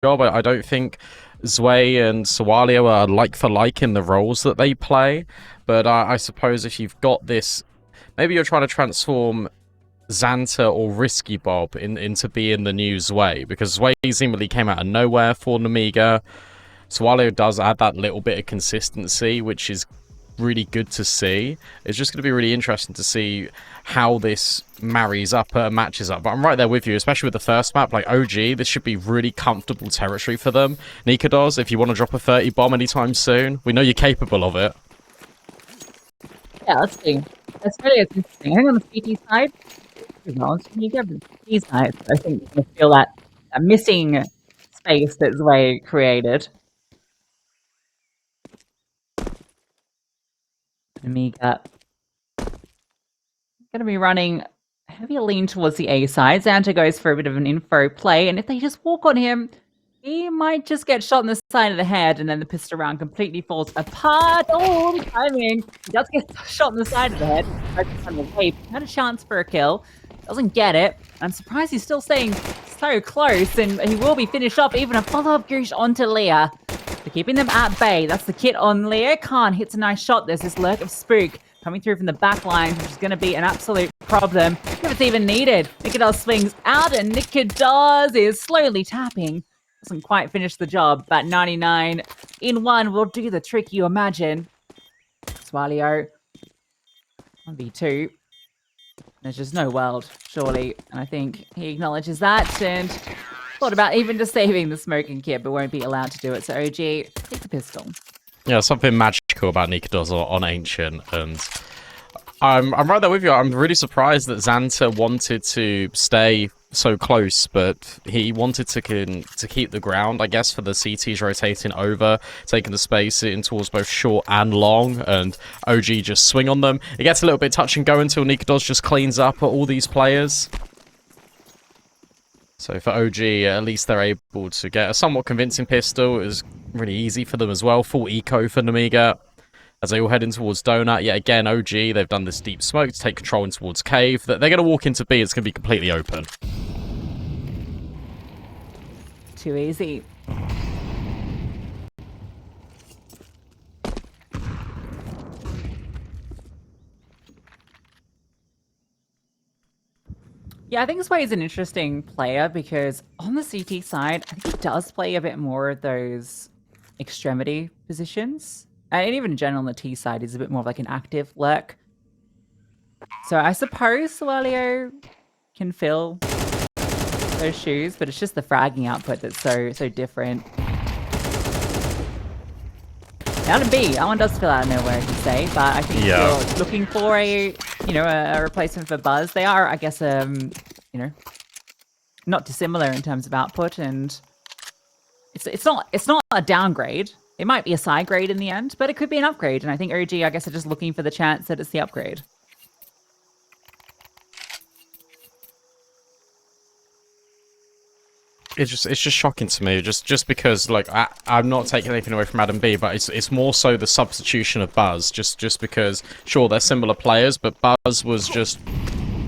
job. I don't think Zwei and Sawalio are like for like in the roles that they play. But I suppose if you've got this, maybe you're trying to transform Xanta or Risky Bob into being the new Zwei, because Zwei seemingly came out of nowhere for Nemiga. Sawalio does add that little bit of consistency, which is really good to see. It's just going to be really interesting to see how this marries up, matches up. But I'm right there with you, especially with the first map, like OG, this should be really comfortable territory for them. nicoodoz, if you want to drop a 30 bomb anytime soon, we know you're capable of it. Yeah, let's see. That's really interesting. I think on the CT side, you get the CT side, I think you feel that missing space that Zwei created. Nemiga going to be running heavy lean towards the A side. Xanta goes for a bit of an info play, and if they just walk on him, he might just get shot in the side of the head, and then the pistol round completely falls apart. Oh, timing! He does get shot in the side of the head. Had a chance for a kill, doesn't get it. I'm surprised he's still staying so close, and he will be finished off. Even a follow-up goosh onto Leah. They're keeping them at bay. That's the kit on Leah. Khan hits a nice shot. There's this lurk of Spook coming through from the back line, which is going to be an absolute problem if it's even needed. nicoodoz swings out, and nicoodoz is slowly tapping. Doesn't quite finish the job, but 99 in one will do the trick, you imagine. Swalio 1v2. There's just no world, surely. And I think he acknowledges that and thought about even just saving the smoking kit, but won't be allowed to do it. So OG, take the pistol. Yeah, something magical about nicoodoz on Ancient, and I'm right there with you. I'm really surprised that Xanta wanted to stay so close, but he wanted to keep the ground, I guess, for the CTs rotating over, taking the space in towards both short and long, and OG just swing on them. It gets a little bit touch and go until nicoodoz just cleans up all these players. So for OG, at least they're able to get a somewhat convincing pistol. It was really easy for them as well. Full eco for Nemiga as they all head in towards Donut. Yet again, OG, they've done this deep smoke to take control in towards Cave. They're going to walk into B. It's going to be completely open. Too easy. Yeah, I think Sway is an interesting player because on the CT side, I think he does play a bit more of those extremity positions. And even in general on the T side, he's a bit more of like an active lurk. So I suppose Sawalio can fill those shoes, but it's just the fragging output that's so different. Out of B, that one does fill out of nowhere, I can say, but I think if you're looking for a replacement for Buzz, they are, I guess, not dissimilar in terms of output, and it's not a downgrade. It might be a side grade in the end, but it could be an upgrade, and I think OG, I guess, are just looking for the chance that it's the upgrade. It's just shocking to me, just because, like, I'm not taking anything away from Adam B, but it's more so the substitution of Buzz, just because, sure, they're similar players, but Buzz was just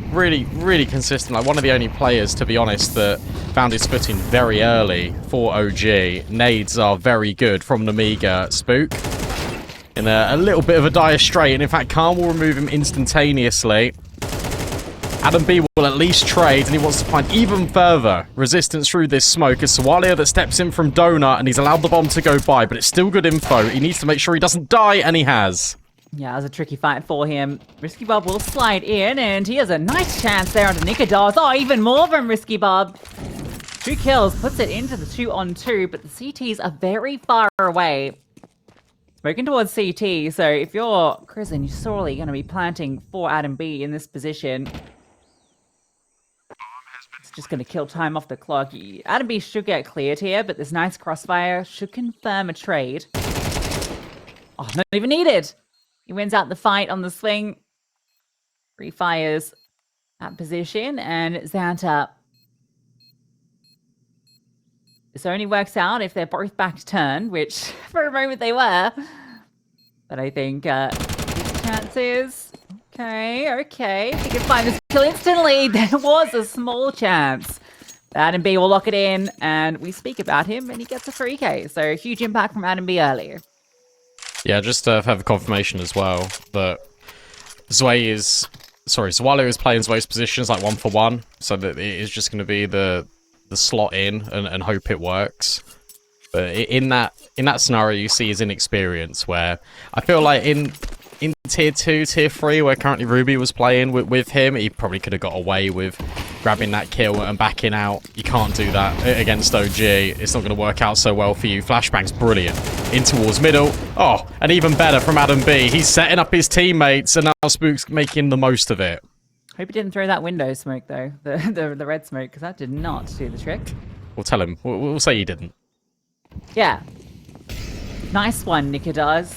really consistent, like one of the only players, to be honest, that found his footing very early for OG. Nades are very good from Nemiga. Spook in a little bit of a dire strait, and in fact, Khan will remove him instantaneously. Adam B will at least trade, and he wants to find even further resistance through this smoke. It's Sawalio that steps in from Donut, and he's allowed the bomb to go by, but it's still good info. He needs to make sure he doesn't die, and he has. Yeah, it was a tricky fight for him. Risky Bob will slide in, and he has a nice chance there onto nicoodoz. Oh, even more from Risky Bob. 2 kills, puts it into the 2-on-2, but the CTs are very far away. Smoking towards CT, so if you're Crizin, you're sorely going to be planting for Adam B in this position. It's just going to kill time off the clock. Adam B should get cleared here, but this nice crossfire should confirm a trade. Oh, not even needed. He wins out the fight on the swing. Refires that position, and Xanta. This only works out if they're both back to turn, which for a moment they were. But I think chances. Okay. If he can find this kill instantly, there was a small chance Adam B will lock it in, and we speak about him, and he gets a 3K. So huge impact from Adam B early. Yeah, just to have a confirmation as well that Zwalo is playing Zway's positions like 1-for-1, so that it is just going to be the slot in and hope it works. But in that scenario, you see his inexperience, where I feel like in tier 2, tier 3, where currently Ruby was playing with him, he probably could have got away with grabbing that kill and backing out. You can't do that against OG. It's not going to work out so well for you. Flashbang's brilliant. In towards middle. Oh, and even better from Adam B. He's setting up his teammates, and now Spook's making the most of it. Hope he didn't throw that window smoke, though. The red smoke, because that did not do the trick. We'll tell him. We'll say he didn't. Yeah. Nice one, nicoodoz.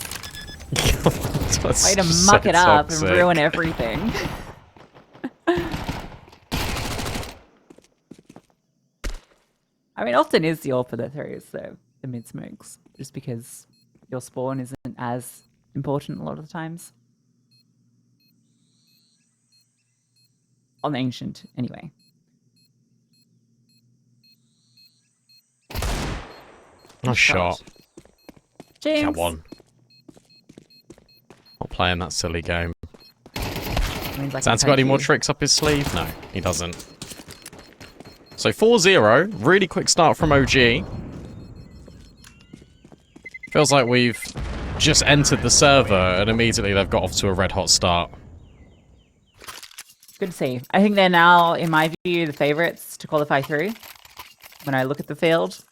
Way to so muck it up toxic. and ruin everything. I mean, often is the AWP that throws the mid smokes, just because your spawn isn't as important a lot of the times. On the Ancient, anyway. Nice shot. Jinx. Come on. Not playing that silly game. Santa's got any more tricks up his sleeve? No, he doesn't. So 4-0, really quick start from OG. Feels like we've just entered the server and immediately they've got off to a red hot start. Good to see. I think they're now, in my view, the favourites to qualify through when I look at the field.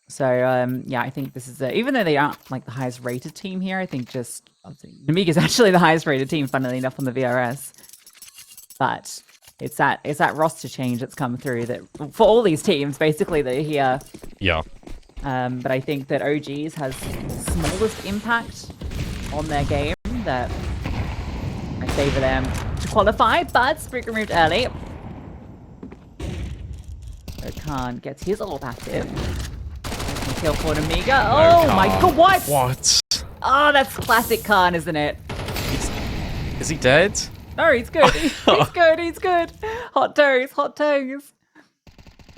So, yeah, I think this is even though they aren't like the highest rated team here, I think just Nemiga is actually the highest rated team, funnily enough, on the VRS. But it's that roster change that's come through that for all these teams, basically, that are here. Yeah. But I think that OGs has smallest impact on their game that I favour them to qualify, but Spook removed early. So Khan gets his ult active. Kill for Nemiga. Oh my god, what? What? Oh, that's classic Khan, isn't it? Is he dead? No, he's good. He's good. He's good. Hot toes. Hot toes.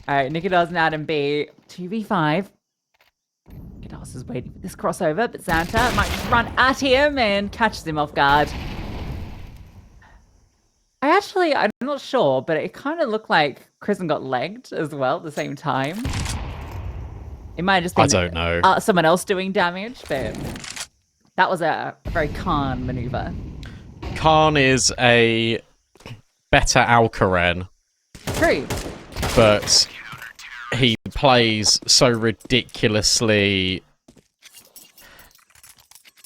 All right, nicoodoz and Adam B. 2v5. nicoodoz is waiting for this crossover, but Santa might just run at him and catches him off guard. I'm not sure, but it kind of looked like Kristen got legged as well at the same time. It might have just been I don't know. Someone else doing damage, but that was a very Khan maneuver. Khan is a better Alcaran. True. But he plays so ridiculously...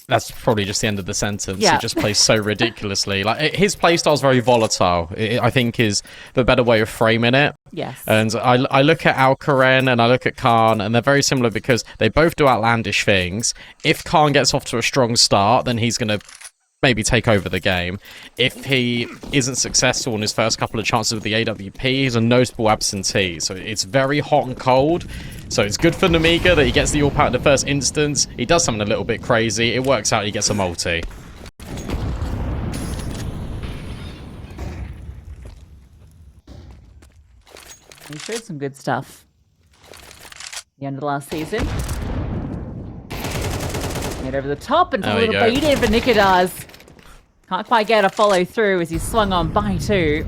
That's probably just the end of the sentence. Yeah. He just plays so ridiculously. Like his playstyle is very volatile. I think is the better way of framing it. Yes. And I look at Alcaran and I look at Khan, and they're very similar because they both do outlandish things. If Khan gets off to a strong start, then he's going to maybe take over the game. If he isn't successful in his first couple of chances with the AWP, he's a notable absentee. So it's very hot and cold. So it's good for Nemiga that he gets the AWP out in the first instance. He does something a little bit crazy. It works out, he gets a multi. He showed some good stuff the end of the last season. Get over the top and a little bait in for nicoodoz. Can't quite get a follow through as he's swung on by two.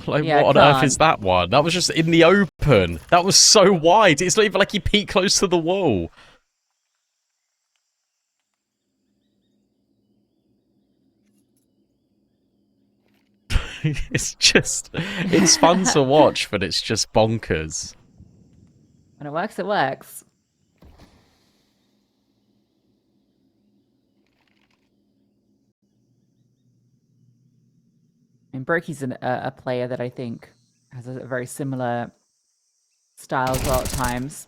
Like, yeah, what on earth is that one? That was just in the open. That was so wide. It's not even like he peeked close to the wall. It's fun to watch, but it's just bonkers. When it works, it works. And Brokey's a player that I think has a very similar style as well at times.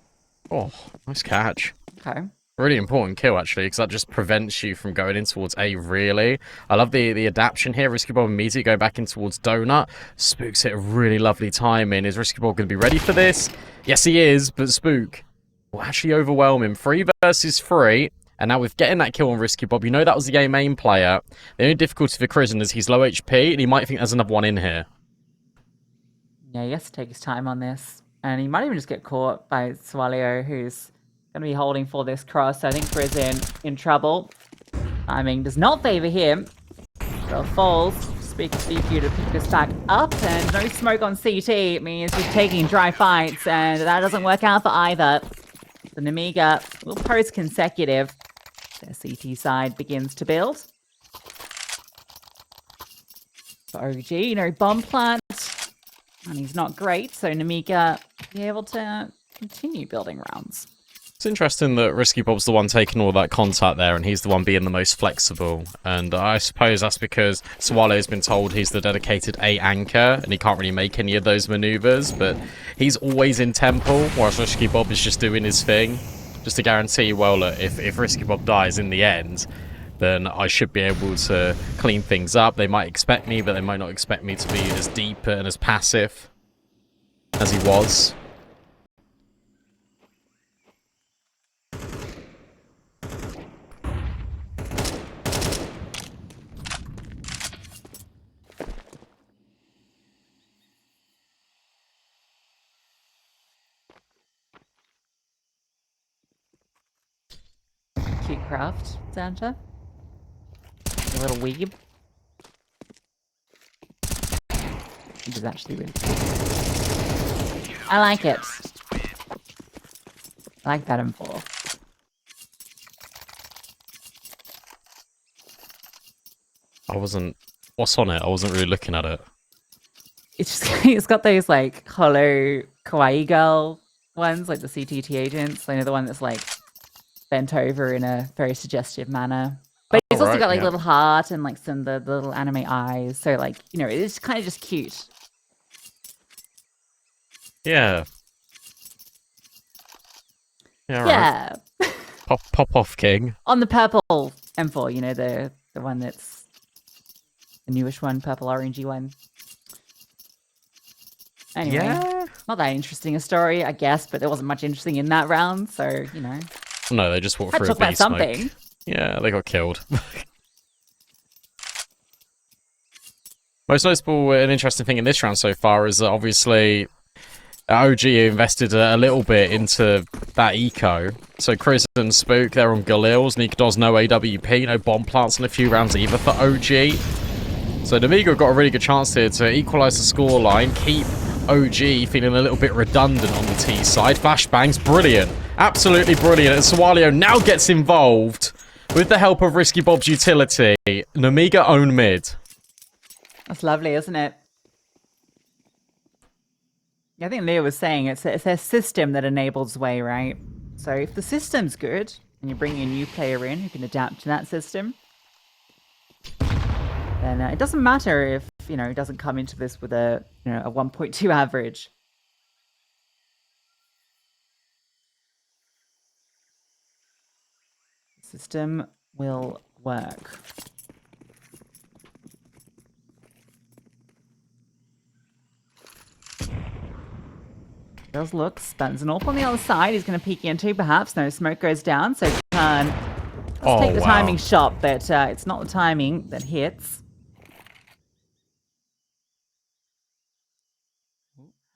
Oh, nice catch. Okay. Really important kill, actually, because that just prevents you from going in towards A, really. I love the adaptation here. Risky Bob immediately go back in towards Donut. Spook's hit a really lovely timing. Is Risky Bob going to be ready for this? Yes, he is, but Spook will actually overwhelm him. 3 versus 3. And now with getting that kill on Risky Bob, you know that was the main player. The only difficulty for Kristen is he's low HP, and he might think there's another one in here. Yeah, he has to take his time on this. And he might even just get caught by Swalio, who's going to be holding for this cross. So I think Grizz in trouble. Timing does not favor him. So falls. Speak to you to pick this back up. And no smoke on CT means he's taking dry fights. And that doesn't work out for either. The Nemiga will post consecutive. Their CT side begins to build. For OG, bomb plant. And he's not great, so Nemiga be able to continue building rounds. It's interesting that Risky Bob's the one taking all that contact there, and he's the one being the most flexible. And I suppose that's because Swallow's been told he's the dedicated A anchor, and he can't really make any of those maneuvers, but he's always in temple, whilst Risky Bob is just doing his thing. Just to guarantee, well, look, if Risky Bob dies in the end, then I should be able to clean things up. They might expect me, but they might not expect me to be as deep and as passive as he was. Cute craft, Santa. A little weeb. It is actually really cute. I like it. I like that M4. What's on it? I wasn't really looking at it. It's got those like hollow kawaii girl ones, like the CTT agents. I know the one that's like bent over in a very suggestive manner. But it's also got like little heart and like some the little anime eyes. So like, it's kind of just cute. Yeah. Yeah. Yeah. Right. Pop off, King. On the purple M4, the one that's the newish one, purple orangey one. Anyway, yeah. Not that interesting a story, I guess, but there wasn't much interesting in that round, so No, they just walked through talk a about B smoke. something. Yeah, they got killed. Most notable and interesting thing in this round so far is that obviously OG invested a little bit into that eco. So Chris and Spook, they're on Galils. nicoodoz, no AWP, no bomb plants in a few rounds either for OG. So Nemiga got a really good chance here to equalise the scoreline, keep OG feeling a little bit redundant on the T side. Flashbangs, brilliant. Absolutely brilliant. And Swalio now gets involved with the help of Risky Bob's utility. Nemiga own mid. That's lovely, isn't it? I think Leah was saying it's a system that enables way, right? So if the system's good and you bring a new player in who can adapt to that system, then it doesn't matter if he doesn't come into this with a 1.2 average. The system will work. Does look, Spans an AWP on the other side. He's going to peek into, perhaps. No smoke goes down, so can take the timing shot, but it's not the timing that hits.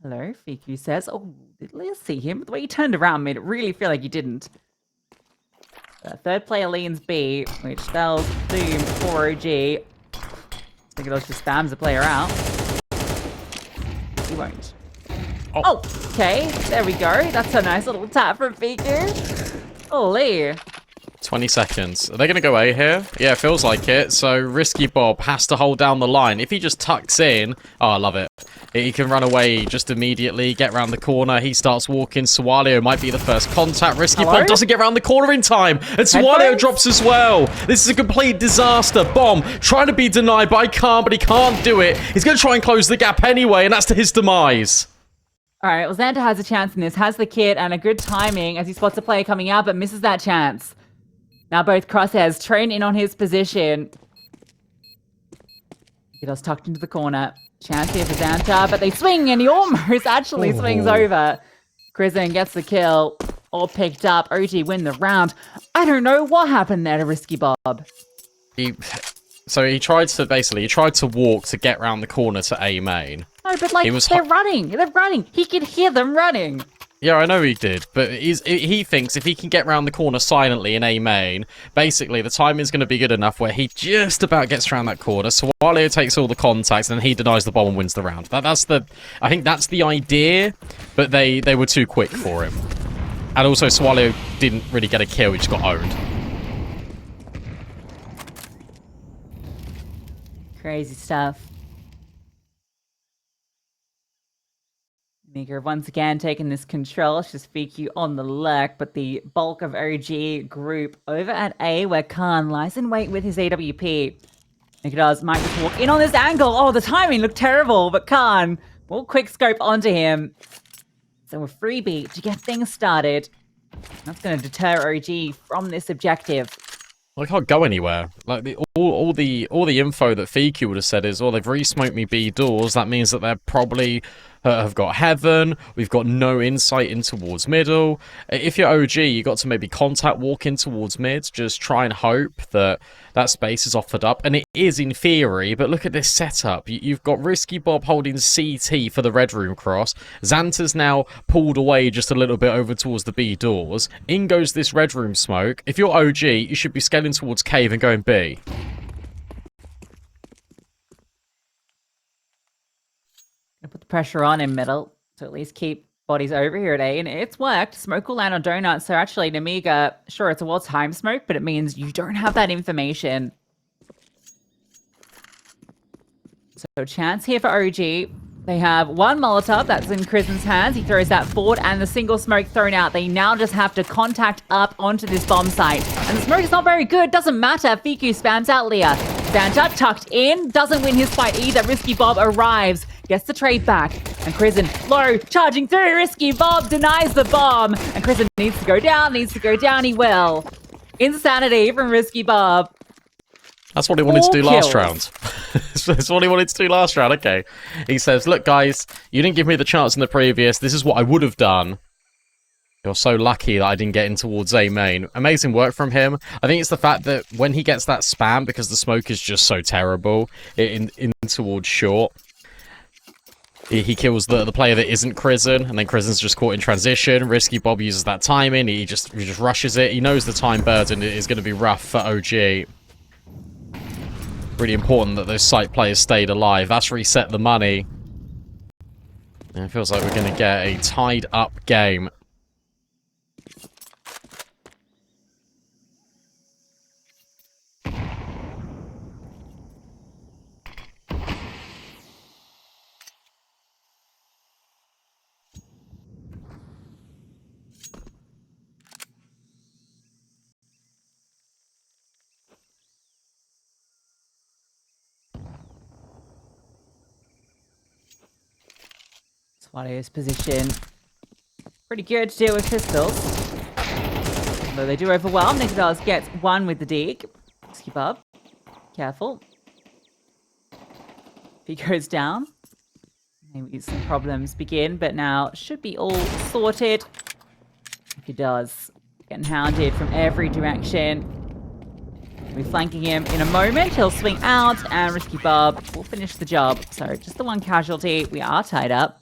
Hello, Fiku says. Oh, did Leah see him? The way he turned around made it really feel like he didn't. Third player leans B, which spells doom for OG. I think it just spams the player out. He won't. Oh, okay. There we go. That's a nice little tap from Fiku. Holy. 20 seconds. Are they going to go A here? Yeah, it feels like it. So Risky Bob has to hold down the line. If he just tucks in... Oh, I love it. He can run away just immediately, get around the corner. He starts walking. Swalio might be the first contact. Risky Bob doesn't get around the corner in time. And Swalio drops as well. This is a complete disaster. Bomb trying to be denied, but he can't do it. He's going to try and close the gap anyway, and that's to his demise. All right, well, Xander has a chance in this. Has the kit and a good timing as he spots a player coming out, but misses that chance. Now both crosshairs train in on his position. He does tucked into the corner. Chance here for Xanta, but they swing and he almost actually swings over. Krizen gets the kill. All picked up. OG win the round. I don't know what happened there to Risky Bob. So he tried to walk to get round the corner to A main. No, but like, they're running. They're running. He can hear them running. Yeah, I know he did, but he thinks if he can get round the corner silently in A main, basically the timing's going to be good enough where he just about gets around that corner. Swallow takes all the contacts, and then he denies the bomb and wins the round. I think that's the idea, but they were too quick for him. And also, Swallow didn't really get a kill; he just got owned. Crazy stuff. Nemiga once again taking this control. It's just VQ on the lurk, but the bulk of OG group over at A, where Khan lies in wait with his AWP. nicoodoz might just walk in on this angle. Oh, the timing looked terrible, but Khan will quick scope onto him. So a freebie to get things started. That's going to deter OG from this objective. Well, I can't go anywhere. Like all the info that FQ would have said is, "Oh, they've re-smoked me B doors. That means that they're probably have got heaven. We've got no insight in towards middle. If you're OG, you got to maybe contact walk in towards mid. Just try and hope that that space is offered up, and it is in theory. But look at this setup. You've got Risky Bob holding CT for the red room cross. Xanta's now pulled away just a little bit over towards the B doors. In goes this red room smoke. If you're OG, you should be scaling towards cave and going B. Put the pressure on in middle to at least keep bodies over here at A, and it's worked. Smoke will land on donuts. So actually, Nemiga, sure, it's a wall time smoke, but it means you don't have that information. So chance here for OG. They have one Molotov that's in Krizen's hands. He throws that forward, and the single smoke thrown out. They now just have to contact up onto this bomb site. And the smoke is not very good. Doesn't matter. FQ spams out Leah. Xanta tucked in. Doesn't win his fight either. Risky Bob arrives. Gets the trade back. And Krizen, low, charging through. Risky Bob denies the bomb. And Krizen needs to go down. He will. Insanity from Risky Bob. That's what he wanted to do last round. That's what he wanted to do last round. Okay. He says, look, guys, you didn't give me the chance in the previous. This is what I would have done. You're so lucky that I didn't get in towards A main. Amazing work from him. I think it's the fact that when he gets that spam, because the smoke is just so terrible, in towards short, he kills the player that isn't Krizen, and then Krizen's just caught in transition. Risky Bob uses that timing. He just rushes it. He knows the time burden is going to be rough for OG. Really important that those site players stayed alive. That's reset the money. And it feels like we're going to get a tied up game. Swallow's position pretty good to deal with pistols. Although they do overwhelm. nicoodoz gets one with the dig. Skip up. Careful. If he goes down, maybe some problems begin, but now should be all sorted. If he does, getting hounded from every direction. We'll be flanking him in a moment. He'll swing out, and Risky Bob will finish the job. So just the one casualty. We are tied up.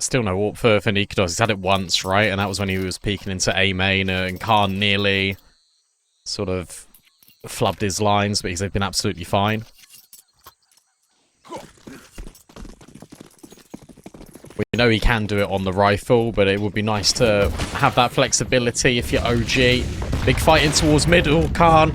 Still no warp for nicoodoz. He's had it once, right? And that was when he was peeking into A main, and Khan nearly sort of flubbed his lines, but they've been absolutely fine. We know he can do it on the rifle, but it would be nice to have that flexibility if you're OG. Big fight in towards middle. Khan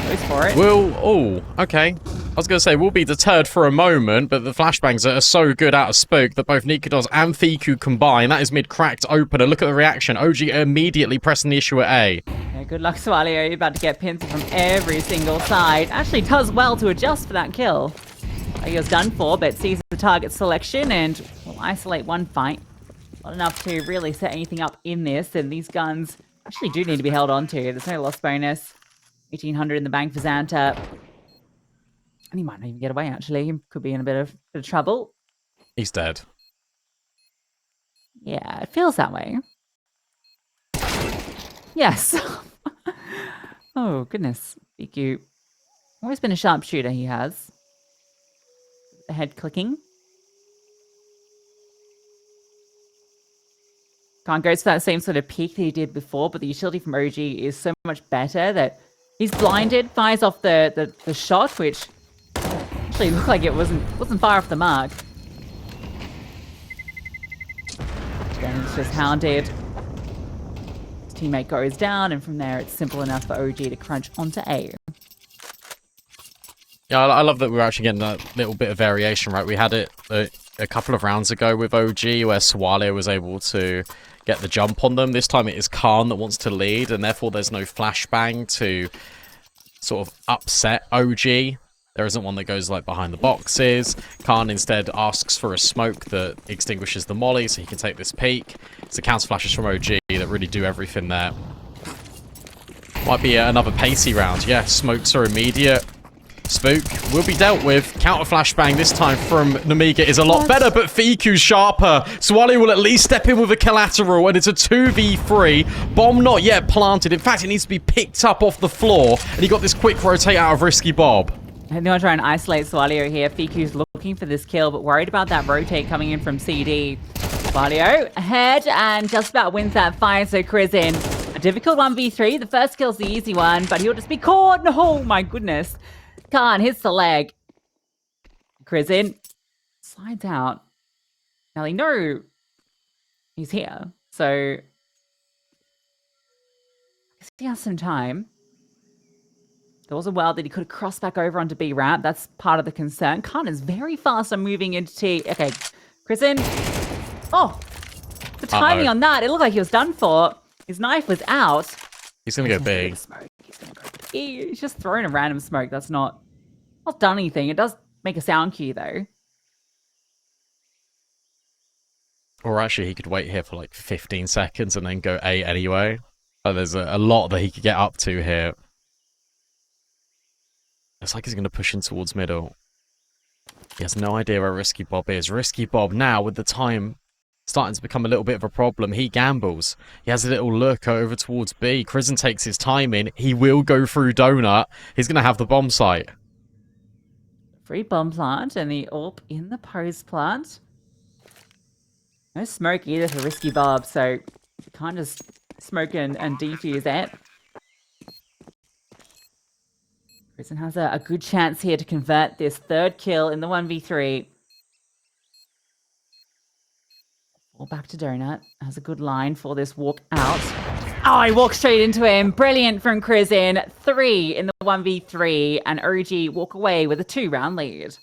goes for it. Oh, okay. I was going to say, we'll be deterred for a moment, but the flashbangs are so good out of spoke that both nicoodoz and FQ combine. That is mid cracked open, and look at the reaction. OG immediately pressing the issue at A. Yeah, good luck, Swallow. You're about to get pinned from every single side. Actually does well to adjust for that kill. He was done for, but sees the target selection and will isolate one fight. Not enough to really set anything up in this, and these guns actually do need to be held on to. There's no loss bonus. 1,800 in the bank for Xanta. And he might not even get away, actually. He could be in a bit of trouble. He's dead. Yeah, it feels that way. Yes. Oh, goodness. BQ. Always been a sharpshooter, he has. The head clicking. Khan goes for that same sort of peek that he did before, but the utility from OG is so much better that he's blinded, fires off the shot, which actually looked like it wasn't far off the mark. Jones just hounded. His teammate goes down, and from there it's simple enough for OG to crunch onto A. Yeah, I love that we're actually getting a little bit of variation, right? We had it a couple of rounds ago with OG where Swallow was able to get the jump on them. This time it is Khan that wants to lead, and therefore there's no flashbang to sort of upset OG. There isn't one that goes like behind the boxes. Khan instead asks for a smoke that extinguishes the molly so he can take this peek. It's the counter flashes from OG that really do everything there. Might be another pacey round. Yeah, smokes are immediate. Spook will be dealt with. Counter flashbang this time from Nemiga is a lot better, but Fiku's sharper. Swally will at least step in with a collateral, and it's a 2v3. Bomb not yet planted. In fact, it needs to be picked up off the floor, and he got this quick rotate out of Risky Bob. I think I'll try and isolate Swalio here. Fiku's looking for this kill, but worried about that rotate coming in from CD. Swalio ahead and just about wins that fight, so Krizin. A difficult 1v3. The first kill's the easy one, but he'll just be caught. Oh my goodness. Khan hits the leg. Krizin slides out. Now they know he's here, so I guess he has some time. There was a world that he could have crossed back over onto B ramp. That's part of the concern. Khan is very fast on moving into T. Okay, Krizin. Oh, the timing on that. It looked like he was done for. His knife was out. He's going to go big. He's going to go big. He's just throwing a random smoke. That's not done anything. It does make a sound cue, though. Or actually, he could wait here for like 15 seconds and then go A anyway. There's a lot that he could get up to here. It's like he's going to push in towards middle. He has no idea where Risky Bob is. Risky Bob now, with the time starting to become a little bit of a problem, he gambles. He has a little look over towards B. Krizin takes his time in. He will go through Donut. He's going to have the bomb site. Free bomb plant and the AWP in the post plant. No smoke either for Risky Bob, so you can't just smoke and defuse it. Krizin has a good chance here to convert this third kill in the 1v3. All back to Donut. Has a good line for this walk out. Oh, he walked straight into him. Brilliant from Krizin. 3 in the 1v3, and OG walk away with a 2-round lead.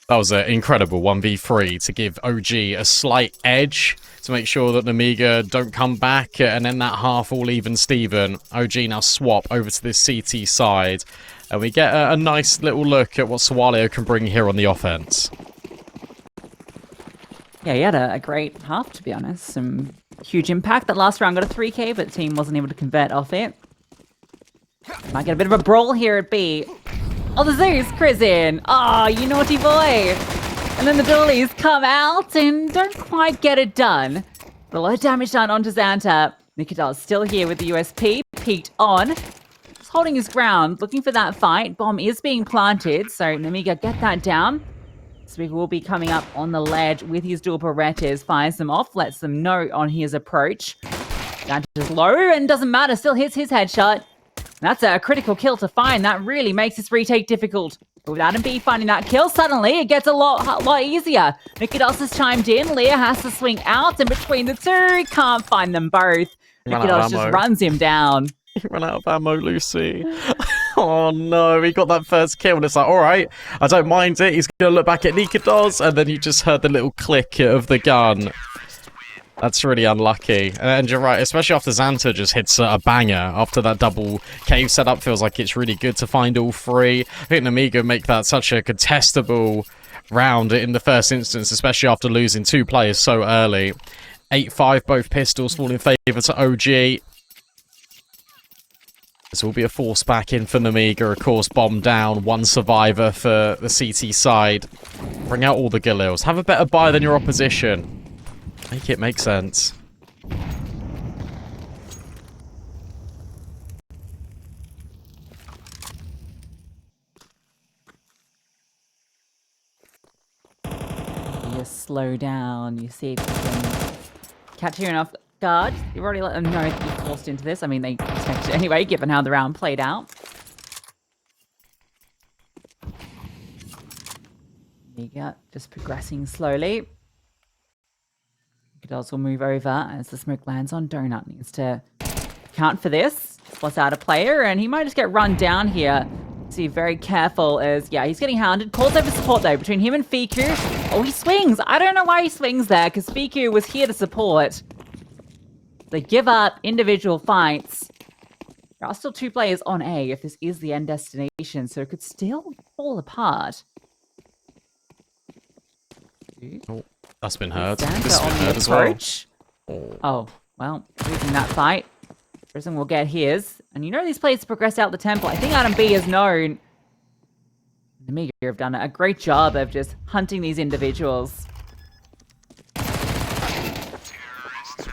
That was an incredible 1v3 to give OG a slight edge to make sure that Nemiga don't come back, and then that half all even Steven. OG now swap over to this CT side, and we get a nice little look at what Sawalio can bring here on the offense. Yeah, he had a great half, to be honest. Some huge impact. That last round got a 3k, but the team wasn't able to convert off it. Might get a bit of a brawl here at B. Oh, the Zeus, Crizin. Oh, you naughty boy. And then the Doolies come out and don't quite get it done. But a lot of damage done onto Xanta. nicoodoz still here with the USP, peeked on. Just holding his ground, looking for that fight. Bomb is being planted, so Nemiga get that down. Speaker will be coming up on the ledge with his dual Berettas, fires them off, lets them know on his approach. Xanta's low and doesn't matter, still hits his headshot. That's a critical kill to find. That really makes this retake difficult. But with Adam B finding that kill, suddenly it gets a lot easier. nicoodoz has chimed in. Leah has to swing out, and between the two, he can't find them both. nicoodoz just runs him down. He ran out of ammo, Lucy. Oh no, he got that first kill, and it's like, alright, I don't mind it. He's going to look back at nicoodoz, and then you just heard the little click of the gun. That's really unlucky. And you're right, especially after Xanta just hits a banger. After that double cave setup, feels like it's really good to find all three. I think Nemiga make that such a contestable round in the first instance, especially after losing two players so early. 8-5, both pistols fall in favour to OG. This will be a force back in for Nemiga, of course. Bomb down, one survivor for the CT side. Bring out all the Galils. Have a better buy than your opposition. Make it make sense. You slow down, you see if you can catch here enough guard. You've already let them know that you're forced into this. I mean, they expected it anyway, given how the round played out. Nemiga just progressing slowly. nicoodoz will move over as the smoke lands on Donut. Needs to account for this. Spots out a player, and he might just get run down here. So be very careful as, yeah, he's getting hounded. Calls over support, though, between him and Fiku. Oh, he swings. I don't know why he swings there, because Fiku was here to support. They give up individual fights. There are still two players on A if this is the end destination, so it could still fall apart. Oh, that's been heard. Xanta This has been on the heard as well. approach. Oh, well, losing that fight. Prison will get his. And you know these players progress out the temple. I think Adam B is known. Nemiga have done a great job of just hunting these individuals.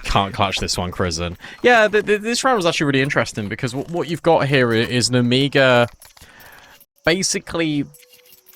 Can't clutch this one, Crizin. Yeah, this round was actually really interesting because what you've got here is Nemiga basically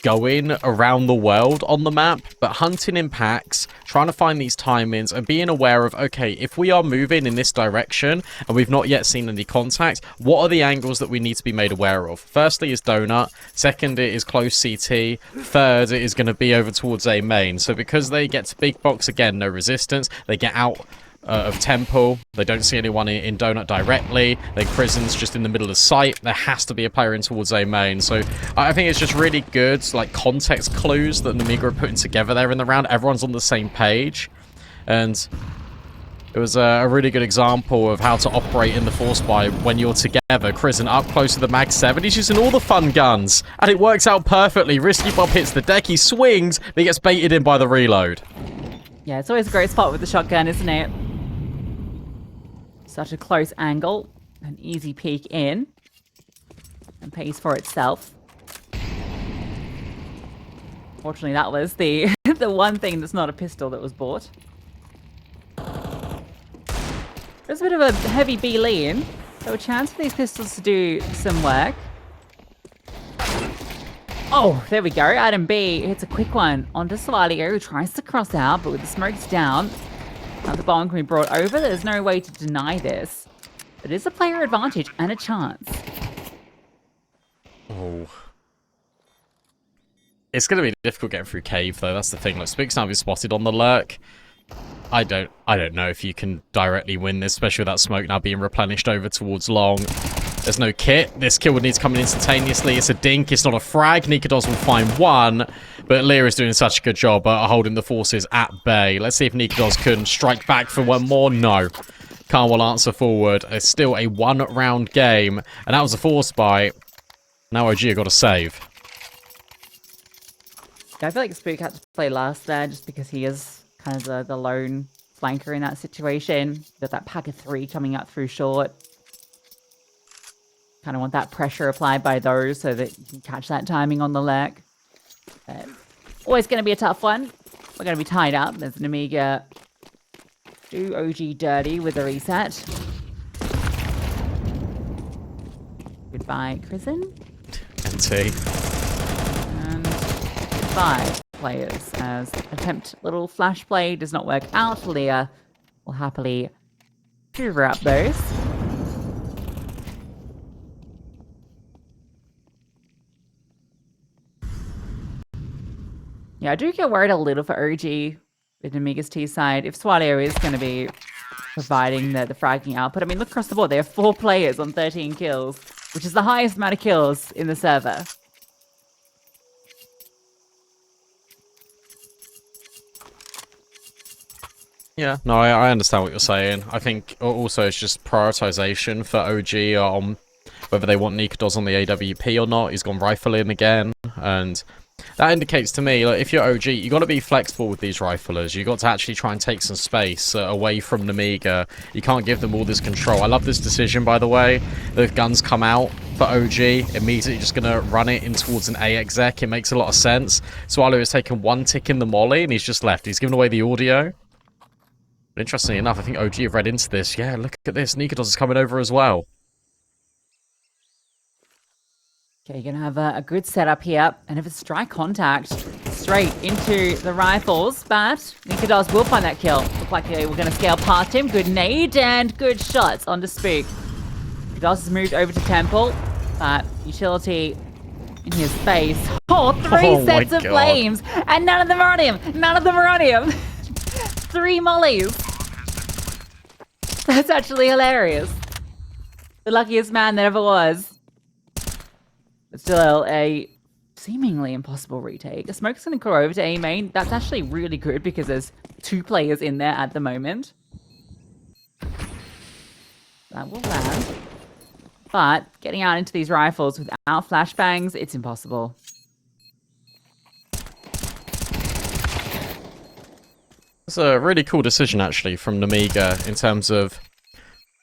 going around the world on the map, but hunting in packs, trying to find these timings and being aware of, okay, if we are moving in this direction and we've not yet seen any contact, what are the angles that we need to be made aware of? Firstly is Donut, second it is close CT, third it is going to be over towards A main. So because they get to big box, again, no resistance, they get out of temple, they don't see anyone in Donut directly, their prison's just in the middle of sight, there has to be a player in towards A main. So I think it's just really good, like, context clues that Nemiga are putting together there in the round. Everyone's on the same page, and it was a really good example of how to operate in the force buy when you're together. Crizin up close to the Mag 7, he's using all the fun guns, and it works out perfectly. Risky Bob hits the deck, he swings, but he gets baited in by the reload. Yeah, it's always a great spot with the shotgun, isn't it? Such a close angle, an easy peek in, and pays for itself. Fortunately, that was the the one thing that's not a pistol that was bought. There's a bit of a heavy B lean, so a chance for these pistols to do some work. Oh, there we go. Adam B hits a quick one onto Sawalio, who tries to cross out, but with the smokes down, now the bomb can be brought over. There's no way to deny this. But it is a player advantage and a chance. Oh. It's going to be difficult getting through cave, though. That's the thing. Like, Spix now is spotted on the lurk. I don't know if you can directly win this, especially with that smoke now being replenished over towards long. There's no kit. This kill would need to come in instantaneously. It's a dink. It's not a frag. nicoodoz will find one, but Lear is doing such a good job at holding the forces at bay. Let's see if nicoodoz can strike back for one more. No. Khan will answer forward. It's still a one-round game, and that was a force buy. Now OG have got to save. Yeah, I feel like Spook had to play last there just because he is kind of the lone flanker in that situation. Got that pack of 3 coming up through short. Kind of want that pressure applied by those so that you can catch that timing on the leg. Always going to be a tough one. We're going to be tied up. There's Nemiga do OG dirty with the reset. Goodbye, Krisen. NT. And goodbye, players. As attempt little flash play does not work out. Leah will happily hoover up those. Yeah, I do get worried a little for OG with Nemiga's T side. If Swallow is going to be providing the fragging output, I mean, look across the board. There are 4 players on 13 kills, which is the highest amount of kills in the server. Yeah, no, I understand what you're saying. I think also it's just prioritization for OG on whether they want nicoodoz on the AWP or not. He's gone rifle in again, and that indicates to me, like, if you're OG, you got to be flexible with these riflers. You got to actually try and take some space away from Nemiga. You can't give them all this control. I love this decision, by the way. The guns come out for OG, immediately just going to run it in towards an A exec. It makes a lot of sense. Swallow has taken 1 tick in the molly, and he's just left. He's given away the audio. But interestingly enough, I think OG have read into this. Yeah, look at this. nicoodoz is coming over as well. Okay, you're going to have a good setup here. And if it's strike contact, straight into the rifles. But nicoodoz will find that kill. Look like we're going to scale past him. Good nade and good shots onto Spook. nicoodoz has moved over to Temple. But utility in his face. Oh, 3 sets of flames. And none of them are on him. None of them are on him. 3 mollies. That's actually hilarious. The luckiest man that ever was. But still a seemingly impossible retake. The smoke's going to go over to A main. That's actually really good because there's 2 players in there at the moment. That will land. But getting out into these rifles without flashbangs, it's impossible. It's a really cool decision, actually, from Nemiga in terms of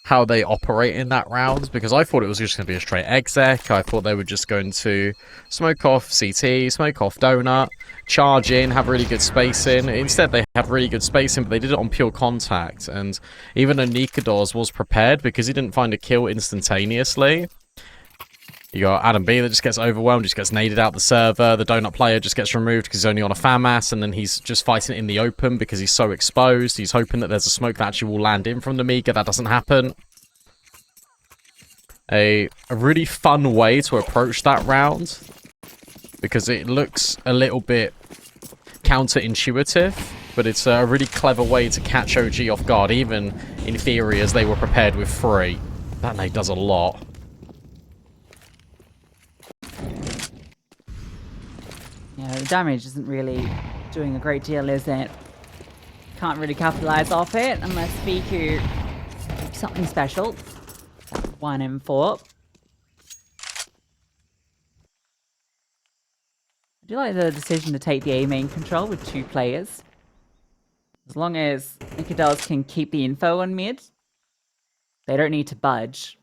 how they operate in that round, because I thought it was just going to be a straight exec. I thought they were just going to smoke off CT, smoke off donut, charge in, have really good spacing. Instead, they have really good spacing, but they did it on pure contact. And even though nicoodoz was prepared because he didn't find a kill instantaneously, you got Adam B that just gets overwhelmed, just gets naded out the server. The donut player just gets removed because he's only on a FAMAS, and then he's just fighting in the open because he's so exposed. He's hoping that there's a smoke that actually will land in from Nemiga. That doesn't happen. A really fun way to approach that round, because it looks a little bit counterintuitive, but it's a really clever way to catch OG off guard, even in theory, as they were prepared with 3. That nade does a lot. Yeah, the damage isn't really doing a great deal, is it? Can't really capitalize off it unless Fiku keeps something special. That 1 M4. I do like the decision to take the A main control with 2 players. As long as nicoodoz can keep the info on mid, they don't need to budge.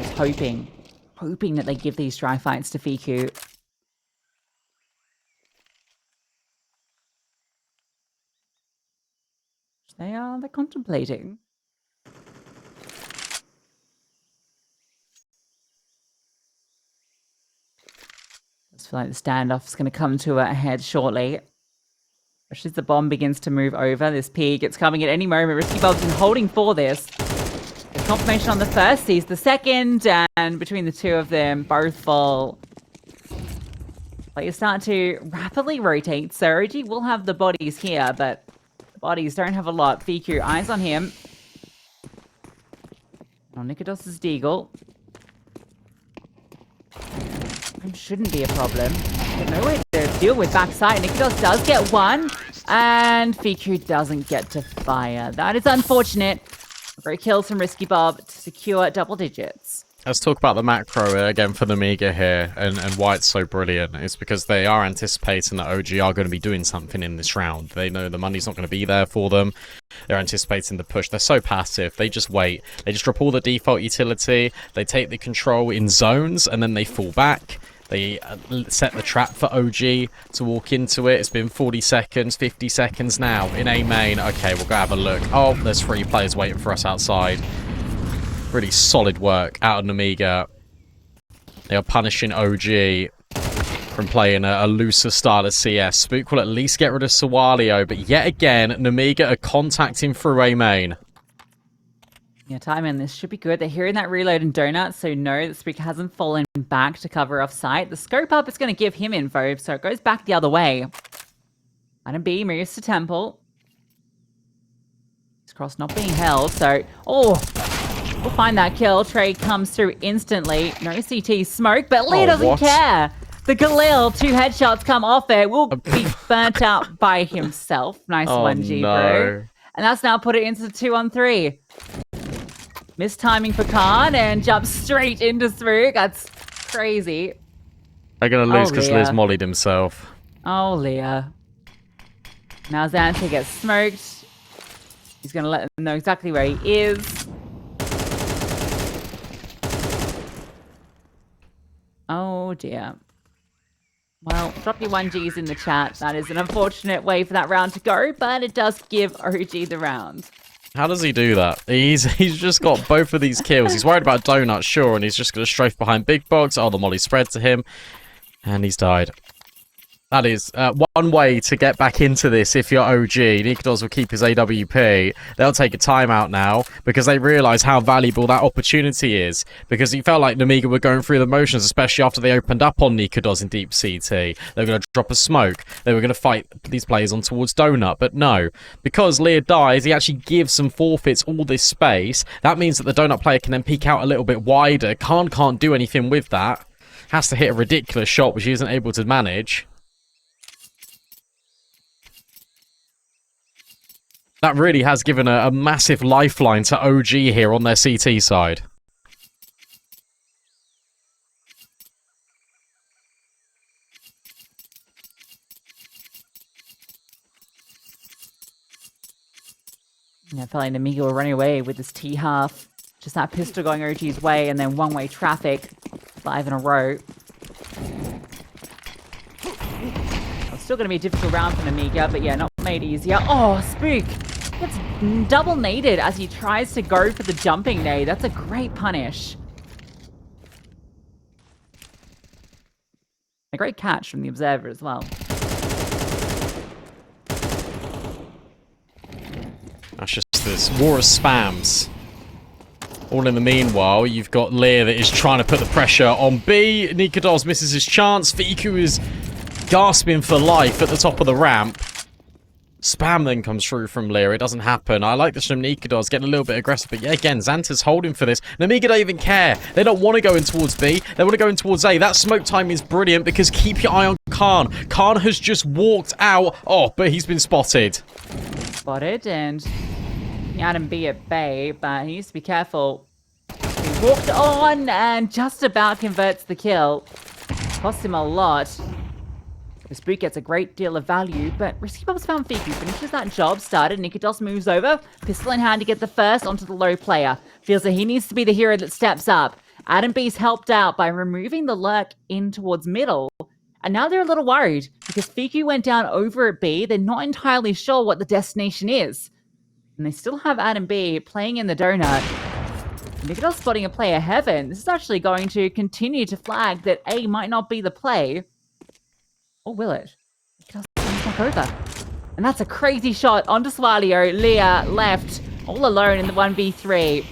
Just hoping that they give these dry fights to Fiku. They're contemplating. I just feel like the standoff is going to come to a head shortly. Especially as the bomb begins to move over. This peak, it's coming at any moment. Risky Bob's been holding for this. The confirmation on the first, sees the second, and between the 2 of them, both fall. Players start to rapidly rotate. So OG will have the bodies here, but bodies don't have a lot. Fiku, eyes on him. On nicoodoz' deagle. Shouldn't be a problem. But no way to deal with backside. nicoodoz does get one, and Fiku doesn't get to fire. That is unfortunate. Great kills from Risky Bob to secure double digits. Let's talk about the macro again for Nemiga here, and why it's so brilliant. It's because they are anticipating that OG are going to be doing something in this round. They know the money's not going to be there for them. They're anticipating the push. They're so passive. They just wait. They just drop all the default utility. They take the control in zones, and then they fall back. They set the trap for OG to walk into it. It's been 40 seconds, 50 seconds now in A main. Okay, we'll go have a look. Oh, there's 3 players waiting for us outside. Really solid work out of Nemiga. They are punishing OG from playing a looser style of CS. Spook will at least get rid of Sawalio, but yet again, Nemiga are contacting through A main. Yeah, timing, this should be good. They're hearing that reload in Donut, so no, the Spook hasn't fallen back to cover off sight. The scope up is going to give him info, so it goes back the other way. Adam B moves to Temple. His cross not being held, so... Oh! We'll find that kill. Trey comes through instantly. No CT smoke, but Lee doesn't care. The Galil, 2 headshots come off it. Will be burnt out by himself. Nice 1G, bro. And that's now put it into 2-on-3. Mistiming for Khan and jumps straight into Spook. That's crazy. They're going to lose because Liz mollied himself. Oh, Leah. Now Xante gets smoked. He's going to let them know exactly where he is. Oh, dear. Well, drop your 1Gs in the chat. That is an unfortunate way for that round to go, but it does give OG the round. How does he do that? He's just got both of these kills. He's worried about Donut, sure, and he's just going to strafe behind Big Box. Oh, the molly spread to him, and he's died. That is one way to get back into this if you're OG. nicoodoz will keep his AWP. They'll take a timeout now because they realise how valuable that opportunity is. Because he felt like Nemiga were going through the motions, especially after they opened up on nicoodoz in deep CT. They were going to drop a smoke. They were going to fight these players on towards Donut. But no, because Leah dies, he actually gives some forfeits all this space. That means that the Donut player can then peek out a little bit wider. Can't do anything with that. Has to hit a ridiculous shot, which he isn't able to manage. That really has given a massive lifeline to OG here on their CT side. Yeah, I felt like Nemiga were running away with this T-half. Just that pistol going OG's way and then one-way traffic. 5 in a row. It's still going to be a difficult round for Nemiga, but yeah, not made easier. Oh, Spook gets double naded as he tries to go for the jumping nade. That's a great punish. A great catch from the Observer as well. That's just this war of spams. All in the meanwhile, you've got Lear that is trying to put the pressure on B. nicoodoz misses his chance. Fiku is gasping for life at the top of the ramp. Spam then comes through from Lear. It doesn't happen. I like this from nicoodoz, getting a little bit aggressive. But yeah, again, Xanta's holding for this. Nemiga don't even care. They don't want to go in towards B. They want to go in towards A. That smoke time is brilliant because keep your eye on Khan. Khan has just walked out. Oh, but he's been spotted. Spotted, and Adam B at bay, but he needs to be careful. He walked on and just about converts the kill. Cost him a lot. The Spook gets a great deal of value, but Risky Bob's found Fiku, finishes that job, started, nicoodoz moves over, pistol in hand to get the first onto the low player. Feels that he needs to be the hero that steps up. Adam B's helped out by removing the lurk in towards middle, and now they're a little worried, because Fiku went down over at B, they're not entirely sure what the destination is. And they still have Adam B playing in the donut. nicoodoz spotting a player heaven. This is actually going to continue to flag that A might not be the play. Or will it? nicoodoz comes back over. And that's a crazy shot onto Swalio. Leah left all alone in the 1v3.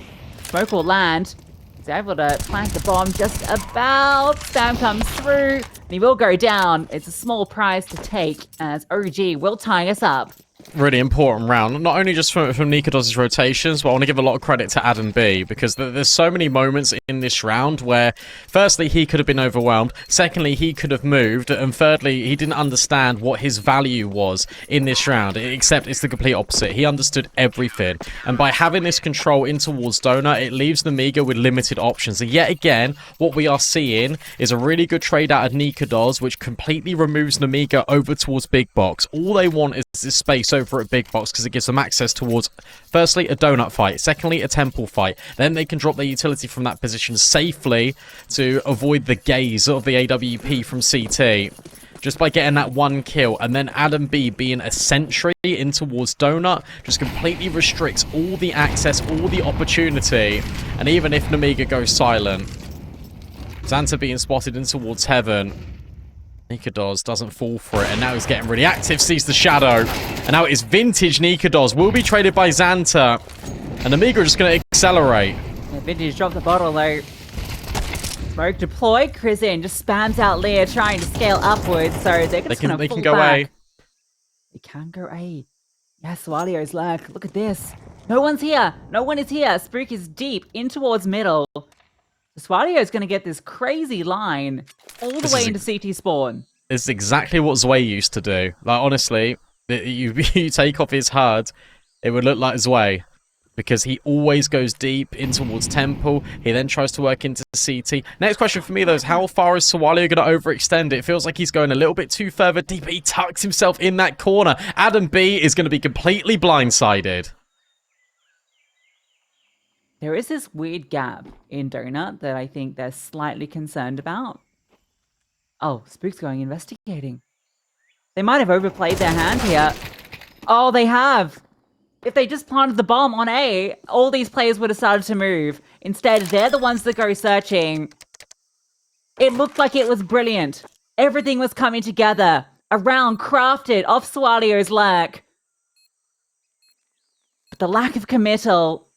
Smoke will land. He's able to plant the bomb just about. Sam comes through. And he will go down. It's a small prize to take as OG will tie us up. really important round, not only just from nicoodoz rotations, but I want to give a lot of credit to Adam B, because there's so many moments in this round where, firstly, he could have been overwhelmed, secondly, he could have moved, and thirdly, he didn't understand what his value was in this round, except it's the complete opposite. He understood everything, and by having this control in towards Donut, it leaves Nemiga with limited options, and yet again, what we are seeing is a really good trade out of nicoodoz, which completely removes Nemiga over towards Big Box. All they want is this space over at Big Box because it gives them access towards, firstly, a donut fight, secondly, a temple fight. Then they can drop their utility from that position safely to avoid the gaze of the AWP from CT. Just by getting that one kill, and then Adam B being a sentry in towards Donut just completely restricts all the access, all the opportunity. And even if Nemiga goes silent, Xanta being spotted in towards Heaven, nicoodoz doesn't fall for it, and now he's getting really active, sees the shadow, and now it is vintage nicoodoz, will be traded by Xanta, and Nemiga just going to accelerate. Yeah, vintage dropped the bottle though. Smoke deployed, Krizin just spams out Leah trying to scale upwards, so they're just going to fall go back. A. They can go A. Yes, Swalio's lurk. Look at this. No one's here. No one is here. Spook is deep in towards middle. Swalio's going to get this crazy line all the way into CT spawn. It's exactly what Zwei used to do. Like, honestly, you take off his HUD, it would look like Zwei. Because he always goes deep in towards Temple. He then tries to work into CT. Next question for me, though, is how far is Swalio going to overextend it? It feels like he's going a little bit too further deep. He tucks himself in that corner. Adam B is going to be completely blindsided. There is this weird gap in Donut that I think they're slightly concerned about. Oh, Spook's going investigating. They might have overplayed their hand here. Oh, they have. If they just planted the bomb on A, all these players would have started to move. Instead, they're the ones that go searching. It looked like it was brilliant. Everything was coming together. A round crafted off Swalio's lurk. But the lack of committal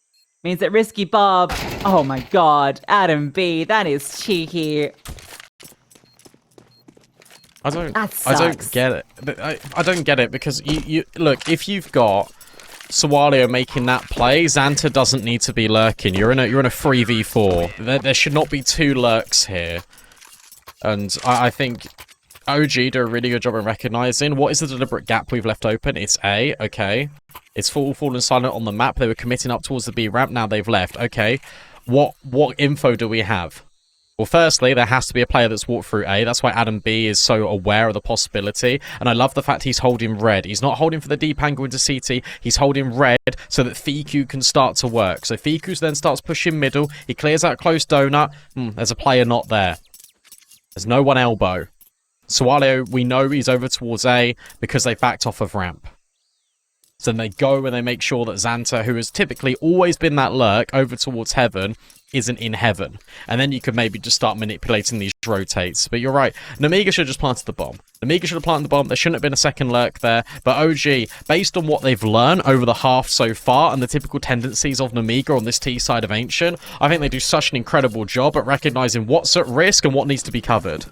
means that Risky Bob... Oh my god, Adam B, that is cheeky. I don't get it. I don't get it because you look, if you've got Swalio making that play, Xanta doesn't need to be lurking. You're in a 3v4. There should not be two lurks here. And I think OG do a really good job in recognizing what is the deliberate gap we've left open. It's A, okay. It's fallen silent on the map. They were committing up towards the B ramp. Now they've left. Okay. What info do we have? Well, firstly, there has to be a player that's walked through A. That's why Adam B is so aware of the possibility. And I love the fact he's holding red. He's not holding for the deep angle into CT. He's holding red so that Fiku can start to work. So Fiku then starts pushing middle. He clears out close donut. There's a player not there. There's no one elbow. Swalio, we know he's over towards A because they backed off of ramp. So then they go and they make sure that Xanta, who has typically always been that lurk over towards Heaven, isn't in Heaven. And then you could maybe just start manipulating these rotates. But you're right. Nemiga should have just planted the bomb. Nemiga should have planted the bomb. There shouldn't have been a second lurk there. But OG, based on what they've learned over the half so far and the typical tendencies of Nemiga on this T side of Ancient, I think they do such an incredible job at recognizing what's at risk and what needs to be covered.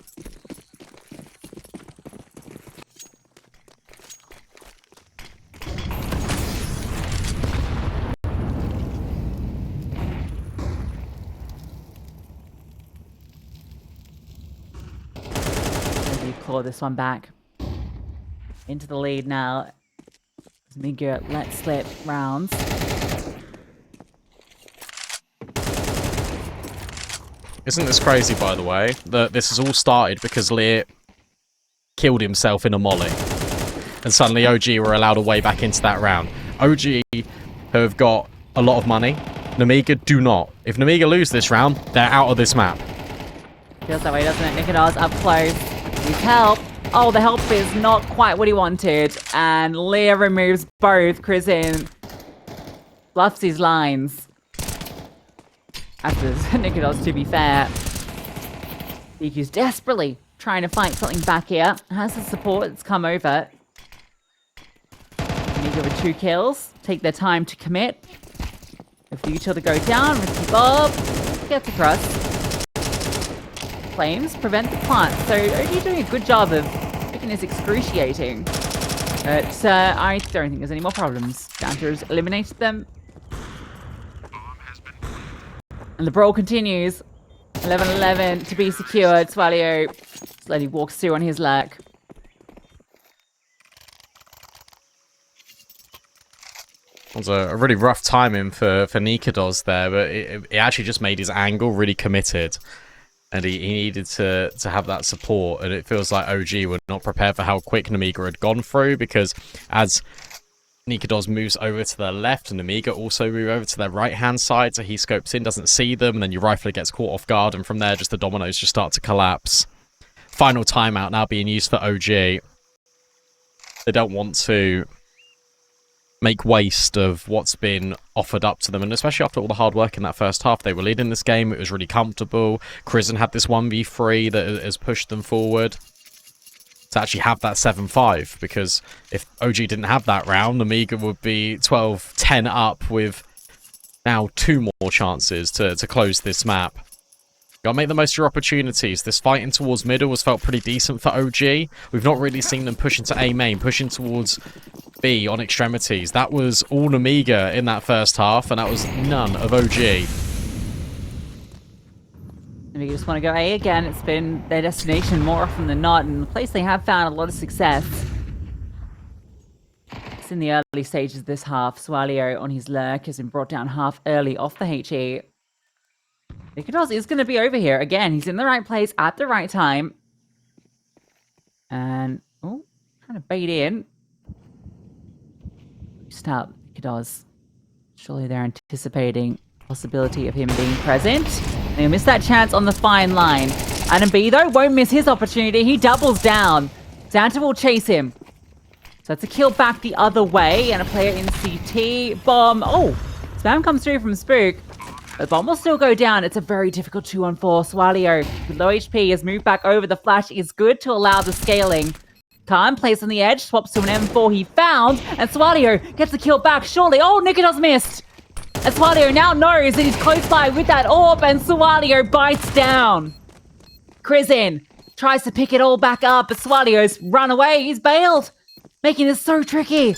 Claw this one back. Into the lead now. Nemiga let slip rounds. Isn't this crazy, by the way, that this has all started because Lear killed himself in a molly. And suddenly OG were allowed a way back into that round. OG have got a lot of money. Nemiga do not. If Nemiga lose this round, they're out of this map. Feels that way, doesn't it? nicoodoz up close. Needs help. Oh, the help is not quite what he wanted. And Leah removes both. Krizin bluffs his lines. After nicoodoz, to be fair. DQ's desperately trying to fight something back here. Has the support that's come over. Nemiga with 2 kills. Take their time to commit. If the utility go down, Risky Bob gets across. Flames prevent the plant. So OG doing a good job of making this excruciating. But I don't think there's any more problems. Downter's eliminated them. And the brawl continues. 11-11 to be secured. Swalio slowly walks through on his lurk. It was a really rough timing for nicoodoz there, but it actually just made his angle really committed. And he needed to have that support, and it feels like OG were not prepared for how quick Nemiga had gone through, because as nicoodoz moves over to the left, and Nemiga also move over to their right-hand side, so he scopes in, doesn't see them, and then your rifler gets caught off guard, and from there, just the dominoes just start to collapse. Final timeout now being used for OG. They don't want to make waste of what's been offered up to them, and especially after all the hard work in that first half. They were leading this game, it was really comfortable. Crizzen had this 1v3 that has pushed them forward to actually have that 7-5, because if OG didn't have that round, Nemiga would be 12-10 up with now 2 more chances to close this map. Gotta make the most of your opportunities. This fighting towards middle was felt pretty decent for OG. We've not really seen them push into A main, pushing towards B on extremities. That was all Nemiga in that first half, and that was none of OG. Nemiga just want to go A again. It's been their destination more often than not, and the place they have found a lot of success. It's in the early stages of this half. Swalio on his lurk has been brought down half early off the HE. nicoodoz is going to be over here. Again, he's in the right place at the right time. And, oh, trying to bait in. Stop, nicoodoz. Surely they're anticipating the possibility of him being present. And he'll miss that chance on the fine line. Adam B, though, won't miss his opportunity. He doubles down. Xanta will chase him. So it's a kill back the other way. And a player in CT. Bomb. Oh, spam comes through from Spook. The bomb will still go down. It's a very difficult 2-on-4. Swalio, with low HP, has moved back over. The flash is good to allow the scaling. Khan plays on the edge, swaps to an M4 he found, and Swalio gets the kill back, surely. Oh, nicoodoz missed! And Swalio now knows that he's close by with that orb, and Swalio bites down. Crizzen tries to pick it all back up, but Swalio's run away. He's bailed, making this so tricky.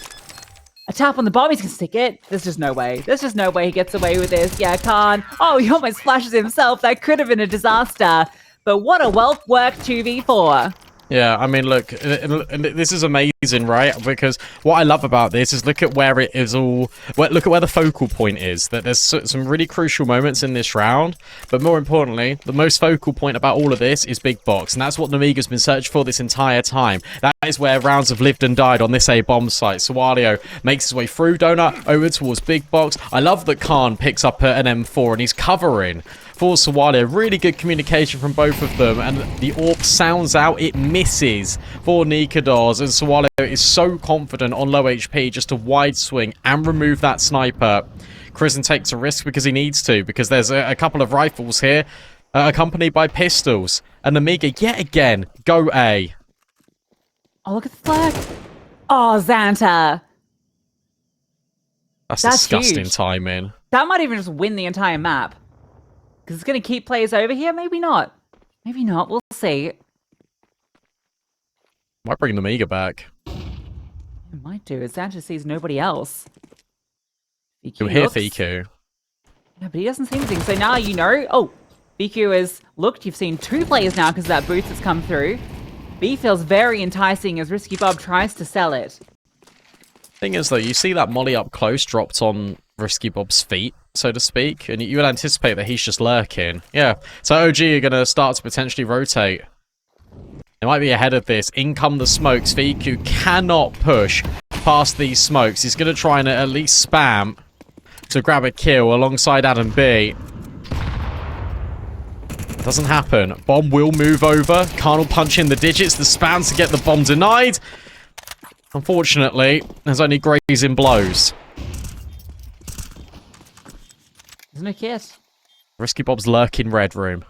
A tap on the bomb, he's gonna stick it. There's just no way. There's just no way he gets away with this. Yeah, Khan. Oh, he almost flashes himself. That could have been a disaster. But what a well-worked 2v4. Yeah, I mean, look, this is amazing, right? Because what I love about this is look at where it is all... Look at where the focal point is. That there's some really crucial moments in this round. But more importantly, the most focal point about all of this is Big Box. And that's what Nemiga's been searching for this entire time. That is where rounds have lived and died on this A-bomb site. Swalio makes his way through Donut over towards Big Box. I love that Khan picks up an M4 and he's covering for Swalio. Really good communication from both of them, and the AWP sounds out. It misses for nicoodoz, and Swalio is so confident on low HP just to wide swing and remove that sniper. Crizzen takes a risk because he needs to, because there's a couple of rifles here accompanied by pistols, and Nemiga yet again go A. Oh, look at the flag. Oh, Xanta. That's disgusting huge. timing. That might even just win the entire map. Because it's going to keep players over here? Maybe not. Maybe not. We'll see. Might bring Nemiga back. It might do. As Xanta sees nobody else. You'll hear Fiku. Yeah, but he doesn't see anything. So now you know. Oh, Fiku has looked. You've seen 2 players now because of that boost that's come through. B feels very enticing as Risky Bob tries to sell it. Thing is, though, you see that molly up close dropped on Risky Bob's feet, so to speak, and you would anticipate that he's just lurking. Yeah, so OG are going to start to potentially rotate. They might be ahead of this. In come the smokes. Fiku cannot push past these smokes. He's going to try and at least spam to grab a kill alongside Adam B. Doesn't happen. Bomb will move over. Khan will punch in the digits. The spam to get the bomb denied. Unfortunately, there's only grazing blows. There's no kiss. Risky Bob's lurking red room.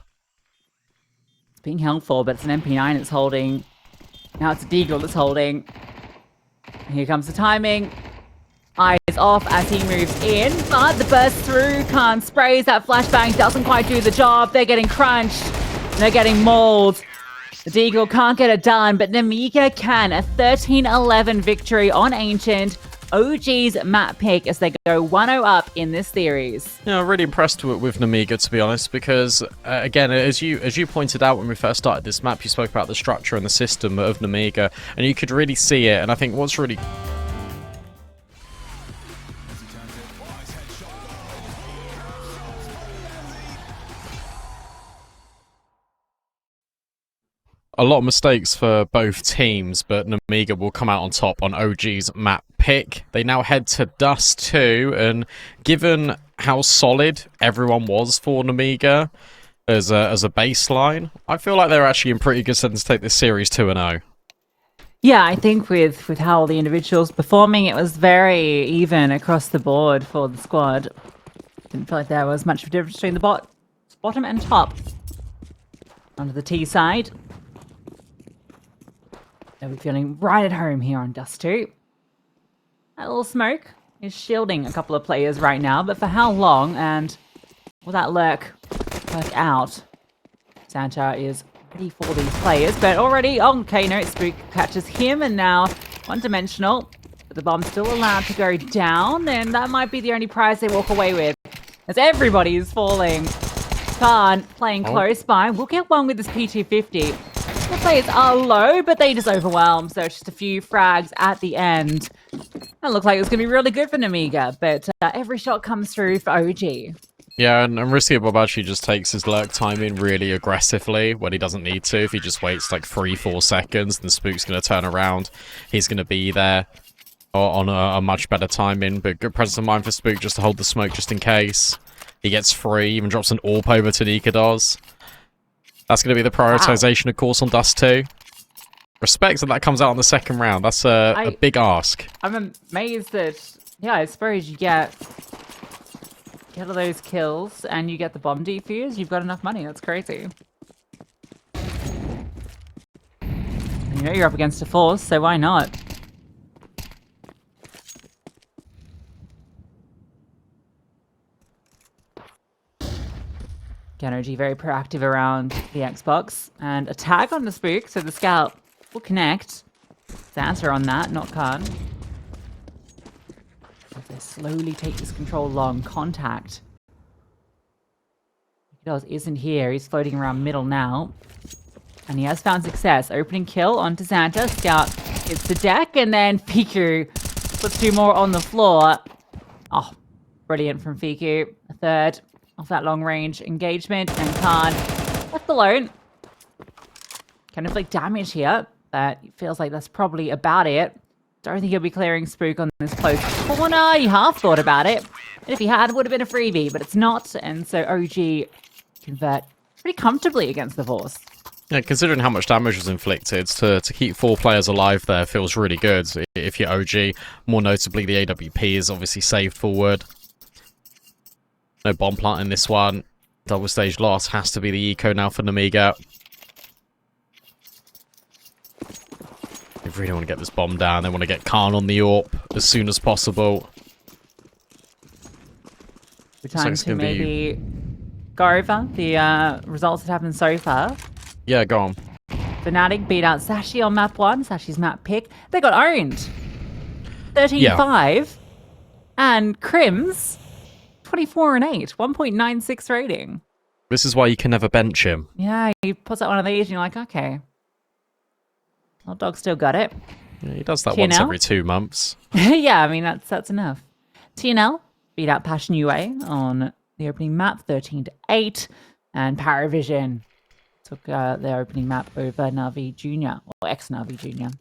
It's being held for, but it's an MP9 it's holding. Now it's a Deagle that's holding. And here comes the timing. Eyes off as he moves in. But the burst through. Khan sprays. That flashbang doesn't quite do the job. They're getting crunched. They're getting mauled. The Deagle can't get it done, but Nemiga can. A 13-11 victory on Ancient. OG's map pick as they go 1-0 up in this series. Yeah, I'm really impressed with Nemiga, to be honest, because, again, as you pointed out when we first started this map, you spoke about the structure and the system of Nemiga, and you could really see it, and I think what's really... A lot of mistakes for both teams, but Nemiga will come out on top on OG's map pick. They now head to Dust2, and given how solid everyone was for Nemiga as a baseline, I feel like they're actually in pretty good sense to take this series 2-0. Yeah, I think with how the individuals performing, it was very even across the board for the squad. Didn't feel like there was much of a difference between the bottom and top. Onto the T side. We're feeling right at home here on Dust2. That little smoke is shielding a couple of players right now, but for how long and will that work out? Santa is ready for these players, but already, okay, no, Spook catches him, and now one-dimensional. But the bomb's still allowed to go down, and that might be the only prize they walk away with, as everybody is falling. Khan playing close by. We'll get one with this P250. The players are low, but they just overwhelm, so it's just a few frags at the end. That looks like it's going to be really good for Nemiga, but every shot comes through for OG. Yeah, and Risky Bob actually just takes his lurk time in really aggressively when he doesn't need to. If he just waits like 3-4 seconds, then Spook's going to turn around. He's going to be there on a much better timing, but good presence of mind for Spook just to hold the smoke just in case. He gets free, even drops an AWP over to nicoodoz. That's going to be the prioritization, of course, on Dust2. Respect that comes out in the second round. That's a big ask. I'm amazed that, yeah, I suppose you get all those kills and you get the bomb defuse. You've got enough money. That's crazy. And you know you're up against a force, so why not? Energy very proactive around the Xbox, and a tag on the Spook, so the scout will connect. Santa on that, not Khan. As they slowly take this control long contact. nicoodoz isn't here, he's floating around middle now. And he has found success. Opening kill onto Santa. Scout hits the deck, and then Fiku puts 2 more on the floor. Oh, brilliant from Fiku. A third off that long range engagement, and Khan left alone. Can inflict damage here, but it feels like that's probably about it. Don't think he'll be clearing Spook on this close corner. He half thought about it. And if he had, it would have been a freebie, but it's not. And so OG convert pretty comfortably against the Force. Yeah, considering how much damage was inflicted, to keep 4 players alive there feels really good. If you're OG, more notably the AWP is obviously saved forward. No bomb plant in this one. Double stage loss has to be the eco now for Nemiga. They really want to get this bomb down. They want to get Khan on the AWP as soon as possible. We're trying to maybe go over the results that happened so far. Yeah, go on. Fnatic beat out Sashi on map 1. Sashi's map pick. They got owned. 13-5. Yeah. And Crims 24-8, 1.96 rating. This is why you can never bench him. Yeah, he puts out one of these and you're like, okay. Old dog still got it. Yeah, he does that once every 2 months. Yeah, I mean, that's enough. TNL beat out Passion UA on the opening map, 13-8. And Paravision took their opening map over Navi Jr. or ex-Navi Jr.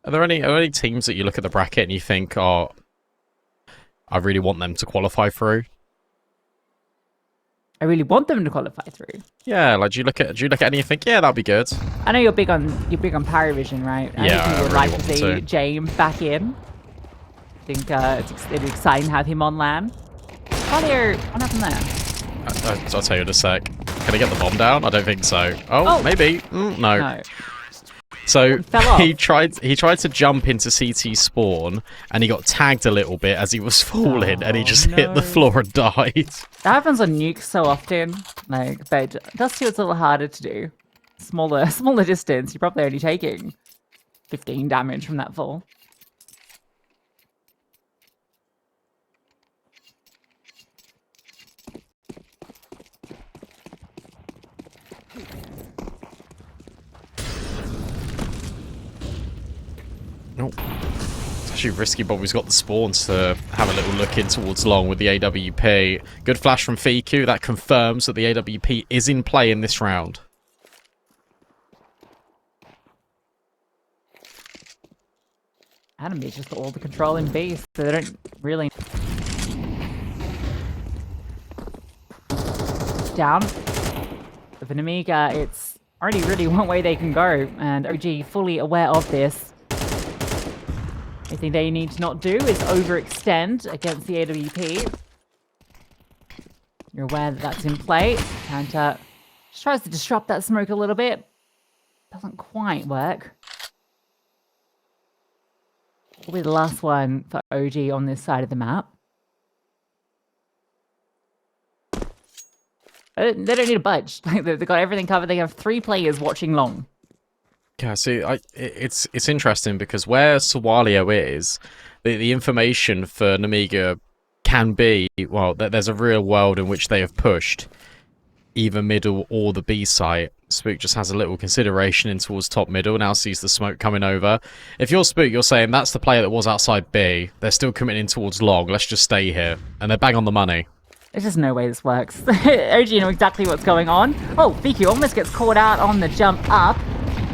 Are there any teams that you look at the bracket and you think, oh, I really want them to qualify through? I really want them to qualify through. Yeah, like do you look at any and you think, yeah, that'd be good. I know you're big on Paravision, right? Yeah, I think you would really like to see James back in. I think it's exciting to have him on LAN. Claudio, what happened there? I'll tell you in a sec. Can I get the bomb down? I don't think so. Oh. Maybe. No. So he tried to jump into CT spawn, and he got tagged a little bit as he was falling, and he just hit the floor and died. That happens on nukes so often, but Dust2 it's a little harder to do. smaller distance, you're probably only taking 15 damage from that fall. Nope. It's actually risky. Bobby's got the spawns to have a little look in towards long with the AWP. Good flash from Fiku. That confirms that the AWP is in play in this round. Adam B just got all the control in B, so they don't really... Down. With an Nemiga, it's only really one way they can go, and OG fully aware of this. Anything they need to not do is overextend against the AWP. You're aware that that's in play. Counter just tries to disrupt that smoke a little bit. Doesn't quite work. Will be the last one for OG on this side of the map. They don't need a budge. Like, they've got everything covered. They have 3 players watching long. Yeah, see, it's interesting because where Sawalio is, the information for Nemiga can be, well, there's a real world in which they have pushed either middle or the B site. Spook just has a little consideration in towards top middle, now sees the smoke coming over. If you're Spook, you're saying that's the player that was outside B. They're still committing towards long. Let's just stay here. And they're bang on the money. There's just no way this works. OG know exactly what's going on. Oh, Fiku almost gets caught out on the jump up.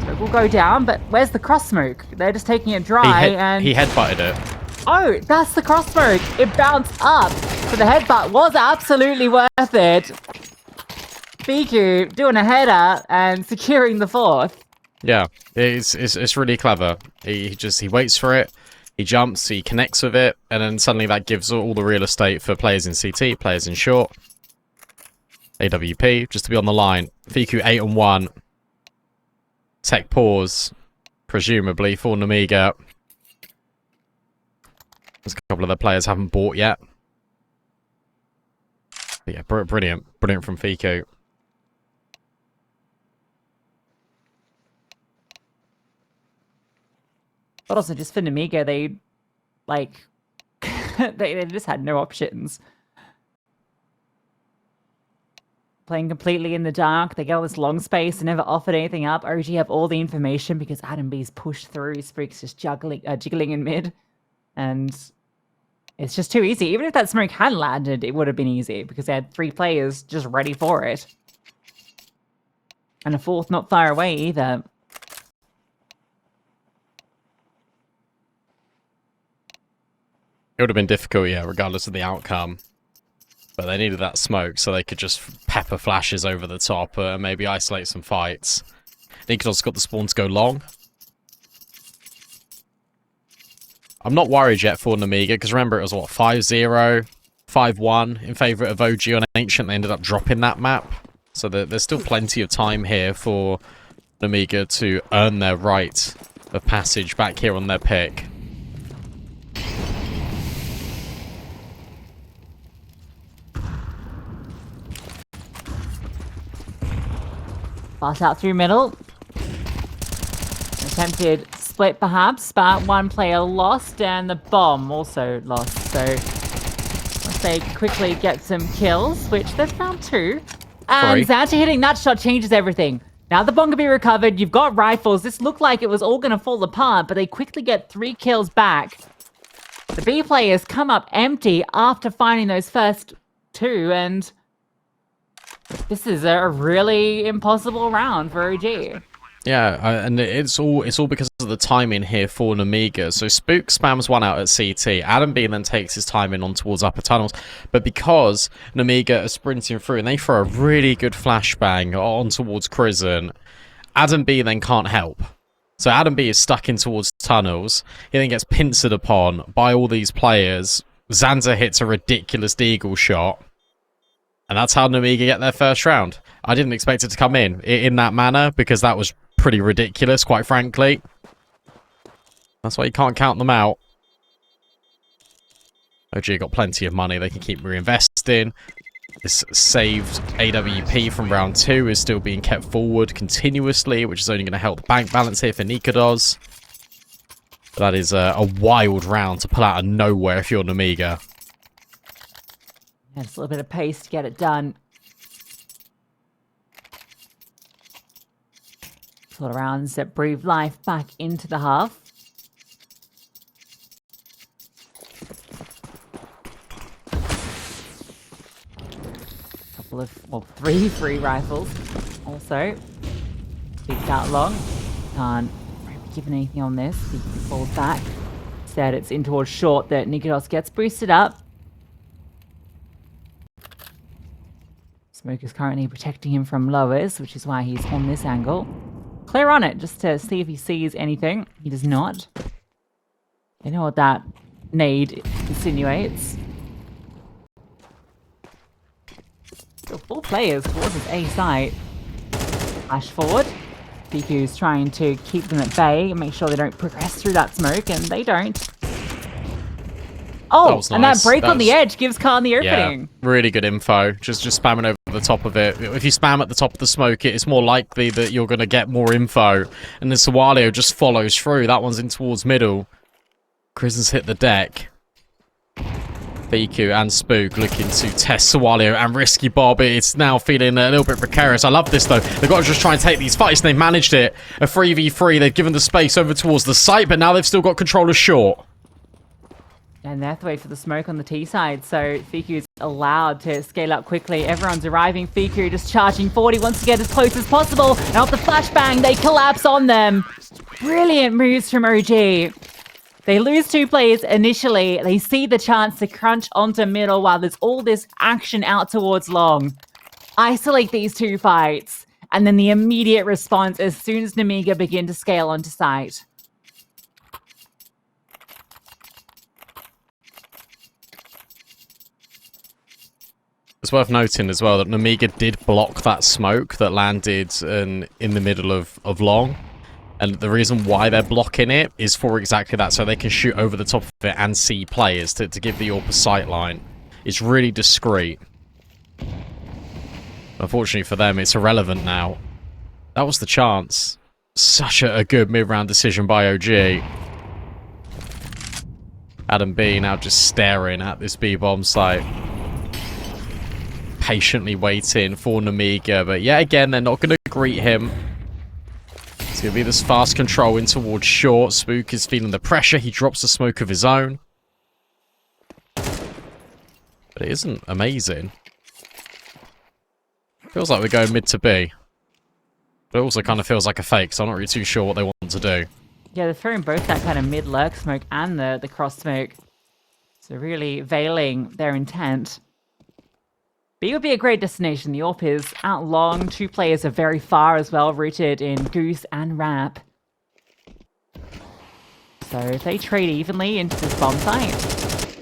Smoke will go down, but where's the cross smoke? They're just taking it dry and... He headbutted it. Oh, that's the cross smoke. It bounced up. So the headbutt was absolutely worth it. Fiku doing a header and securing the 4th. Yeah, it's really clever. He waits for it, he jumps, he connects with it, and then suddenly that gives all the real estate for players in CT, players in short. AWP, just to be on the line. Fiku 8-1. Tech pause, presumably, for Nemiga. There's a couple of the players haven't bought yet. But yeah, brilliant from Fiku. But also, just for Nemiga, they, like, they just had no options. Playing completely in the dark, they get all this long space and never offered anything up. OG have all the information because Adam B's pushed through. Spook's just jiggling in mid. And it's just too easy. Even if that smoke had landed, it would have been easy because they had 3 players just ready for it. And a 4th not far away either. It would have been difficult, yeah, regardless of the outcome. But they needed that smoke so they could just pepper flashes over the top and maybe isolate some fights. nicoodoz got the spawn to go long. I'm not worried yet for Nemiga, because remember it was, what, 5-0, 5-1 in favour of OG on Ancient. They ended up dropping that map. So there's still plenty of time here for Nemiga to earn their right of passage back here on their pick. Pass out through middle. Attempted split perhaps, but 1 player lost and the bomb also lost. So once they quickly get some kills, which they've found 2. And Xanta hitting that shot changes everything. Now the bomb can be recovered. You've got rifles. This looked like it was all going to fall apart, but they quickly get 3 kills back. The B players come up empty after finding those first 2, and this is a really impossible round for OG. Yeah, and it's all because of the timing here for Nemiga. So Spook spams 1 out at CT. Adam B then takes his time in on towards upper tunnels. But because Nemiga are sprinting through and they throw a really good flashbang on towards Prison, Adam B then can't help. So Adam B is stuck in towards tunnels. He then gets pincered upon by all these players. Xanta hits a ridiculous deagle shot. And that's how Nemiga get their first round. I didn't expect it to come in that manner because that was pretty ridiculous, quite frankly. That's why you can't count them out. OG got plenty of money they can keep reinvesting. This saved AWP from round 2 is still being kept forward continuously, which is only going to help the bank balance here for nicoodoz. That is a wild round to pull out of nowhere if you're Nemiga. Yeah, just a little bit of pace to get it done. Sort of rounds that breathe life back into the half. Couple of, well, three free rifles also. Peeked out long. Can't really be given anything on this. He falls back. Instead, it's in towards short that nicoodoz gets boosted up. Smoke is currently protecting him from lowers, which is why he's on this angle. Clear on it, just to see if he sees anything. He does not. You know what that nade insinuates. So 4 players towards his A site. Flash forward. Piku's trying to keep them at bay and make sure they don't progress through that smoke, and they don't. Oh, That and nice. that break on the edge gives Khan the opening. Yeah, really good info. Just spamming over the top of it. If you spam at the top of the smoke, it's more likely that you're going to get more info. And then Sawalio just follows through. That one's in towards middle. Krizen's hit the deck. Biku and Spook looking to test Sawalio and Risky Bob. It's now feeling a little bit precarious. I love this, though. They've got to just try and take these fights. They've managed it. A 3v3. They've given the space over towards the site, but now they've still got control of short. And they have to wait for the smoke on the T side, so Fiku's allowed to scale up quickly. Everyone's arriving. Fiku just charging forward. He wants to get as close as possible. And off the flashbang, they collapse on them. Brilliant moves from OG. They lose 2 players initially. They see the chance to crunch onto middle while there's all this action out towards long. Isolate these 2 fights. And then the immediate response as soon as Nemiga begin to scale onto site. It's worth noting as well that Nemiga did block that smoke that landed in the middle of long. And the reason why they're blocking it is for exactly that, so they can shoot over the top of it and see players to give the AWP sight line. It's really discreet. Unfortunately for them, it's irrelevant now. That was the chance. Such a good mid-round decision by OG. Adam B now just staring at this B-bomb site. Patiently waiting for Nemiga, but yet again, they're not going to greet him. It's going to be this fast control in towards short. Spook is feeling the pressure. He drops the smoke of his own. But it isn't amazing. Feels like we're going mid to B. But it also kind of feels like a fake, so I'm not really too sure what they want to do. Yeah, they're throwing both that kind of mid-lurk smoke and the cross smoke. So really veiling their intent. B would be a great destination. The AWP is out long. 2 players are very far as well, rooted in Goose and Ramp. So if they trade evenly into this bomb site,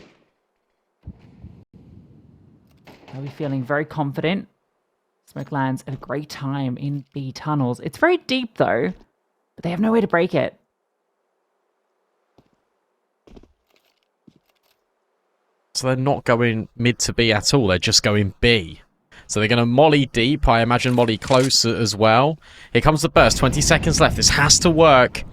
they'll be feeling very confident. Smoke lands at a great time in B tunnels. It's very deep though, but they have no way to break it. So they're not going mid to B at all. They're just going B. So they're going to molly deep. I imagine molly close as well. Here comes the burst. 20 seconds left. This has to work.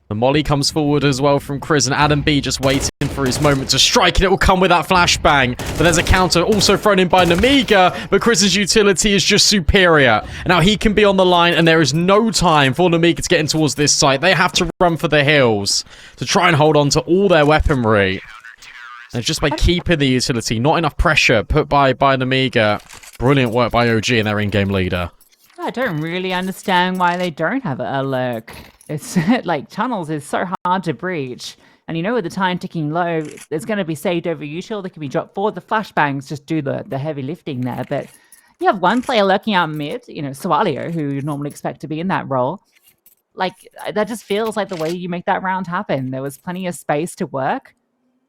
The molly comes forward as well from Chris, and Adam B just waiting for his moment to strike, and it will come with that flashbang. But there's a counter also thrown in by Nemiga, but Chris's utility is just superior. Now he can be on the line, and there is no time for Nemiga to get in towards this site. They have to run for the hills to try and hold on to all their weaponry. And just by keeping the utility, not enough pressure put by Nemiga. Brilliant work by OG and their in-game leader. I don't really understand why they don't have a lurk. It's like tunnels is so hard to breach. And you know, with the time ticking low, there's going to be saved over usual. They can be dropped forward. The flashbangs just do the heavy lifting there. But you have one player lurking out mid, you know, Sawalio, who you'd normally expect to be in that role. Like, that just feels like the way you make that round happen. There was plenty of space to work.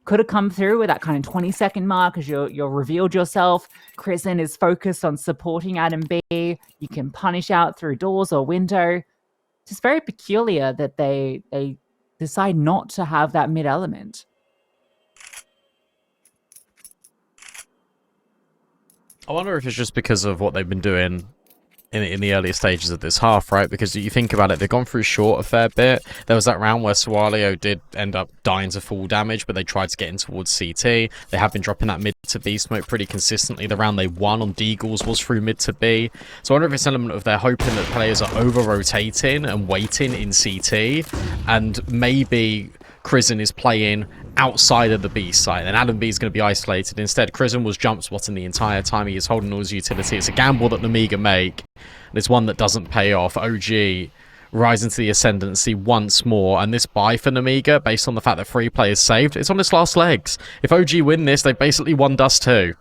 Could have come through with that kind of 20-second mark as you're revealed yourself. Kristen is focused on supporting Adam B. You can punish out through doors or window. It's just very peculiar that they decide not to have that mid element. I wonder if it's just because of what they've been doing in the earlier stages of this half, right? Because you think about it, they've gone through short a fair bit. There was that round where Swalio did end up dying to full damage, but they tried to get in towards CT. They have been dropping that mid to B smoke pretty consistently. The round they won on Deagles was through mid to B. So I wonder if it's an element of they're hoping that players are over-rotating and waiting in CT, and maybe Crizzen is playing outside of the B site, and Adam B is going to be isolated. Instead, Crizzen was jump spotting the entire time. He is holding all his utility. It's a gamble that Nemiga make, and it's one that doesn't pay off. OG rising to the ascendancy once more, and this buy for Nemiga, based on the fact that 3 players saved, it's on its last legs. If OG win this, they basically won Dust2.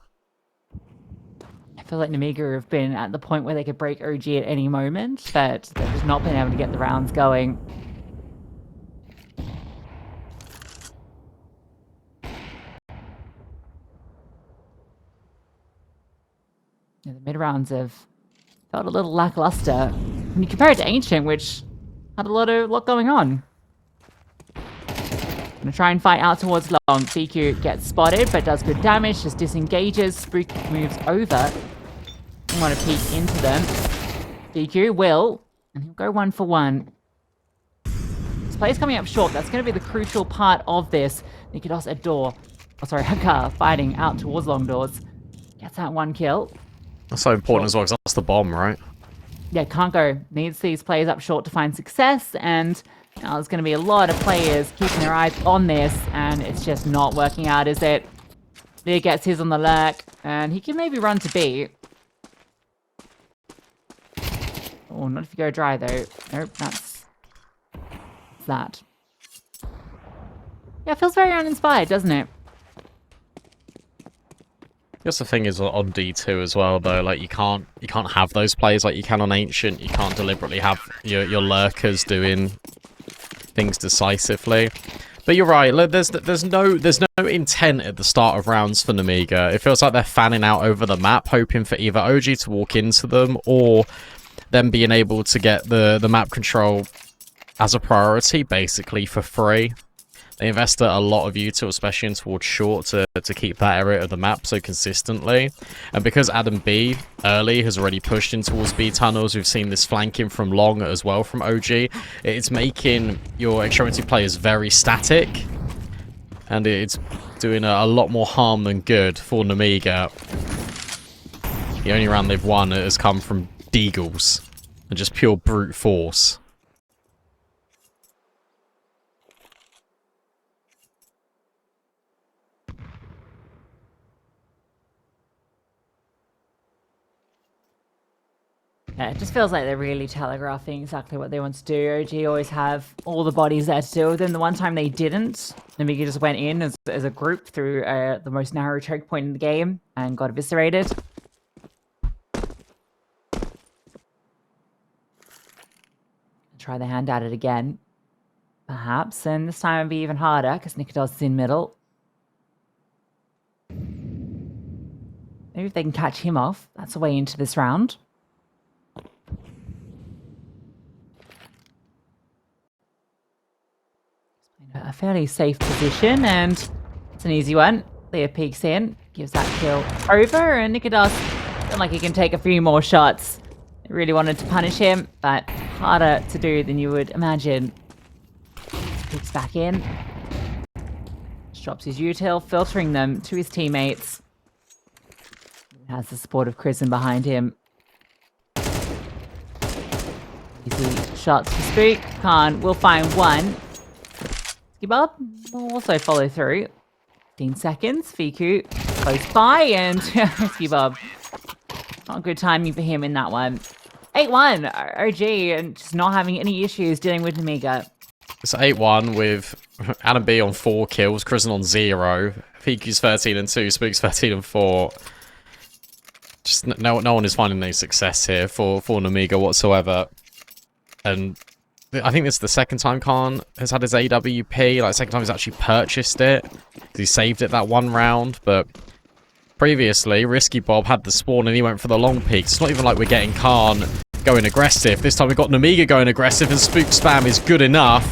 I feel like Nemiga have been at the point where they could break OG at any moment, but they've just not been able to get the rounds going. Yeah, the mid-rounds have felt a little lackluster when you compare it to Ancient, which had a lot going on. Gonna try and fight out towards long. BQ gets spotted, but does good damage, just disengages. Spook moves over. I want to peek into them. BQ will, and he'll go 1 for 1. This play's coming up short. That's going to be the crucial part of this. nicoodoz at door. Oh, sorry, Hakar fighting out towards long doors. Gets that 1 kill. That's so important as well, because that's the bomb, right? Yeah, can't go. Needs these players up short to find success, and there's going to be a lot of players keeping their eyes on this, and it's just not working out, is it? There gets his on the lurk, and he can maybe run to B. Oh, not if you go dry, though. Nope, that's that. Yeah, it feels very uninspired, doesn't it? I guess the thing is on D2 as well, though, like you can't have those plays like you can on Ancient. You can't deliberately have your lurkers doing things decisively. But you're right. Look, there's no intent at the start of rounds for Nemiga. It feels like they're fanning out over the map, hoping for either OG to walk into them or them being able to get the map control as a priority, basically for free. They invest a lot of util, especially in towards short, to keep that area of the map so consistently. And because Adam B early has already pushed in towards B tunnels, we've seen this flanking from long as well from OG. It's making your extremity players very static, and it's doing a lot more harm than good for Nemiga. The only round they've won has come from Deagles and just pure brute force. Yeah, it just feels like they're really telegraphing exactly what they want to do. OG always have all the bodies there to deal with them. The one time they didn't, Nemiga just went in as a group through the most narrow choke point in the game and got eviscerated. Try their hand at it again, perhaps, and this time it'll be even harder because nicoodoz is in middle. Maybe if they can catch him off, that's a way into this round. A fairly safe position, and it's an easy one. Leah peeks in, gives that kill over, and nicoodoz feels like he can take a few more shots. They really wanted to punish him, but harder to do than you would imagine. Peeks back in. Drops his util, filtering them to his teammates. He has the support of Crizzen behind him. Easy shots for Spook. Khan will find one. Bob will also follow through. 15 seconds. Fiku close by, and Risky Bob. Not good timing for him in that one. 8-1 OG, and just not having any issues dealing with Nemiga. It's 8-1 with Adam B on 4 kills, Crizzen on 0. Fiku's 13 and 2, Spook's 13 and 4. Just no one is finding any success here for Nemiga whatsoever. And I think this is the second time Khan has had his AWP, like second time he's actually purchased it. He saved it that one round, but previously, Risky Bob had the spawn and he went for the long peak. It's not even like we're getting Khan going aggressive. This time we've got Nemiga going aggressive, and Spook spam is good enough.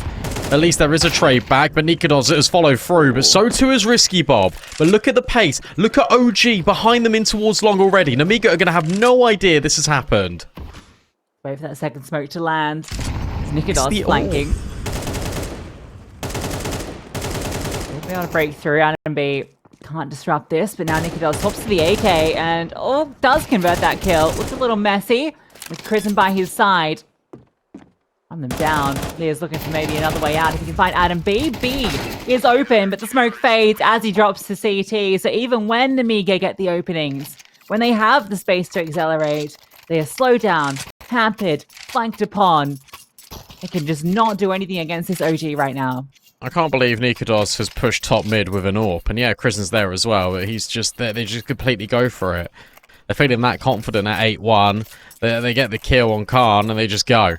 At least there is a trade back, but nicoodoz has followed through, but so too is Risky Bob. But look at the pace. Look at OG behind them in towards long already. Nemiga are going to have no idea this has happened. Wait for that second smoke to land. nicoodoz flanking. We'll be able to break through. Adam B can't disrupt this, but now nicoodoz hops to the AK and does convert that kill. Looks a little messy with Crizzen by his side. On them down. Leah's looking for maybe another way out. If he can find Adam B. B is open, but the smoke fades as he drops to CT. So even when Nemiga get the openings, when they have the space to accelerate, they are slowed down, hampered, flanked upon. They can just not do anything against this OG right now. I can't believe nicoodoz has pushed top mid with an AWP. And yeah, Crizzen's there as well, but he's just there. They just completely go for it. They're feeling that confident at 8-1. They get the kill on Khan and they just go.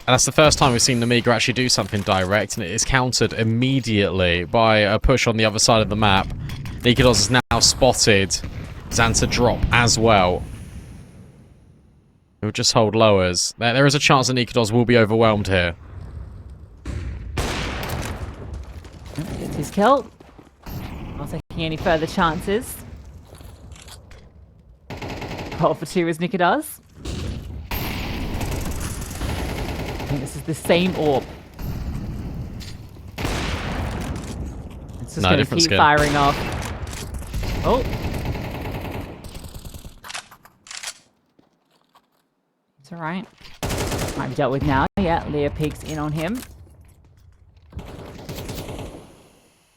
And that's the first time we've seen Nemiga actually do something direct, and it is countered immediately by a push on the other side of the map. nicoodoz has now spotted Xanta drop as well. He'll just hold lowers. There is a chance that nicoodoz will be overwhelmed here. Gets his kill. Not taking any further chances. 12 for 2 is nicoodoz. I think this is the same AWP. It's just going to keep firing off. Oh. It's alright. Might be dealt with now. Yeah, Leah peeks in on him.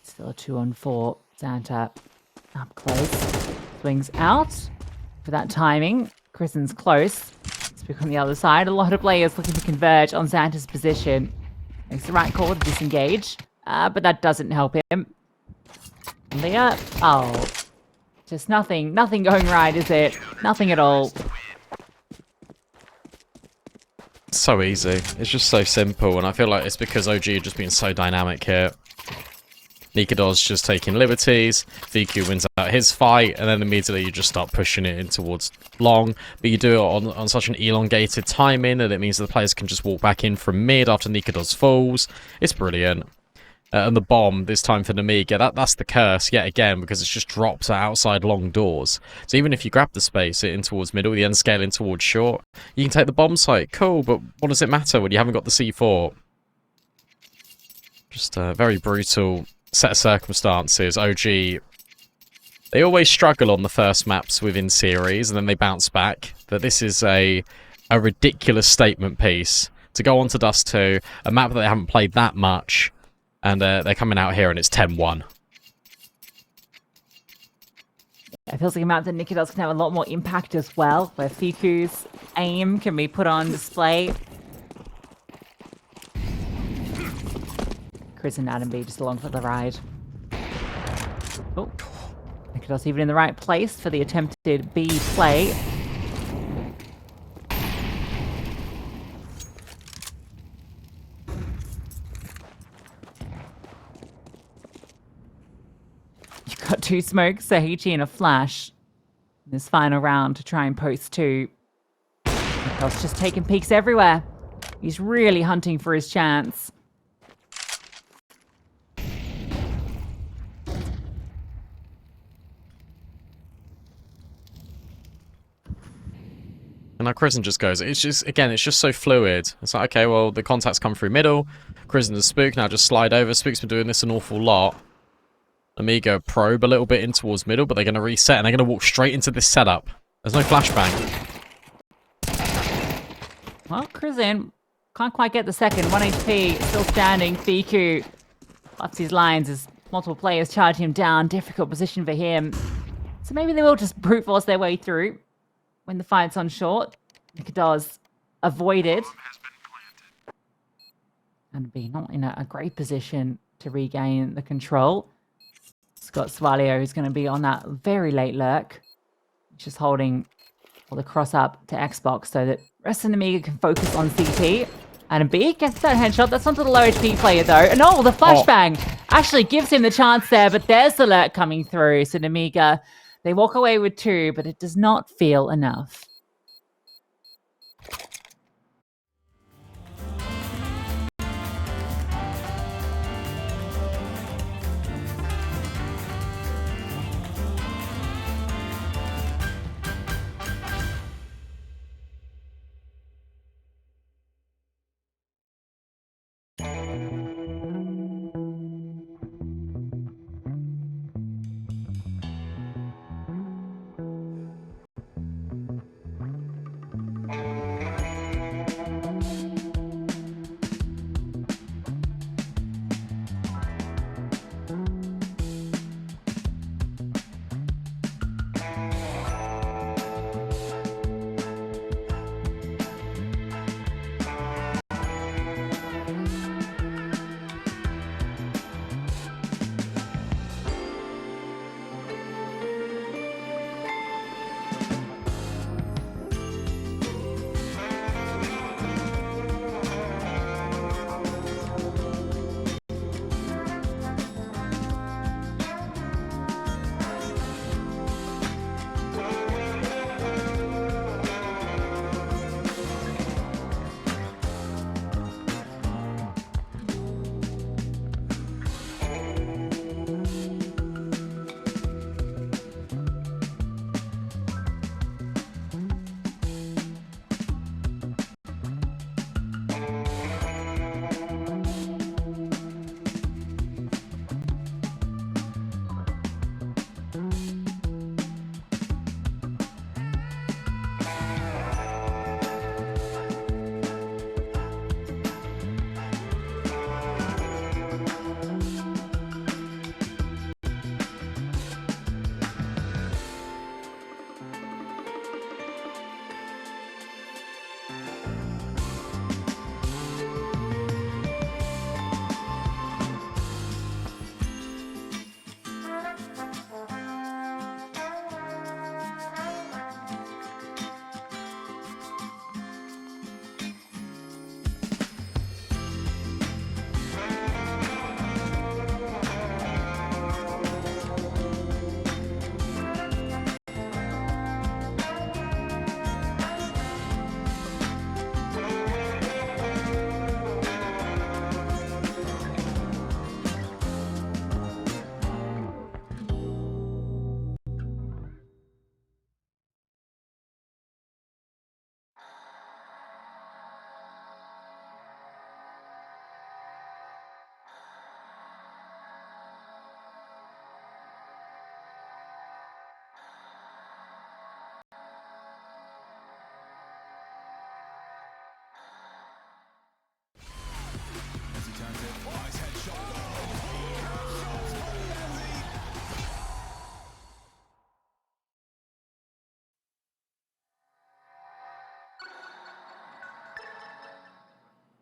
Still a 2-on-4. Xanta up close. Swings out for that timing. Crizzen's close. Speak on the other side. A lot of players looking to converge on Xanta's position. Makes the right call to disengage. But that doesn't help him. Leah. Oh. Just nothing. Nothing going right, is it? Nothing at all. So easy. It's just so simple, and I feel like it's because OG are just being so dynamic here. nicoodoz just taking liberties, VQ wins out his fight, and then immediately you just start pushing it in towards long, but you do it on such an elongated timing that it means that the players can just walk back in from mid after nicoodoz falls. It's brilliant. And the bomb, this time for Nemiga, that's the curse yet again, because it just drops at outside long doors. So even if you grab the space in towards middle, the end scale in towards short, you can take the bomb site. Cool, but what does it matter when you haven't got the C4? Just a very brutal set of circumstances. OG, they always struggle on the first maps within series, and then they bounce back. But this is a ridiculous statement piece to go on to Dust2, a map that they haven't played that much. And they're coming out here and it's 10-1. It feels like a map that nicoodoz can have a lot more impact as well, where Fiku's aim can be put on display. Chris and Adam B just along for the ride. Oh, nicoodoz even in the right place for the attempted B play. Got 2 smokes, so Heichi and a flash in this final round to try and post 2. nicoodoz just taking peeks everywhere. He's really hunting for his chance. And now Crizzen just goes. It's just, again, it's just so fluid. It's like, okay, well, the contacts come through middle. Crizzen and Spook now just slide over. Spook's been doing this an awful lot. Nemiga probe a little bit in towards middle, but they're going to reset and they're going to walk straight into this setup. There's no flashbang. Well, Crizzen can't quite get the second. 1 HP, still standing. Fiku lots his lines as multiple players charge him down. Difficult position for him. So maybe they will just brute force their way through when the fight's on short. nicoodoz avoided. And be not in a great position to regain the control. Scott Swalio is going to be on that very late lurk. Just holding all the cross up to Xbox so that rest of Nemiga can focus on CT. And B gets that headshot. That's onto the low HP player though. And the flashbang actually gives him the chance there, but there's the lurk coming through. So Nemiga, they walk away with 2, but it does not feel enough.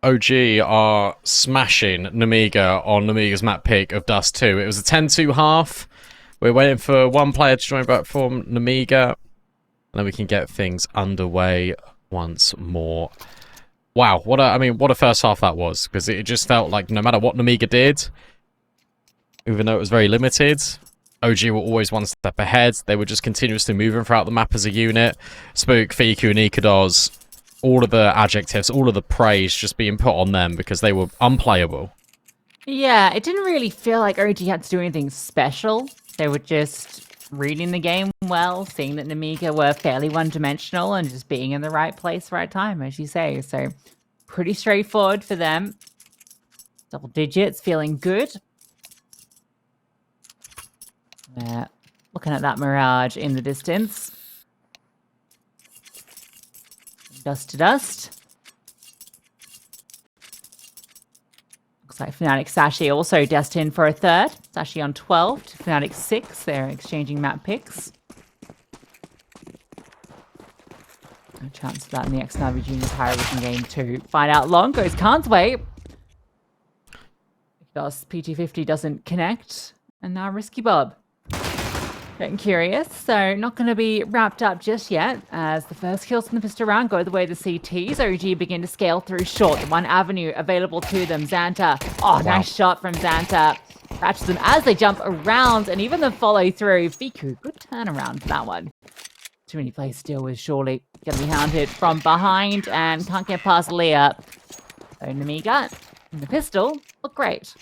OG are smashing Nemiga on Nemiga's map pick of Dust2. It was a 10-2 half. We're waiting for one player to join back from Nemiga, and then we can get things underway once more. Wow, what a first half that was, because it just felt like no matter what Nemiga did, even though it was very limited, OG were always one step ahead. They were just continuously moving throughout the map as a unit. Spook, Fiku, and nicoodoz, all of the adjectives, all of the praise just being put on them because they were unplayable. Yeah, it didn't really feel like OG had to do anything special. They were just reading the game well, seeing that Nemiga were fairly one-dimensional and just being in the right place, right time, as you say. So pretty straightforward for them. Double digits, feeling good. Looking at that Mirage in the distance. Dust to dust. Looks like Fnatic Sashi also destined for a third. Sashi on 12 to Fnatic 6. They're exchanging map picks. No chance of that in the X-Navi Junior Pyrovision game too. Find out long goes Khan's way. Because PT50 doesn't connect. And now Risky Bob. Getting curious, so not going to be wrapped up just yet, as the first kills from the pistol round go the way of the CTs. OG begin to scale through short, the one avenue available to them. Xanta, oh, wow. Nice shot from Xanta. Catches them as they jump around, and even the follow through. Fiku, good turnaround for that one. Too many plays still with surely going to be hounded from behind, and can't get past Leah. So Nemiga and the pistol look great.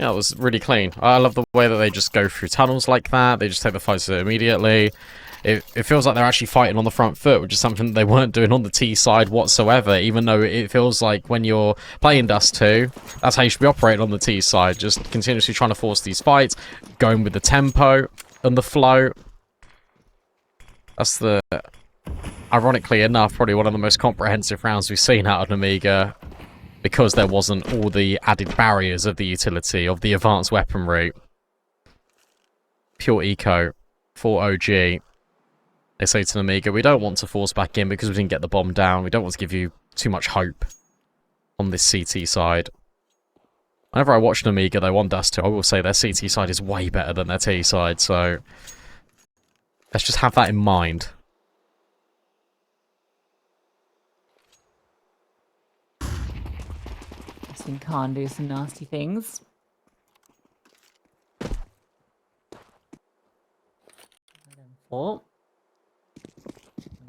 Yeah, it was really clean. I love the way that they just go through tunnels like that. They just take the fights immediately. it feels like they're actually fighting on the front foot, which is something that they weren't doing on the T side whatsoever, even though it feels like when you're playing Dust 2, that's how you should be operating on the T side, just continuously trying to force these fights, going with the tempo and the flow. That's the, ironically enough, probably one of the most comprehensive rounds we've seen out of Nemiga, because there wasn't all the added barriers of the utility, of the advanced weaponry. Pure eco for OG. They say to Nemiga, we don't want to force back in because we didn't get the bomb down. We don't want to give you too much hope on this CT side. Whenever I watch Nemiga, though, on Dust 2, I will say their CT side is way better than their T side, so let's just have that in mind. Justin can do some nasty things. Four.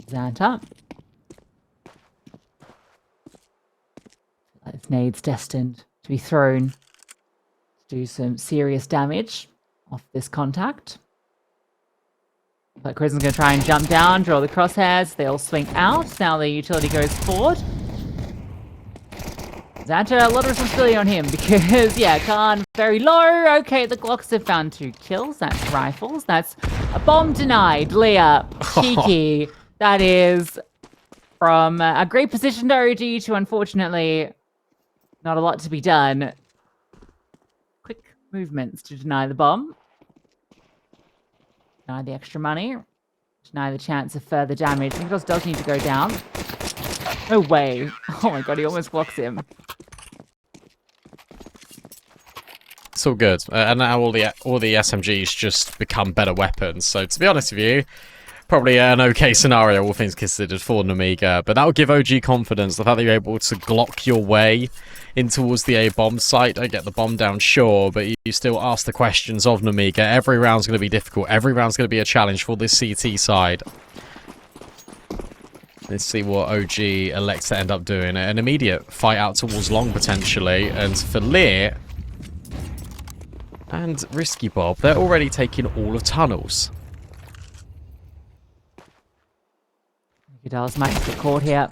Xanta. This nade's destined to be thrown to do some serious damage off this contact. But Krisen's going to try and jump down, draw the crosshairs. They all swing out. Now the utility goes forward. Xanta, a lot of responsibility on him because, yeah, Khan very low. Okay, the Glocks have found 2 kills. That's rifles. That's a bomb denied. Leah, cheeky. That is from a great position to OG to, unfortunately, not a lot to be done. Quick movements to deny the bomb. Deny the extra money. Deny the chance of further damage. nicoodoz does need to go down. No way. Oh my god, he almost blocks him. It's all good. And now all the SMGs just become better weapons. So to be honest with you, probably an okay scenario, all things considered, for Nemiga. But that will give OG confidence, the fact that you're able to Glock your way in towards the A bomb site. Don't get the bomb down, sure, but you still ask the questions of Nemiga. Every round's going to be difficult. Every round's going to be a challenge for this CT side. Let's see what OG elects to end up doing. An immediate fight out towards long, potentially. And for Lear and Risky Bob, they're already taking all of tunnels. nicoodoz might get caught here.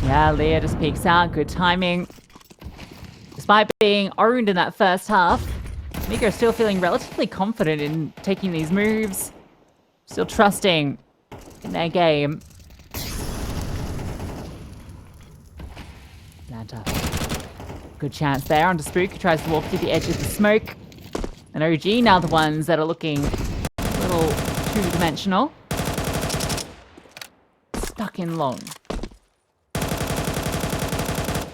Yeah, Lear just peeks out. Good timing. Despite being owned in that first half, Nemiga is still feeling relatively confident in taking these moves. Still trusting in their game. Xanta. Good chance there onto Spook, who tries to walk through the edge of the smoke. And OG now the ones that are looking a little two-dimensional. Stuck in long.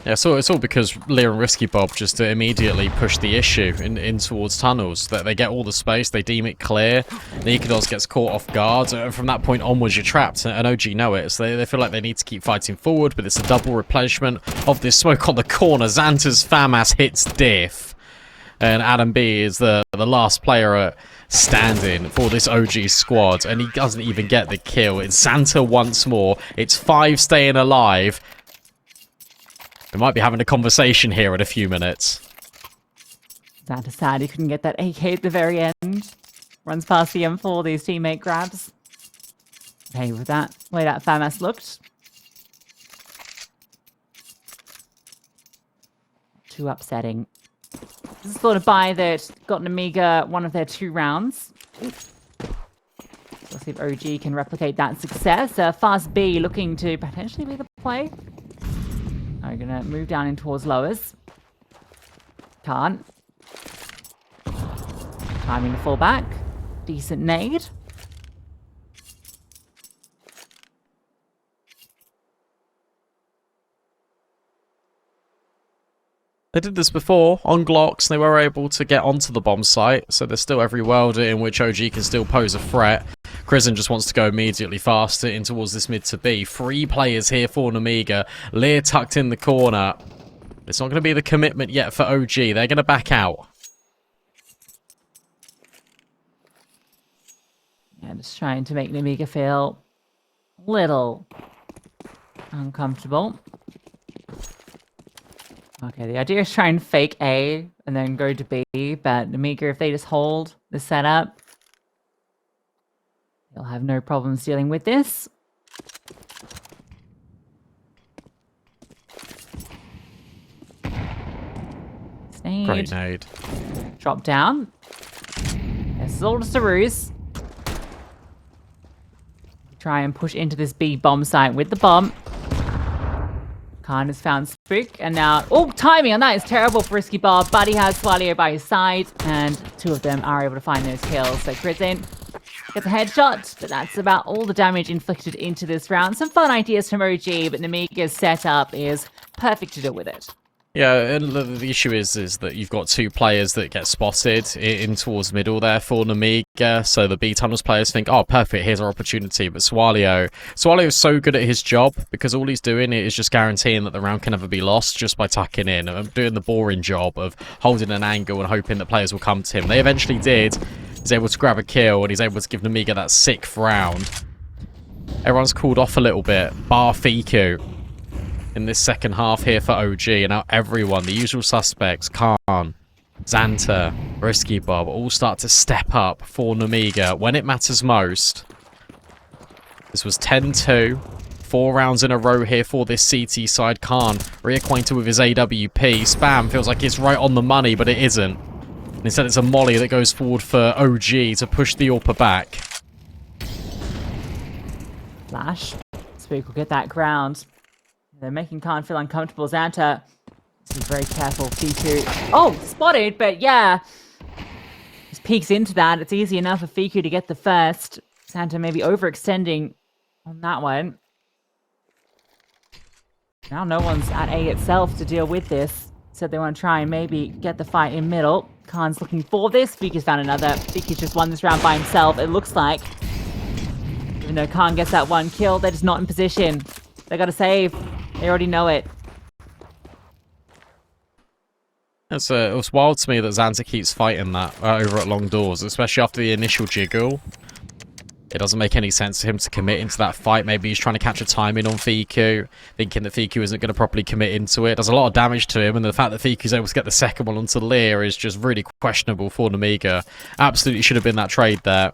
Yeah, so it's all because Lear and Risky Bob just immediately push the issue in towards tunnels. That they get all the space, they deem it clear. nicoodoz gets caught off guard, and from that point onwards you're trapped, and OG know it. So they feel like they need to keep fighting forward, but it's a double replenishment of this smoke on the corner. Xanta's FAMAS hits diff, and Adam B is the last player standing for this OG squad, and he doesn't even get the kill. It's Xanta once more. It's 5 staying alive. We might be having a conversation here in a few minutes. Xanta sad he couldn't get that AK at the very end. Runs past the M4, these teammate grabs. Okay, with that, the way that FAMAS looked. Too upsetting. This is sort of buy that got Nemiga one of their 2 rounds. We'll see if OG can replicate that success. Fast B looking to potentially be the play. I'm going to move down in towards lowers. Can't. Timing to fall back. Decent nade. They did this before on Glocks. They were able to get onto the bomb site, so there's still every world in which OG can still pose a threat. Krisen just wants to go immediately faster in towards this mid to B. 3 players here for Nemiga. Lear tucked in the corner. It's not going to be the commitment yet for OG. They're going to back out. Yeah, just trying to make Nemiga feel a little uncomfortable. Okay, the idea is try and fake A and then go to B, but Nemiga, if they just hold the setup, He'll have no problems dealing with this. Great nade. Drop down. This is all just a ruse. Try and push into this B bomb site with the bomb. Khan has found Spook, and now... Oh, timing on that is terrible for Risky Bob, but he has Swalio by his side, and two of them are able to find those kills. So Kritzin gets a headshot, but that's about all the damage inflicted into this round. Some fun ideas from OG, but Nemiga's setup is perfect to deal with it. Yeah, and the issue is that you've got two players that get spotted in towards middle there for Nemiga, so the B Tunnels players think, oh, perfect, here's our opportunity, but Swalio's so good at his job, because all he's doing is just guaranteeing that the round can never be lost just by tucking in, and doing the boring job of holding an angle and hoping that players will come to him. They eventually did. He's able to grab a kill, and he's able to give Nemiga that 6th round. Everyone's cooled off a little bit, bar Fiku. In this second half here for OG, and now everyone, the usual suspects, Khan, Xanta, Risky Bob, all start to step up for Nemiga when it matters most. This was 10-2, 4 rounds in a row here for this CT side. Khan, reacquainted with his AWP. Spam feels like it's right on the money, but it isn't. Instead, it's a molly that goes forward for OG to push the AWP back. Flash. Spook will get that ground. They're making Khan feel uncomfortable. Xanta, this is very careful. Fiku. Oh, spotted, but yeah. Just peeks into that. It's easy enough for Fiku to get the first. Xanta maybe overextending on that one. Now no one's at A itself to deal with this. Said they want to try and maybe get the fight in middle. Khan's looking for this. Fiku's found another. Fiku's just won this round by himself, it looks like. Even though Khan gets that one kill, they're just not in position. They gotta save. They already know it. It was wild to me that Xanta keeps fighting that over at long doors, especially after the initial jiggle. It doesn't make any sense for him to commit into that fight. Maybe he's trying to catch a timing on Fiku, thinking that Fiku isn't going to properly commit into it. Does a lot of damage to him, and the fact that Fiku's able to get the second one onto Lear is just really questionable for Nemiga. Absolutely should have been that trade there.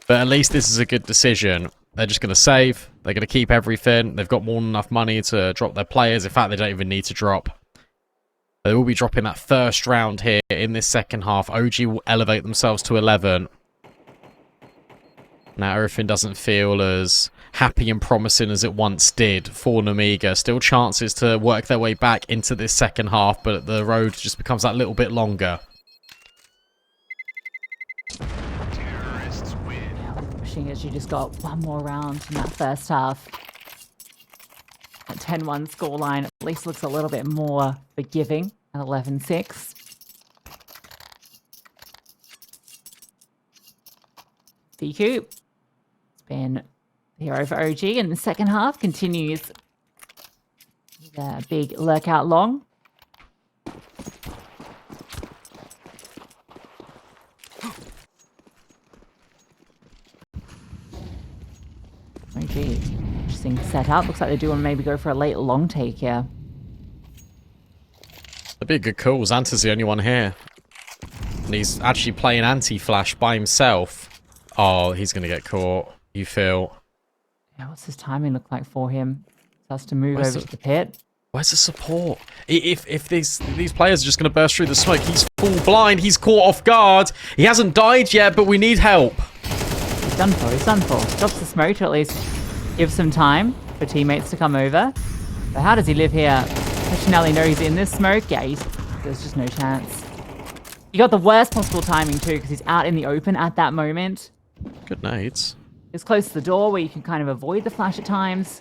But at least this is a good decision. They're just going to save. They're going to keep everything. They've got more than enough money to drop their players. In fact, they don't even need to drop. They will be dropping that first round here in this second half. OG will elevate themselves to 11. Now, everything doesn't feel as happy and promising as it once did for Nemiga. Still chances to work their way back into this second half, but the road just becomes that little bit longer. As you just got one more round in that first half. That 10-1 scoreline at least looks a little bit more forgiving at 11-6. Fiku, it's been the hero for OG in the second half, continues the big lurk out long. OG, interesting setup. Looks like they do want to maybe go for a late long take here. That'd be a good call. Xanta's the only one here. And he's actually playing anti-flash by himself. Oh, he's going to get caught. You feel. Yeah, what's his timing look like for him? He has to move over to the pit. Where's the support? If these players are just going to burst through the smoke, he's full blind. He's caught off guard. He hasn't died yet, but we need help. He's done for. He's done for. Drops the smoke to at least give some time for teammates to come over. But how does he live here? Pescinelli knows he's in this smoke. Yeah, there's just no chance. You got the worst possible timing too, because he's out in the open at that moment. Good nades. He's close to the door where you can kind of avoid the flash at times.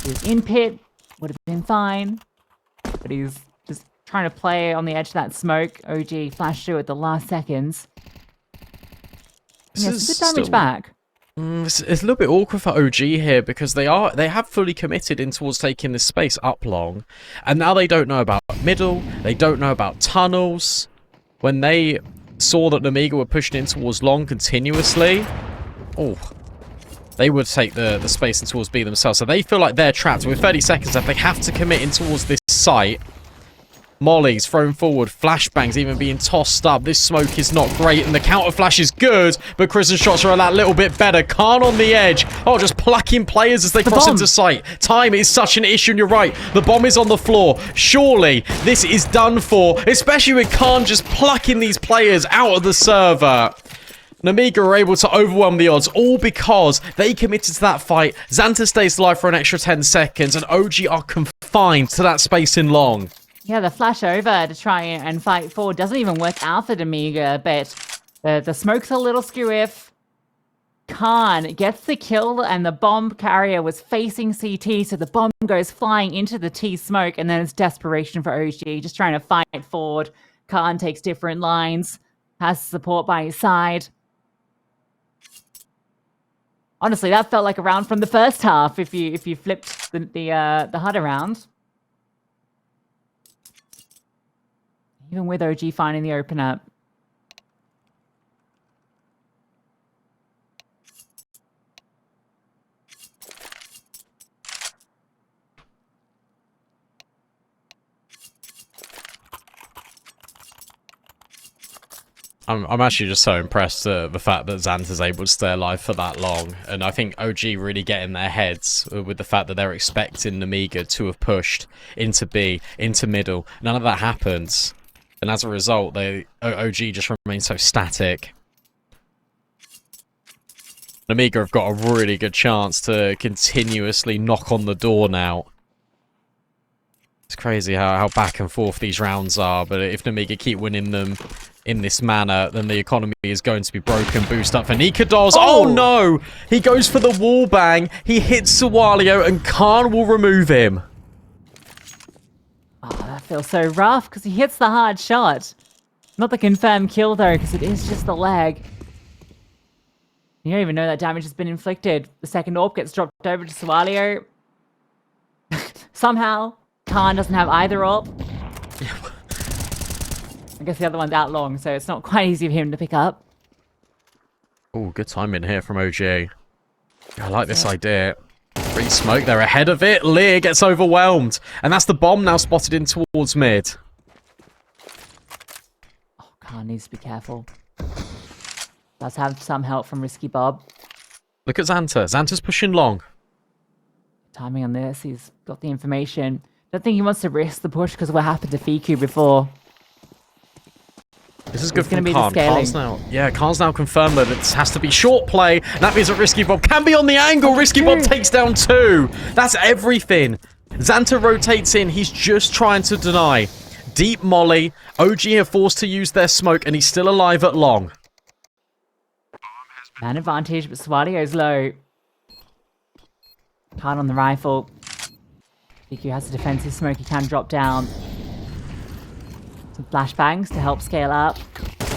He was in pit, would have been fine. But he's just trying to play on the edge of that smoke. OG flashed through at the last seconds. Yes, good damage back. It's a little bit awkward for OG here because they have fully committed in towards taking this space up long, and now they don't know about middle. They don't know about tunnels. When they saw that Nemiga were pushing in towards long continuously, they would take the space in towards B themselves. So they feel like they're trapped. With 30 seconds left, they have to commit in towards this site. Mollies thrown forward, flashbangs even being tossed up. This smoke is not great, and the counter flash is good, but Chris's shots are a little bit better. Khan on the edge. Oh, just plucking players as they cross into sight. Time is such an issue, and you're right. The bomb is on the floor. Surely this is done for, especially with Khan just plucking these players out of the server. Nemiga are able to overwhelm the odds, all because they committed to that fight. Xanta stays alive for an extra 10 seconds, and OG are confined to that space in long. Yeah, the flash over to try and fight forward doesn't even work out for Nemiga, but the smoke's a little skew if Khan gets the kill, and the bomb carrier was facing CT, so the bomb goes flying into the T smoke, and then it's desperation for OG, just trying to fight forward. Khan takes different lines, has support by his side. Honestly, that felt like a round from the first half if you flipped the HUD around. Even with OG finding the opener. I'm actually just so impressed at the fact that Xanta's able to stay alive for that long. And I think OG really get in their heads with the fact that they're expecting Nemiga to have pushed into B, into middle. None of that happens. And as a result, OG just remains so static. Nemiga have got a really good chance to continuously knock on the door now. It's crazy how back and forth these rounds are, but if Nemiga keep winning them in this manner, then the economy is going to be broken. Boost up for nicoodoz. Oh no! He goes for the wall bang. He hits Sawalio, and Khan will remove him. Oh, that feels so rough because he hits the hard shot. Not the confirmed kill though, because it is just the leg. You don't even know that damage has been inflicted. The second AWP gets dropped over to Sawalio. Somehow, Khan doesn't have either AWP. I guess the other one's out long, so it's not quite easy for him to pick up. Oh, good timing here from OG. I like this idea. Free smoke, they're ahead of it. Lear gets overwhelmed. And that's the bomb now spotted in towards mid. Oh, Khan needs to be careful. Does have some help from Risky Bob. Look at Xanta. Xanta's pushing long. Timing on this, he's got the information. Don't think he wants to risk the push because of what happened to Fiku before. This is good for Khan. Khan's now confirmed that it has to be short play. That means that Risky Bob can be on the angle. Risky Bob takes down 2. That's everything. Xanta rotates in. He's just trying to deny. Deep molly. OG are forced to use their smoke, and he's still alive at long. Man advantage, but Swalio's low. Khan on the rifle. Fiku has a defensive smoke. He can drop down. Some flashbangs to help scale up.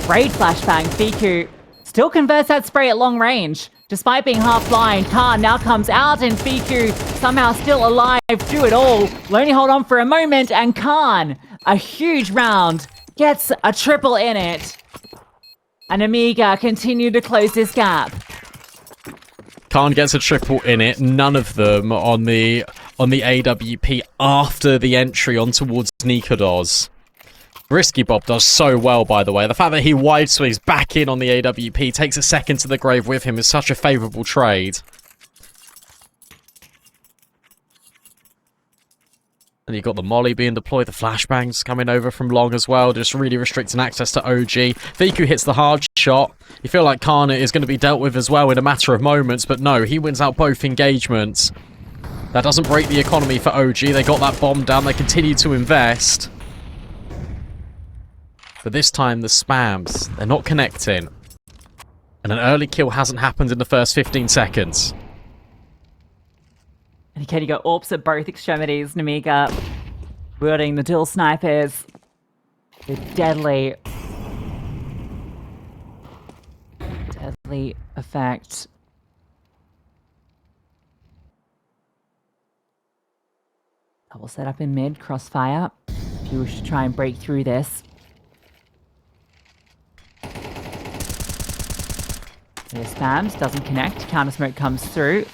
Great flashbang. Fiku still converts that spray at long range. Despite being half blind, Khan now comes out, and Fiku somehow still alive through it all. Will only hold on for a moment, and Khan, a huge round, gets a triple in it. And Nemiga continue to close this gap. Khan gets a triple in it. None of them on the AWP after the entry on towards nicoodoz. Risky Bob does so well, by the way. The fact that he wide swings back in on the AWP, takes a second to the grave with him, is such a favourable trade. And you've got the molly being deployed, the flashbangs coming over from long as well, just really restricting access to OG. Fiku hits the hard shot. You feel like Khan is going to be dealt with as well in a matter of moments, but no, he wins out both engagements. That doesn't break the economy for OG. They got that bomb down, they continue to invest. But this time, the spams, they're not connecting. And an early kill hasn't happened in the first 15 seconds. And again, you got AWPs at both extremities. Nemiga wielding the dual snipers. The deadly effect. Double set up in mid, crossfire. If you wish to try and break through this. There's spams, doesn't connect. Counter smoke comes through.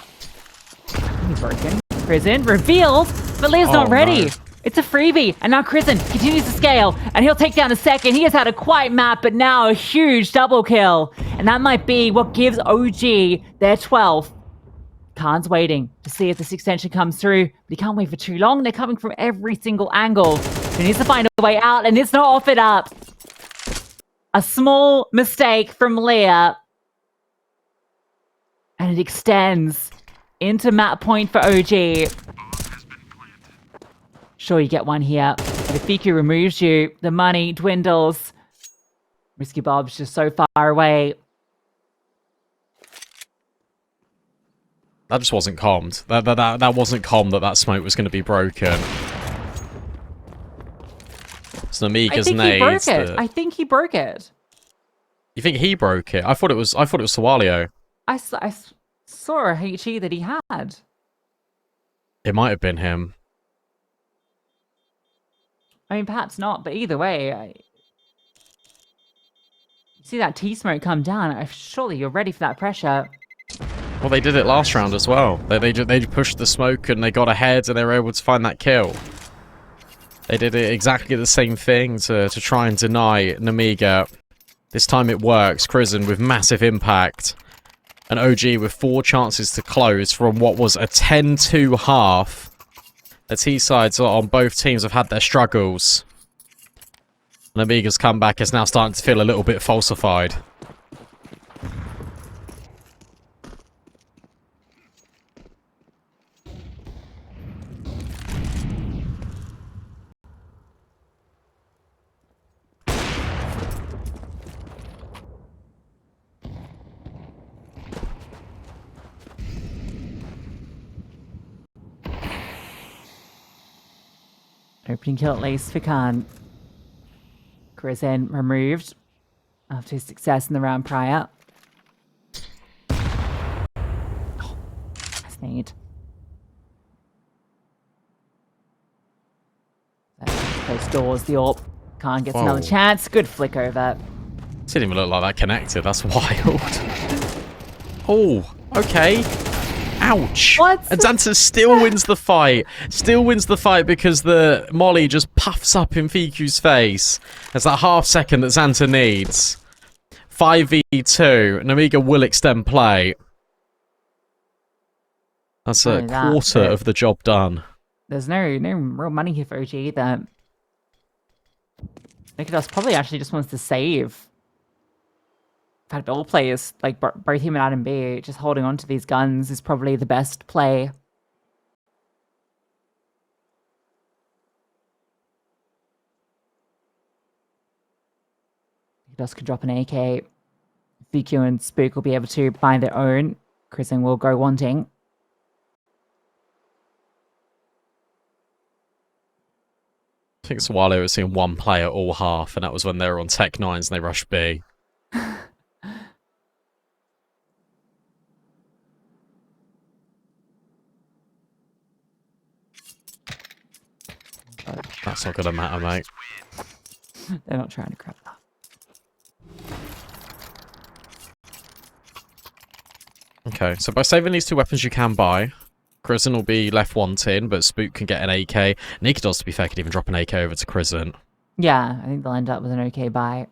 He's broken. Prison revealed, but Lear's not ready. No. It's a freebie, and now Kristen continues to scale, and he'll take down a second. He has had a quiet map, but now a huge double kill. And that might be what gives OG their 12th. Khan's waiting to see if this extension comes through, but he can't wait for too long. They're coming from every single angle. He needs to find a way out, and it's not offered up. A small mistake from Leah. And it extends into map point for OG. Sure, you get one here. But if Fiku removes you, the money dwindles. Risky Bob's just so far away. That just wasn't calmed. That wasn't calm that smoke was going to be broken. So Nemiga's nades. I think he broke it. You think he broke it? I thought it was Sawalio. I saw a HE that he had. It might have been him. I mean, perhaps not, but either way, you see that T-smoke come down. Surely you're ready for that pressure. Well, they did it last round as well. They pushed the smoke and they got ahead and they were able to find that kill. They did it exactly the same thing to try and deny Nemiga. This time it works. Krisen with massive impact. And OG with 4 chances to close from what was a 10-2 half. The T-sides on both teams have had their struggles. And Nemiga's comeback is now starting to feel a little bit falsified. Opening kill at least for Khan. Krisen removed after his success in the round prior. Oh, nice nade. Close doors, the AWP. Khan gets another chance. Good flick over. Didn't even look like that connected. That's wild. Oh, okay. Ouch! What? And Xanta still wins the fight. Still wins the fight because the molly just puffs up in Fiku's face. There's that half second that Xanta needs. 5v2. Nemiga will extend play. That's a quarter of the job done. There's no real money here for OG either. nicoodoz probably actually just wants to save. In fact, all players, like both him and Adam B, just holding on to these guns is probably the best play. nicoodoz can drop an AK. VQ and Spook will be able to find their own. Krisen will go wanting. I think Sawalio was seeing one player all half, and that was when they were on Tech 9s and they rushed B. That's not gonna matter, mate. They're not trying to grab that. Okay, so by saving these 2 weapons you can buy, Krisen will be left wanting, but Spook can get an AK. nicoodoz, to be fair, could even drop an AK over to Krisen. Yeah, I think they'll end up with an okay buy.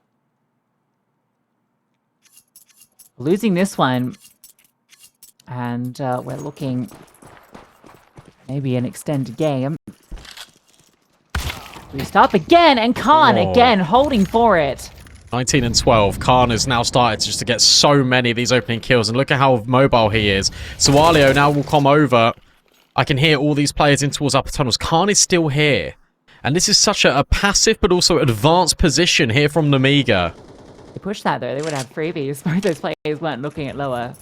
Losing this one, and we're looking maybe an extended game. Boost up again, and Khan again holding for it. 19 and 12. Khan has now started just to get so many of these opening kills, and look at how mobile he is. Sawalio now will come over. I can hear all these players in towards upper tunnels. Khan is still here. And this is such a passive but also advanced position here from Nemiga. They pushed that though, they would have freebies. Both those players weren't looking at lower.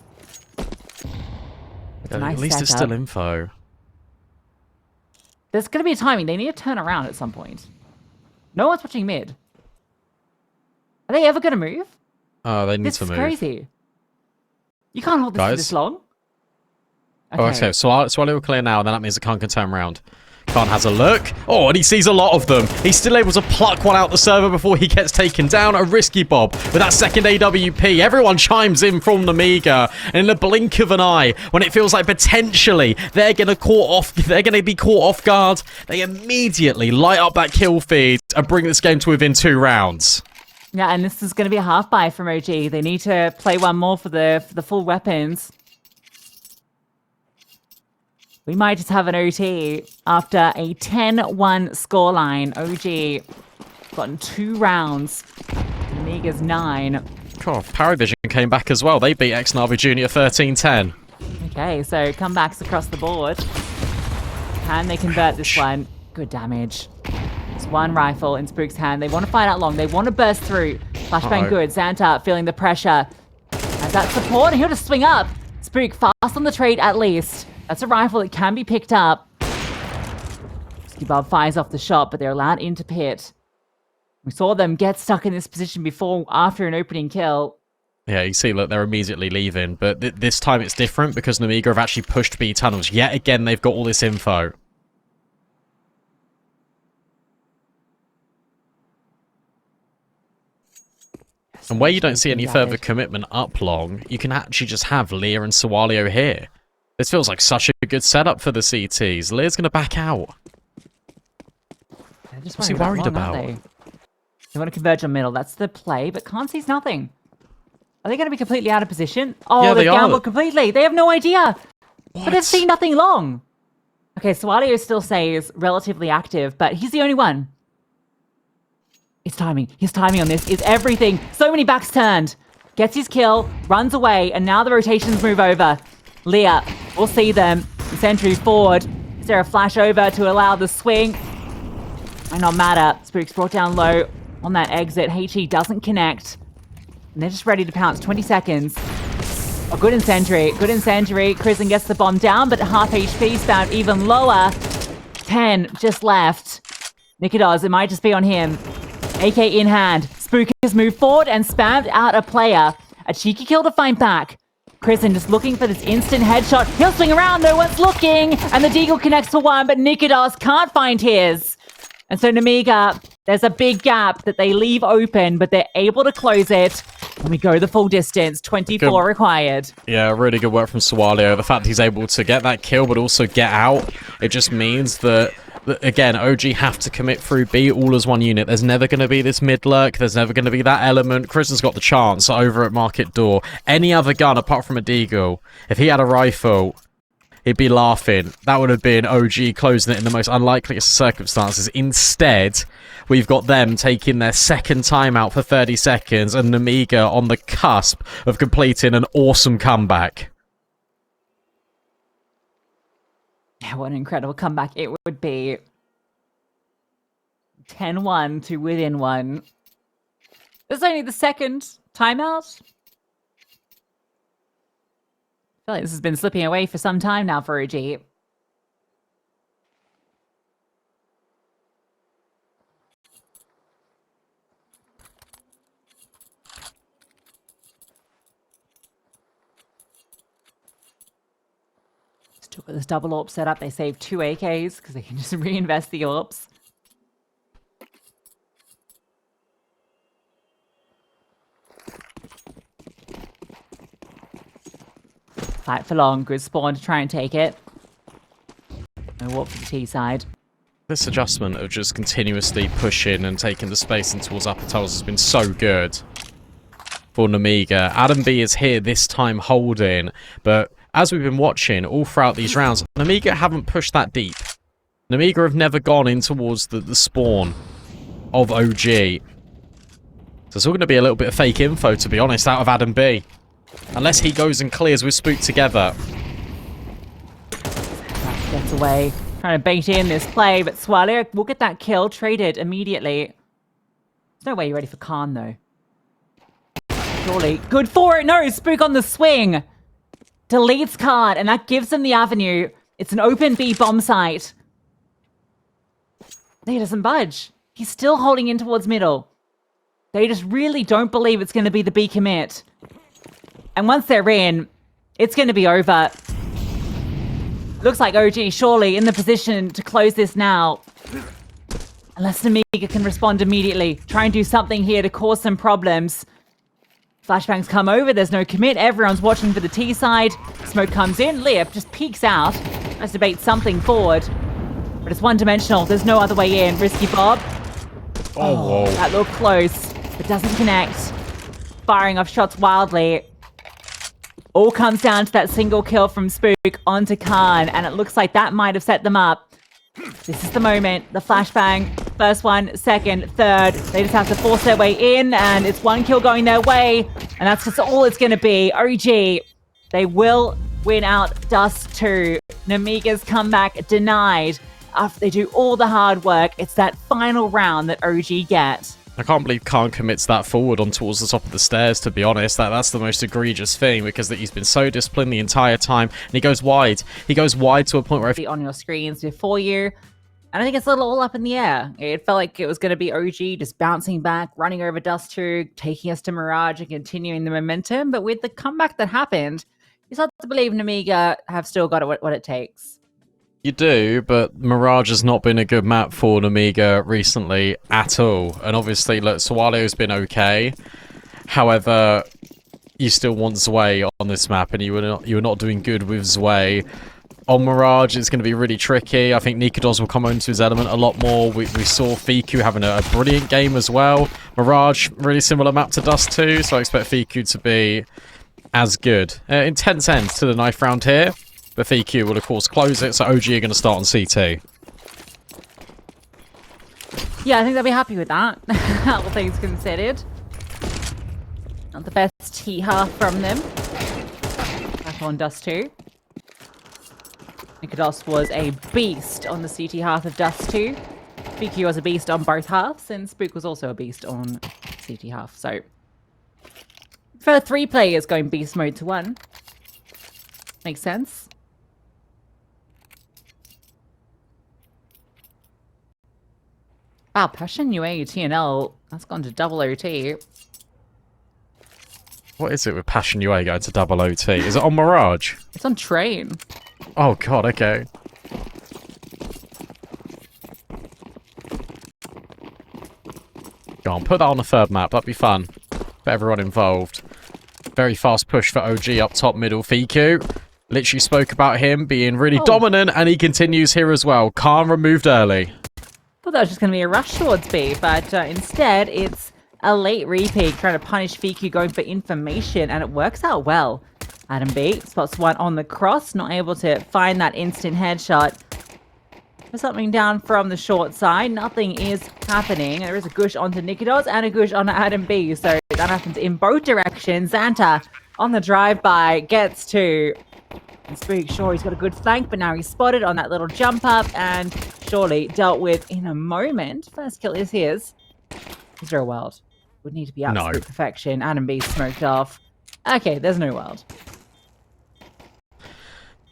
It's a nice at least it's still info. There's going to be a timing. They need to turn around at some point. No one's watching mid. Are they ever going to move? Oh, they need to move. This is crazy. You can't hold this for this long. Okay. Oh, okay. So Swallow will clear now, and then that means the Khan can turn around. Khan has a look. Oh, and he sees a lot of them. He's still able to pluck one out the server before he gets taken down. A risky bob with that second AWP. Everyone chimes in from Nemiga. And in the blink of an eye, when it feels like potentially they're going to be caught off guard, they immediately light up that kill feed and bring this game to within 2 rounds. Yeah, and this is going to be a half buy from OG. They need to play one more for the full weapons. We might just have an OT after a 10-1 scoreline. OG gotten 2 rounds. Nemiga's 9. God, Paravision came back as well. They beat Ex-Navi Junior 13-10. Okay, so comebacks across the board. Can they convert this one? Good damage. It's 1 rifle in Spook's hand. They want to fight out long. They want to burst through. Flashbang good. Xanta feeling the pressure. Has that support, and he'll just swing up. Spook fast on the trade at least. That's a rifle that can be picked up. Bob fires off the shot, but they're allowed into pit. We saw them get stuck in this position before after an opening kill. Yeah, you see, look, they're immediately leaving. But this time it's different because Nemiga have actually pushed B tunnels. Yet again, they've got all this info. And where you don't see any further commitment up long, you can actually just have Leah and Sawalio here. This feels like such a good setup for the CTs. Leah's going to back out. What's he worried about? They want to converge on middle. That's the play, but Khan sees nothing. Are they going to be completely out of position? Oh, yeah, they've gambled completely. They have no idea. What? But they've seen nothing long. Okay, Sawalio still stays relatively active, but he's the only one. His timing. His timing on this is everything. So many backs turned. Gets his kill, runs away, and now the rotations move over. Leah, we'll see them. Sentry forward. Is there a flash over to allow the swing? Might not matter. Spook's brought down low on that exit. HE doesn't connect. And they're just ready to pounce. 20 seconds. Oh, good incendiary. Good incendiary. Kristen gets the bomb down, but half HP's found even lower. 10 just left. nicoodoz, it might just be on him. AK in hand. Spook has moved forward and spammed out a player. A cheeky kill to find back. Kristen just looking for this instant headshot. He'll swing around, no one's looking. And the deagle connects for one, but nicoodoz can't find his. And so Nemiga, there's a big gap that they leave open, but they're able to close it. And we go the full distance, 24 required. Yeah, really good work from Sawalio. The fact that he's able to get that kill, but also get out, it just means that, again, OG have to commit through B all as one unit. There's never going to be this mid-lurk. There's never going to be that element. Kristen's got the chance over at Market Door. Any other gun apart from a deagle, if he had a rifle, he'd be laughing. That would have been OG closing it in the most unlikeliest circumstances. Instead, we've got them taking their second timeout for 30 seconds and Nemiga on the cusp of completing an awesome comeback. Yeah, what an incredible comeback it would be. 10-1 to within 1. This is only the second timeout. I feel like this has been slipping away for some time now for OG. Still got this double AWP set up. They save 2 AKs because they can just reinvest the AWPs. Fight for long. Good spawn to try and take it. No AWP for the T side. This adjustment of just continuously pushing and taking the space in towards upper tunnels has been so good for Nemiga. Adam B is here this time holding, but as we've been watching all throughout these rounds, Nemiga haven't pushed that deep. Nemiga have never gone in towards the spawn of OG. So it's all going to be a little bit of fake info, to be honest, out of Adam B. Unless he goes and clears with Spook together. Gets away. Trying to bait in this play, but Sawalio will get that kill traded immediately. There's no way you're ready for Khan, though. Surely. Good for it. No, Spook on the swing. Deletes card, and that gives them the avenue. It's an open B bomb site. He doesn't budge. He's still holding in towards middle. They just really don't believe it's going to be the B commit. And once they're in, it's going to be over. Looks like OG surely in the position to close this now. Unless Nemiga can respond immediately. Try and do something here to cause some problems. Flashbangs come over, there's no commit. Everyone's watching for the T side. Smoke comes in, Leop just peeks out. Tries to bait something forward. But it's one-dimensional, there's no other way in. Risky Bob. Oh, whoa. That looked close, but doesn't connect. Firing off shots wildly. All comes down to that single kill from Spook onto Khan, and it looks like that might have set them up. This is the moment. The flashbang. First one, second, third. They just have to force their way in, and it's one kill going their way, and that's just all it's going to be. OG, they will win out Dust2. Nemiga's comeback denied. After they do all the hard work, it's that final round that OG get. I can't believe Khan commits that forward on towards the top of the stairs, to be honest. That's the most egregious thing, because he's been so disciplined the entire time, and he goes wide. He goes wide to a point where... On your screens before you, and I think it's a little all up in the air. It felt like it was going to be OG just bouncing back, running over Dust2, taking us to Mirage and continuing the momentum, but with the comeback that happened, you start to believe Nemiga have still got what it takes. You do, but Mirage has not been a good map for Nemiga recently at all. And obviously, look, Swallow's been okay. However, you still want Zwei on this map, and you were not doing good with Zwei. On Mirage, it's going to be really tricky. I think nicoodoz will come into his element a lot more. We saw Fiku having a brilliant game as well. Mirage, really similar map to Dust2, so I expect Fiku to be as good. Intense end to the knife round here. But FQ will, of course, close it, so OG are going to start on CT. Yeah, I think they'll be happy with that, all things considered. Not the best T-half from them. Back on Dust2. nicoodoz was a beast on the CT half of Dust2. FQ was a beast on both halves, and Spook was also a beast on CT half. So, for 3 players going beast mode to 1. Makes sense. Wow, Passion UA TNL, that's gone to double OT. What is it with Passion UA going to double OT? Is it on Mirage? It's on Train. Oh god, okay. Go on, put that on the 3rd map, that'd be fun. For everyone involved. Very fast push for OG up top middle. Fiku literally spoke about him being really dominant, and he continues here as well. Khan removed early. I thought that was just going to be a rush towards B, but instead it's a late repeat trying to punish Fiku going for information, and it works out well. Adam B spots one on the cross, not able to find that instant headshot. There's something down from the short side. Nothing is happening. There is a gush onto nicoodoz and a gush on Adam B, so that happens in both directions. Xanta on the drive-by gets to... And Spook, sure, he's got a good flank, but now he's spotted on that little jump up and surely dealt with in a moment. First kill is his. Is there a world? Would need to be absolute perfection. Adam B smoked off. Okay, there's no world.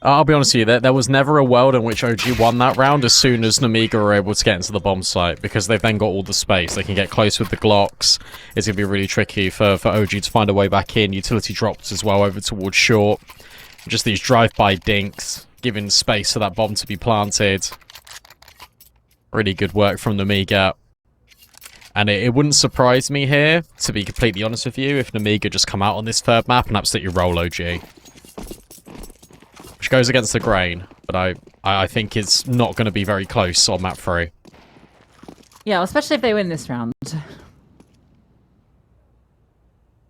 I'll be honest with you, there was never a world in which OG won that round as soon as Nemiga were able to get into the bomb site, because they've then got all the space. They can get close with the Glocks. It's going to be really tricky for OG to find a way back in. Utility drops as well over towards short. Just these drive-by dinks, giving space for that bomb to be planted. Really good work from Nemiga. And it wouldn't surprise me here, to be completely honest with you, if Nemiga just come out on this 3rd map and absolutely roll OG. Which goes against the grain, but I think it's not going to be very close on map 3. Yeah, well, especially if they win this round.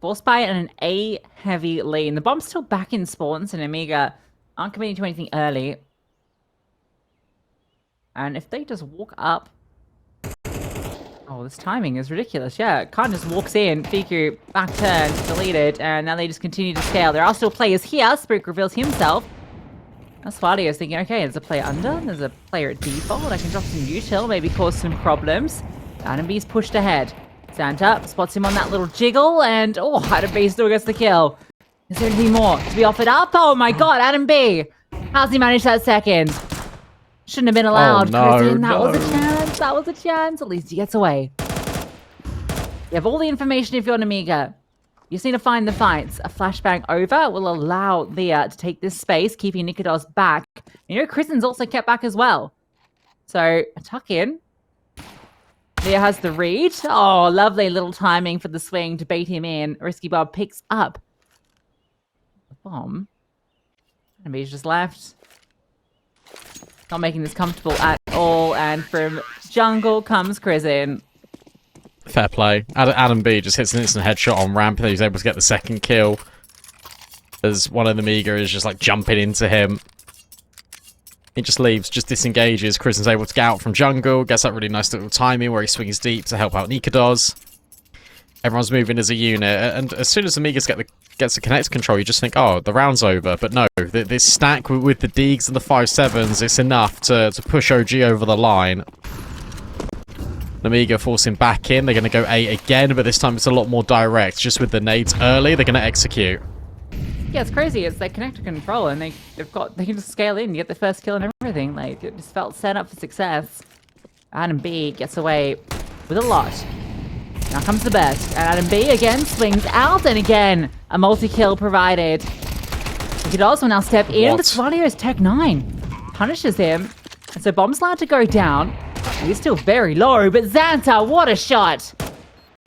Force buy and an A-heavy lane. The bomb's still back in spawn, so Nemiga aren't committing to anything early. And if they just walk up... Oh, this timing is ridiculous. Yeah, Khan just walks in, Fiku, back turn, deleted, and now they just continue to scale. There are still players here. Spook reveals himself. Now Swati is thinking, okay, there's a player under, there's a player at default. I can drop some util, maybe cause some problems. Adam B's pushed ahead. Xanta spots him on that little jiggle, and oh, Adam B still gets the kill. Is there anything more to be offered up? Oh my god, Adam B! How's he managed that second? Shouldn't have been allowed. Oh, no, that was a chance. That was a chance. At least he gets away. You have all the information if you're Nemiga. You just need to find the fights. A flashbang over will allow Leah to take this space, keeping nicoodoz back. You know, Kristen's also kept back as well. So, a tuck in. Leah has the read. Oh, lovely little timing for the swing to bait him in. Risky Bob picks up the bomb. And he's just left. Not making this comfortable at all. And from jungle comes Kristen. Fair play. Adam B just hits an instant headshot on ramp, and he's able to get the second kill. As one of the Nemiga is just like jumping into him. He just leaves, just disengages. Kristen's able to get out from jungle, gets that really nice little timing where he swings deep to help out nicoodoz. Everyone's moving as a unit, and as soon as the Nemiga gets the connect control, you just think, oh, the round's over. But no, this stack with the Deegs and the 5.7s, it's enough to push OG over the line. Nemiga forcing back in. They're going to go A again, but this time it's a lot more direct. Just with the nades early, they're going to execute. Yeah, it's crazy. It's their connector control, and they can just scale in, get the first kill and everything. Like, it just felt set up for success. Adam B gets away with a lot. Now comes the best. And Adam B again swings out, and again a multi-kill provided. He could also now step in, but Swallow's Tech 9 punishes him. And so bomb's allowed to go down. He's still very low, but Xanta, what a shot!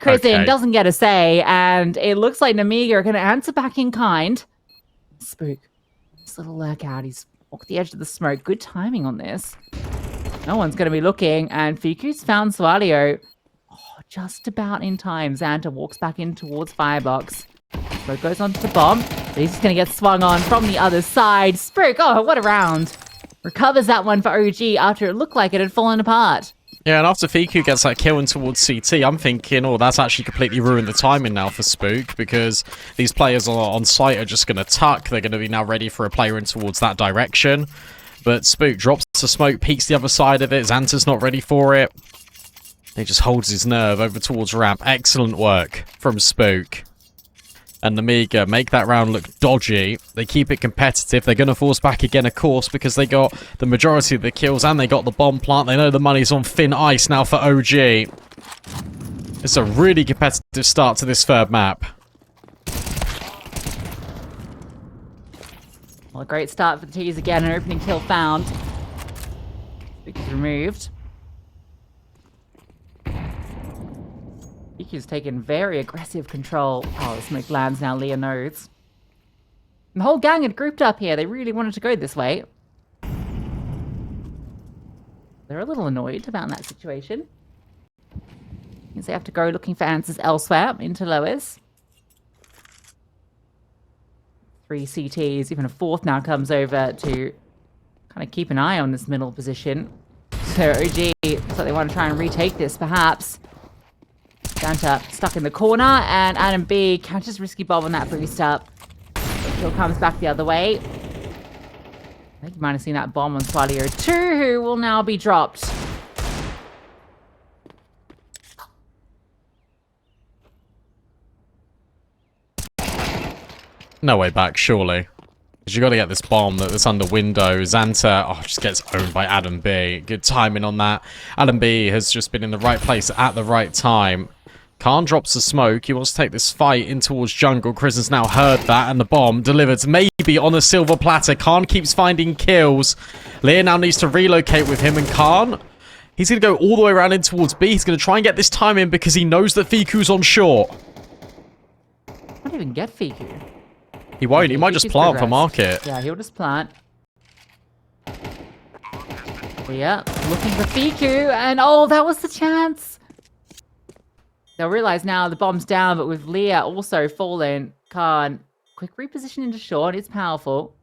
Kristen doesn't get a say, and it looks like Nemiga are going to answer back in kind. Spook. This little lurk out. He's walked the edge of the smoke. Good timing on this. No one's going to be looking, and Fuku's found Swallow. Oh, just about in time. Xanta walks back in towards Firebox. Spook goes onto the bomb, but he's just going to get swung on from the other side. Spook, oh, what a round. Recovers that one for OG after it looked like it had fallen apart. Yeah, and after Fiku gets that kill in towards CT, I'm thinking, oh, that's actually completely ruined the timing now for Spook, because these players on site are just going to tuck. They're going to be now ready for a player in towards that direction. But Spook drops the smoke, peeks the other side of it. Xanta's not ready for it. He just holds his nerve over towards ramp. Excellent work from Spook. And Nemiga make that round look dodgy. They keep it competitive. They're going to force back again, of course, because they got the majority of the kills and they got the bomb plant. They know the money's on thin ice now for OG. It's a really competitive start to this third map. Well, a great start for the T's again. An opening kill found. Spook is removed. Iku's taken very aggressive control. Oh, the smoke lands now, Leah knows. The whole gang had grouped up here. They really wanted to go this way. They're a little annoyed about that situation. Means they have to go looking for answers elsewhere into lowers. 3 CTs, even a fourth now comes over to kind of keep an eye on this middle position. So OG looks like they want to try and retake this, perhaps. Xanta stuck in the corner, and Adam B catches Risky Bob on that boost up. Kill comes back the other way. I think you might have seen that bomb on Swallow 2, who will now be dropped. No way back, surely. Because you got to get this bomb that's under window. Xanta, oh, just gets owned by Adam B. Good timing on that. Adam B has just been in the right place at the right time. Khan drops the smoke. He wants to take this fight in towards jungle. Kristen's now heard that, and the bomb delivered maybe on a silver platter. Khan keeps finding kills. Leah now needs to relocate with him, and Khan, he's going to go all the way around in towards B. He's going to try and get this time in because he knows that Fiku's on short. Not even get Fiku. He won't. He might just plant for market. Yeah, he'll just plant. Yeah, looking for Fiku, and oh, that was the chance. They'll realize now the bomb's down, but with Leah also fallen, Khan, quick reposition into short. It's powerful.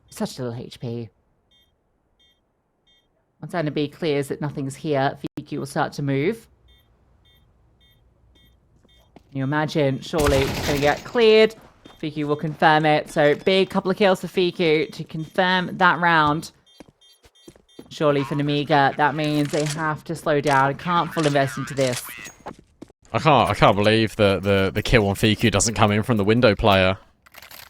Such little HP. Once Anna B clears that nothing's here, Fiku will start to move. Can you imagine? Surely it's going to get cleared. Fiku will confirm it. So big couple of kills for Fiku to confirm that round. Surely for Nemiga, that means they have to slow down. Can't full invest into this. I can't believe that the kill on Fiku doesn't come in from the window player.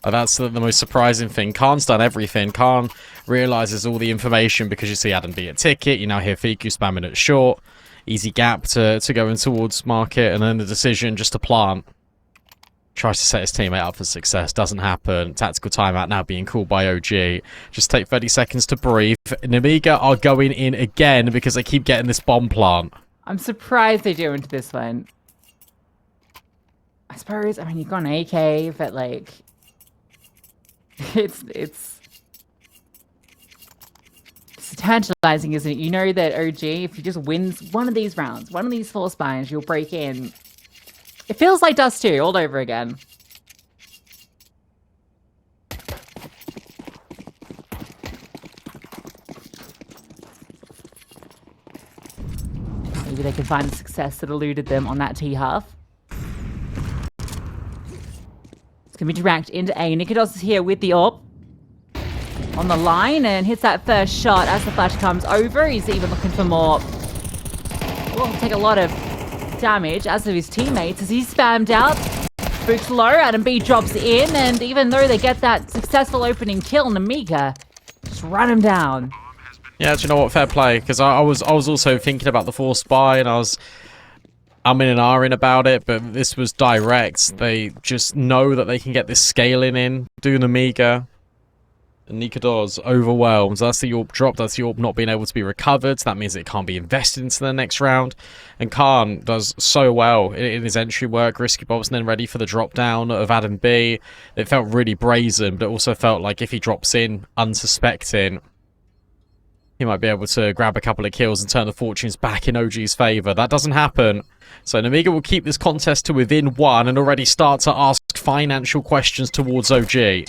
That's the most surprising thing. Khan's done everything. Khan realizes all the information because you see Adam B at ticket. You now hear Fiku spamming at short. Easy gap to go in towards market, and then the decision just to plant. Tries to set his teammate up for success. Doesn't happen. Tactical timeout now being called by OG. Just take 30 seconds to breathe. Nemiga are going in again because they keep getting this bomb plant. I'm surprised they do into this one. I suppose, I mean, you've got an AK, but like... It's tantalizing, isn't it? You know that OG, if he just wins one of these rounds, one of these 4 spines, you'll break in. It feels like Dust2 all over again. Maybe they can find the success that eluded them on that T-half. It's going to be direct into A. nicoodoz is here with the AWP on the line and hits that first shot as the flash comes over. He's even looking for more. Will take a lot of damage, as of his teammates, as he's spammed out. Boots low, Adam B drops in, and even though they get that successful opening kill, Nemiga just run him down. Yeah, do you know what? Fair play, because I was also thinking about the 4 spy, and I'm in and ahhing about it, but this was direct. They just know that they can get this scaling in, do Nemiga. And nicoodoz overwhelmed. That's the AWP drop. That's the AWP not being able to be recovered. That means it can't be invested into the next round. And Khan does so well in his entry work. Risky Bob's then ready for the drop down of Adam B. It felt really brazen, but it also felt like if he drops in unsuspecting, he might be able to grab a couple of kills and turn the fortunes back in OG's favour. That doesn't happen. So Nemiga will keep this contest to within 1 and already start to ask financial questions towards OG.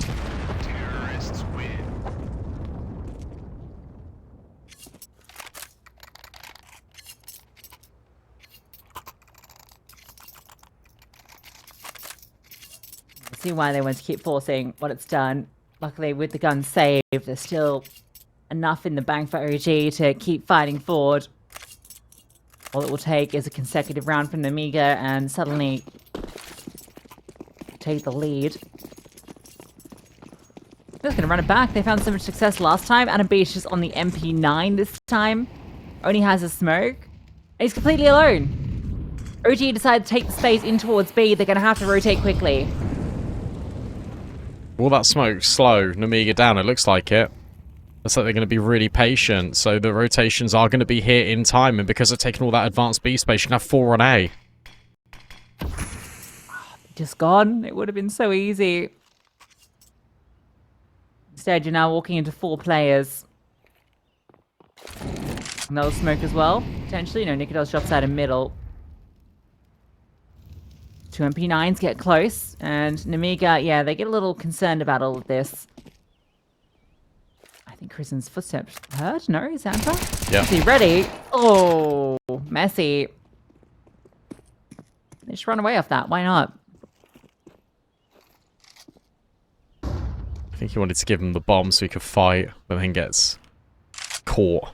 See why they want to keep forcing what it's done. Luckily, with the gun saved, there's still enough in the bank for OG to keep fighting forward. All it will take is a consecutive round from Nemiga and suddenly take the lead. They're just going to run it back. They found so much success last time. Adam B is just on the MP9 this time. Only has a smoke. And he's completely alone. OG decided to take the space in towards B. They're going to have to rotate quickly. All that smoke slow Nemiga down, it looks like it. Looks like they're going to be really patient, so the rotations are going to be here in time, and because they're taking all that advanced B space, you can have 4 on A. Just gone. It would have been so easy. Instead, you're now walking into 4 players. Another smoke as well, potentially. No, nicoodoz drops out in middle. 2 MP9s get close, and Nemiga, yeah, they get a little concerned about all of this. I think Kristen's footsteps heard? No, Xanta? Yeah. Is he ready? Oh, messy. They just run away off that. Why not? I think he wanted to give him the bomb so he could fight, but then gets caught.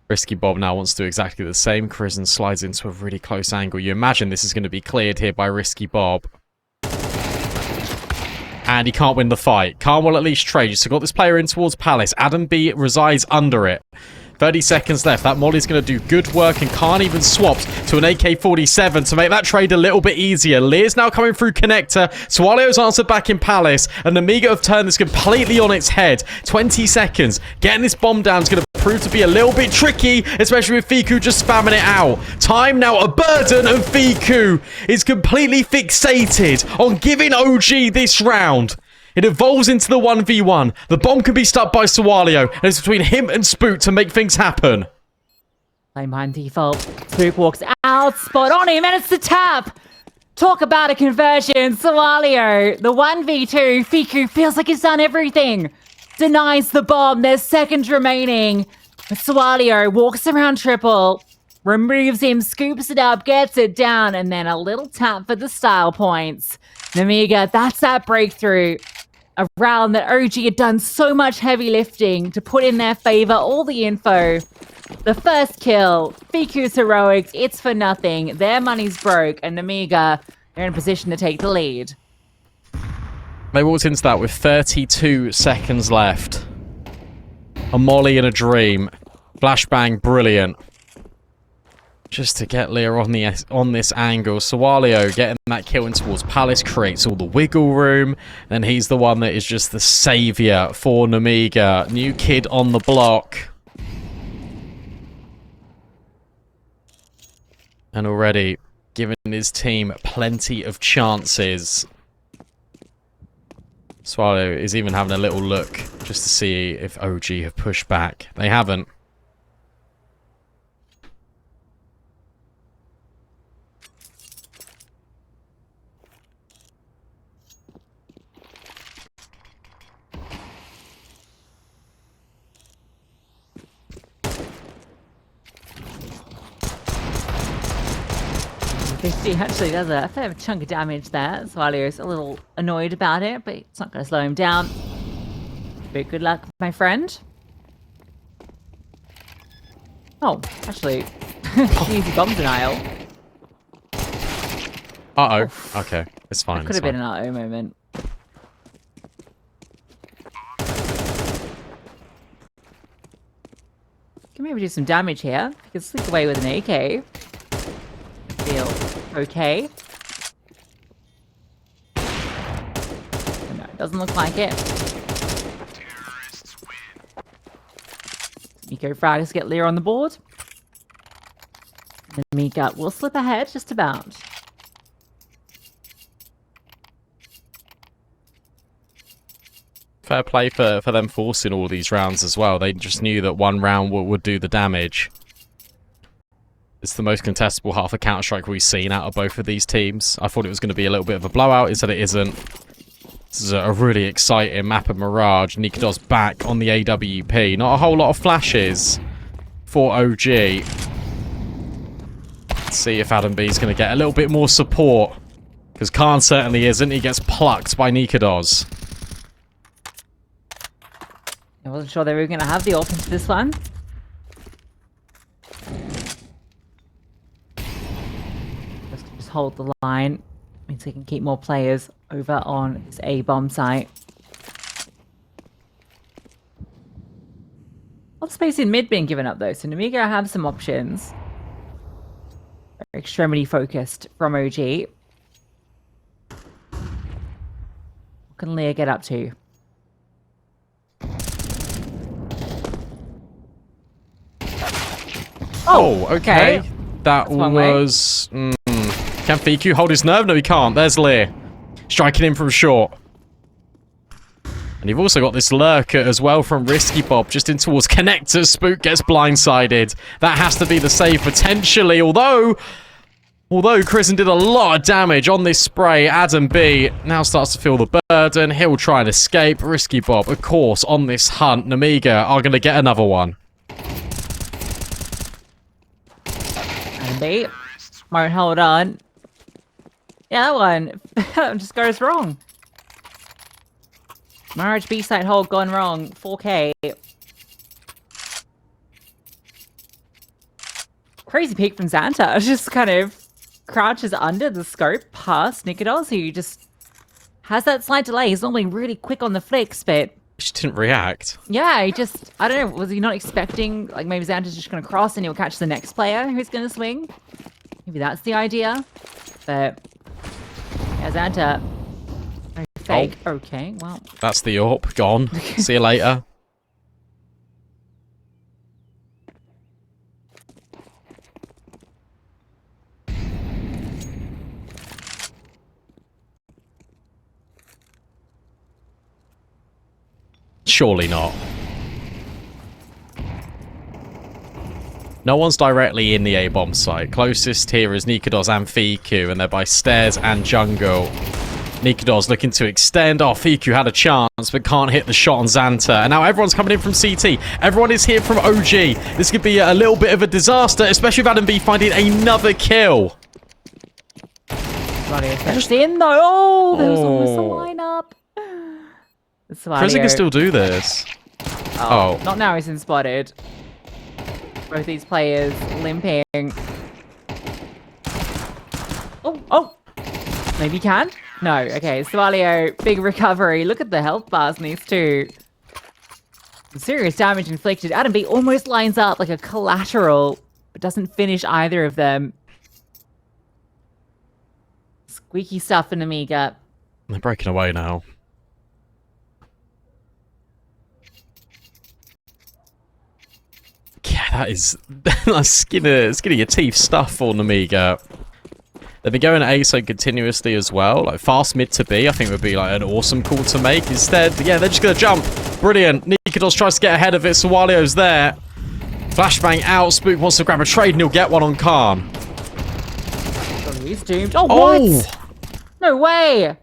Risky Bob now wants to do exactly the same. Kristen slides into a really close angle. You imagine this is going to be cleared here by Risky Bob. And he can't win the fight. Khan will at least trade. He's got this player in towards Palace. Adam B resides under it. 30 seconds left. That Molly's going to do good work, and Khan even swaps to an AK-47 to make that trade a little bit easier. Lear's now coming through connector. Swallow's answered back in Palace, and Nemiga have turned this completely on its head. 20 seconds. Getting this bomb down is going to prove to be a little bit tricky, especially with Fiku just spamming it out. Time now a burden, and Fiku is completely fixated on giving OG this round. It evolves into the 1v1. The bomb can be stuck by Swallow, and it's between him and Spook to make things happen. Playing behind default. Spook walks out, spot on him, and it's the tap! Talk about a conversion. Swallow, the 1v2. Fiku feels like he's done everything. Denies the bomb. There's seconds remaining. But Swallow walks around triple, removes him, scoops it up, gets it down, and then a little tap for the style points. Nemiga, that's that breakthrough. A round that OG had done so much heavy lifting to put in their favor, all the info. The first kill, Fiku's heroics, it's for nothing. Their money's broke, and Nemiga, they're in a position to take the lead. They walked into that with 32 seconds left. A molly and a dream. Flashbang, brilliant. just to get Lear on this angle. Sawalio getting that kill in towards Palace creates all the wiggle room. Then he's the one that is just the saviour for Nemiga. New kid on the block. And already giving his team plenty of chances. Swallow is even having a little look just to see if OG have pushed back. They haven't. He actually does a fair chunk of damage there. Swalio's a little annoyed about it, but it's not going to slow him down. But good luck, my friend. Oh, actually, easy bomb denial. Uh-oh. Okay, it's fine. Could have been an uh-oh moment. Can maybe do some damage here. You can sneak away with an AK. Feel okay. No, it doesn't look like it. Eco frags get Lear on the board. And Nemiga will slip ahead just about. Fair play for them forcing all these rounds as well. They just knew that one round would do the damage. It's the most contestable half of Counter-Strike we've seen out of both of these teams. I thought it was going to be a little bit of a blowout. Instead, it isn't. This is a really exciting map of Mirage. nicoodoz back on the AWP. Not a whole lot of flashes for OG. Let's see if Adam B is going to get a little bit more support. Because Khan certainly isn't. He gets plucked by nicoodoz. I wasn't sure they were going to have the ult into this one. Just hold the line. Means they can keep more players over on this A-bomb site. A lot of space in mid being given up though, so Nemiga have some options. Very extremity focused from OG. What can Lear get up to? Oh, okay. That was... Can Fiku hold his nerve? No, he can't. There's Lear. Striking him from short. And you've also got this lurker as well from Risky Bob, just in towards connectors. Spook gets blindsided. That has to be the save potentially, although Chrisen did a lot of damage on this spray. Adam B now starts to feel the burden. He'll try and escape. Risky Bob, of course, on this hunt. Nemiga are going to get another one. Adam B won't hold on. Yeah, that one just goes wrong. Mirage B site hold gone wrong. 4K. Crazy peek from Xanta. Just kind of crouches under the scope past nicoodoz, who just has that slight delay. He's normally really quick on the flicks, but... He just didn't react. Yeah, he just... I don't know, was he not expecting... Like, maybe Xanta's just going to cross and he'll catch the next player who's going to swing? Maybe that's the idea. But... Yeah, Xanta... Fake. Oh. Okay, well... That's the AWP. Gone. See you later. Surely not. No one's directly in the A-bomb site. Closest here is nicoodoz and Fiku, and they're by stairs and jungle. nicoodoz looking to extend. Oh, Fiku had a chance, but can't hit the shot on Xanta. And now everyone's coming in from CT. Everyone is here from OG. This could be a little bit of a disaster, especially with Adam B finding another kill. Just in though. Oh, there was almost a lineup. Chrisen can still do this. Oh, not now he's been spotted. Both these players limping. Oh. Maybe he can? No. Okay, Swalio, big recovery. Look at the health bars in these two. Some serious damage inflicted. Adam B almost lines up like a collateral, but but doesn't finish either of them. Squeaky stuff for Nemiga. They're breaking away now. Yeah, that is skin of your teeth stuff for Nemiga. They've been going A so continuously as well. Like fast mid to B, I think would be like an awesome call to make. Instead, yeah, they're just gonna jump. Brilliant. nicoodoz tries to get ahead of it. Sawalio's there. Flashbang out. Spook wants to grab a trade and he'll get one on Khan. He's doomed. Oh, what? No way.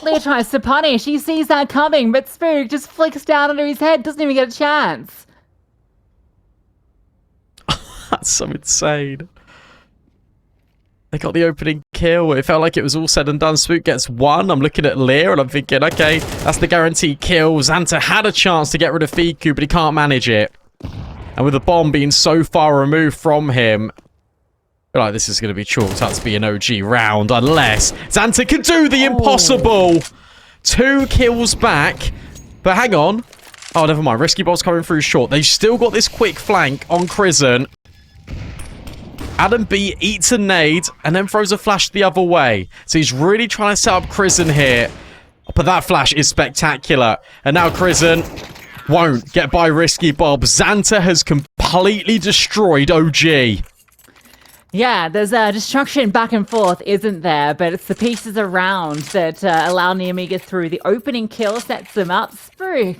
Leah tries to punish. He sees that coming, but Spook just flicks down under his head. Doesn't even get a chance. That's so insane. They got the opening kill. It felt like it was all said and done. Spook gets one. I'm looking at Leah and I'm thinking, okay, that's the guaranteed kill. Xanta had a chance to get rid of Fiku, but he can't manage it. And with the bomb being so far removed from him, I feel like this is going to be chalked up to be an OG round, unless Xanta can do the impossible. 2 kills back. But hang on. Oh, never mind. Risky Bob's coming through short. They've still got this quick flank on Crizzen. Adam B eats a nade and then throws a flash the other way. So he's really trying to set up Crizzen here. But that flash is spectacular. And now Crizzen won't get by Risky Bob. Xanta has completely destroyed OG. Yeah, there's destruction back and forth, isn't there? But it's the pieces around that allow Nemiga through. The opening kill sets them up. Spook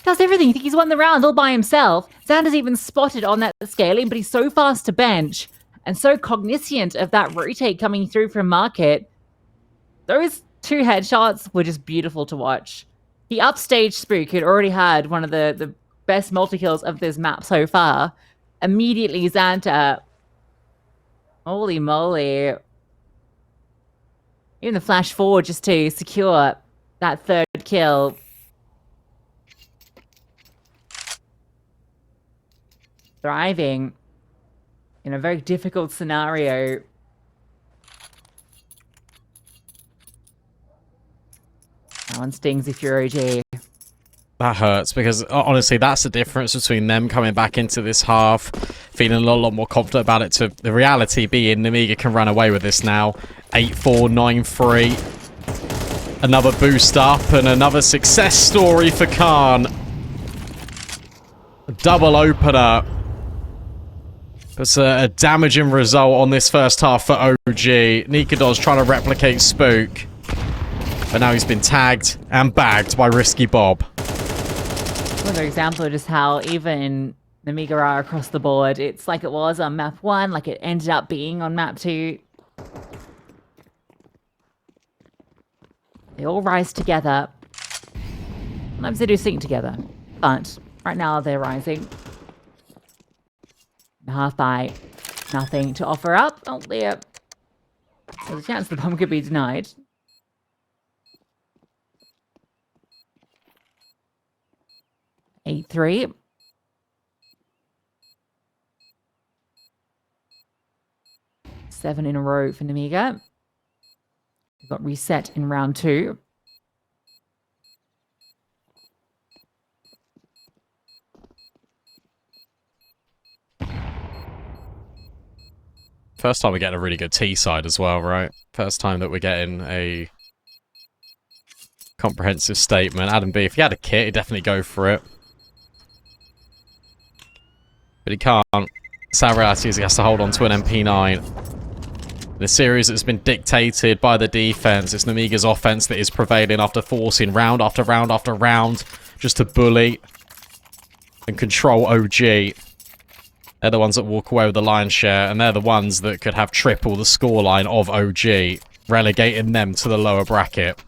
does everything. You think he's won the round all by himself. Xanta's even spotted on that scaling, but he's so fast to bench and so cognizant of that rotate coming through from Market. Those 2 headshots were just beautiful to watch. He upstaged Spook, who'd already had one of the best multi-kills of this map so far. Immediately, Xanta... Holy moly. Even the flash forward just to secure that 3rd kill. Thriving in a very difficult scenario. That one stings if you're OG. That hurts because honestly, that's the difference between them coming back into this half, feeling a lot more confident about it, to the reality being Nemiga can run away with this now. 8-4, 9-3. Another boost up and another success story for Khan. A double opener. That's a damaging result on this first half for OG. nicoodoz trying to replicate Spook. But now he's been tagged and bagged by Risky Bob. Another example of just how even Nemiga are across the board. It's like it was on map 1, like it ended up being on map 2. They all rise together. Sometimes they do sink together, but right now they're rising. Half by nothing to offer up. Oh, there. There's a chance the bomb could be denied. 8-3. Seven in a row for Nemiga. We got reset in round 2. First time we're getting a really good T side as well, right? First time that we're getting a comprehensive statement. Adam B, if he had a kit, he'd definitely go for it. But he can't. Sad reality is he has to hold on to an MP9. The series that's been dictated by the defense. It's Nemiga's offense that is prevailing after forcing round after round after round just to bully and control OG. They're the ones that walk away with the lion's share, and they're the ones that could have triple the scoreline of OG, relegating them to the lower bracket.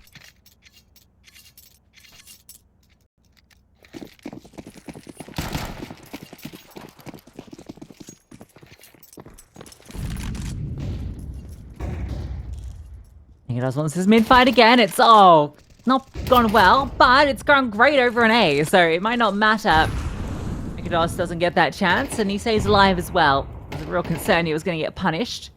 nicoodoz wants his mid fight again. It's not gone well, but it's gone great over an A, so it might not matter. nicoodoz doesn't get that chance, and he stays alive as well. There's a real concern he was going to get punished.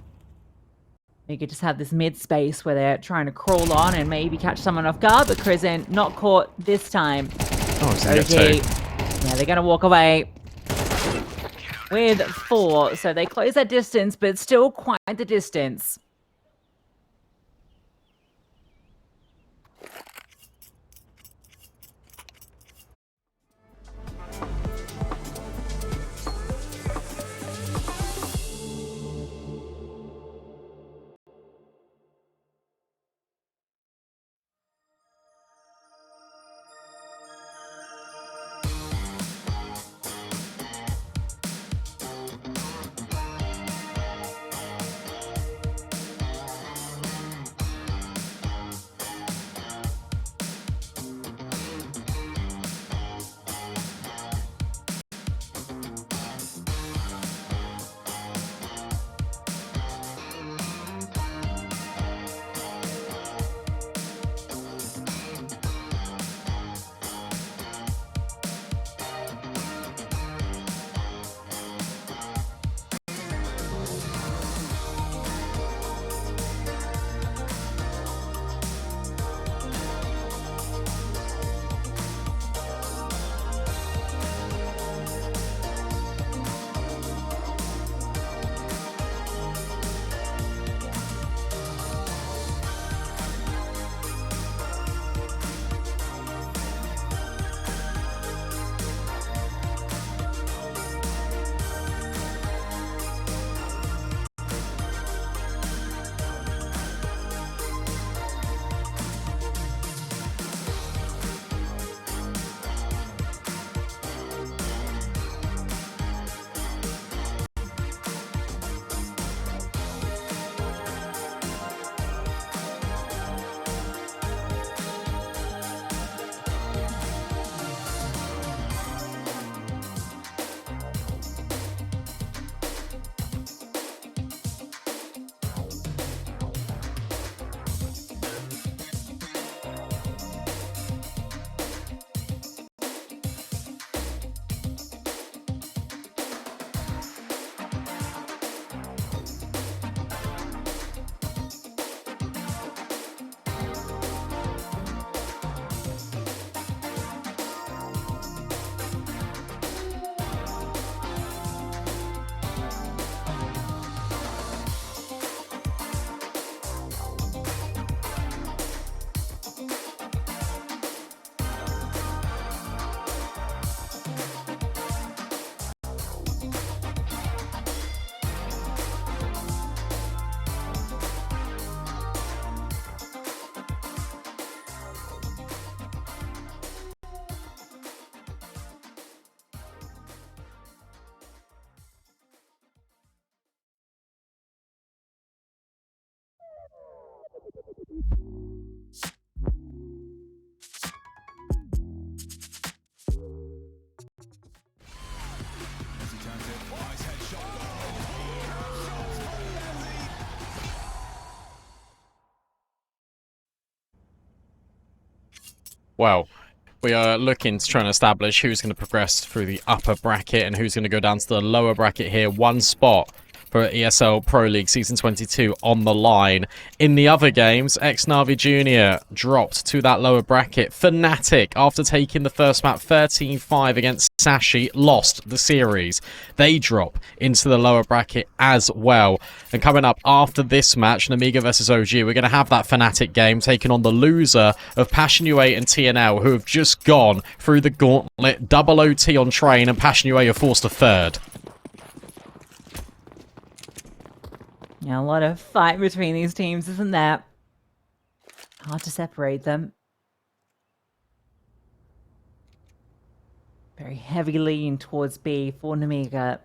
They could just have this mid space where they're trying to crawl on and maybe catch someone off guard, but Crizzen not caught this time. Oh, it's gonna get two. Yeah, they're going to walk away. with 4. So they close that distance, but still quite the distance. Well, we are looking to try and establish who's going to progress through the upper bracket and who's going to go down to the lower bracket here. One spot for ESL Pro League Season 22 on the line. In the other games, ex-Navi Junior dropped to that lower bracket. Fnatic, after taking the first map 13-5 against Sashi, lost the series. They drop into the lower bracket as well. And coming up after this match, Nemiga versus OG, we're going to have that Fnatic game taking on the loser of Passion UA and TNL, who have just gone through the gauntlet, double OT on train, and Passion UA are forced to third. Yeah, a lot of fight between these teams, isn't there? Hard to separate them. Very heavy lean towards B for Nemiga. I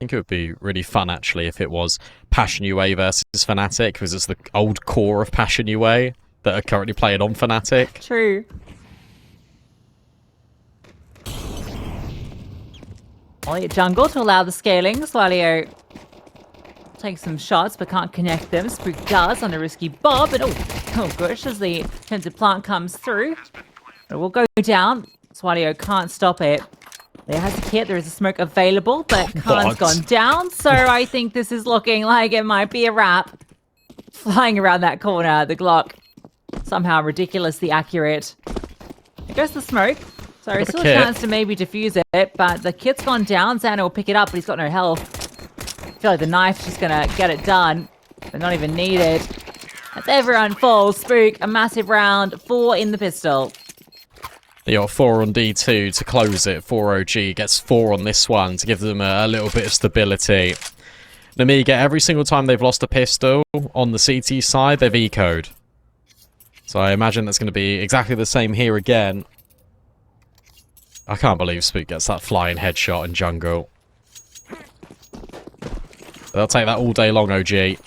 think it would be really fun, actually, if it was Passion UA versus Fnatic, because it's the old core of Passion UA that are currently playing on Fnatic. True. Ollie jungle to allow the scaling. Swalio takes some shots but can't connect them. Spook does on a risky bob. And oh gosh, as the Tented Plant comes through. It will go down. Swalio can't stop it. There has a kit. There is a smoke available, but Khan's gone down. So I think this is looking like it might be a wrap. Flying around that corner, the Glock somehow ridiculously accurate. There goes the smoke. So still a chance to maybe defuse it, but the kit's gone down. Xander will pick it up, but he's got no health. I feel like the knife's just gonna get it done, but not even needed. As everyone falls, Spook, a massive round, 4 in the pistol. They got 4 on D2 to close it. 4OG gets 4 on this one to give them a little bit of stability. Nemiga, every single time they've lost a pistol on the CT side, they've ecoed. So I imagine that's going to be exactly the same here again. I can't believe Spook gets that flying headshot in jungle. They'll take that all day long, OG.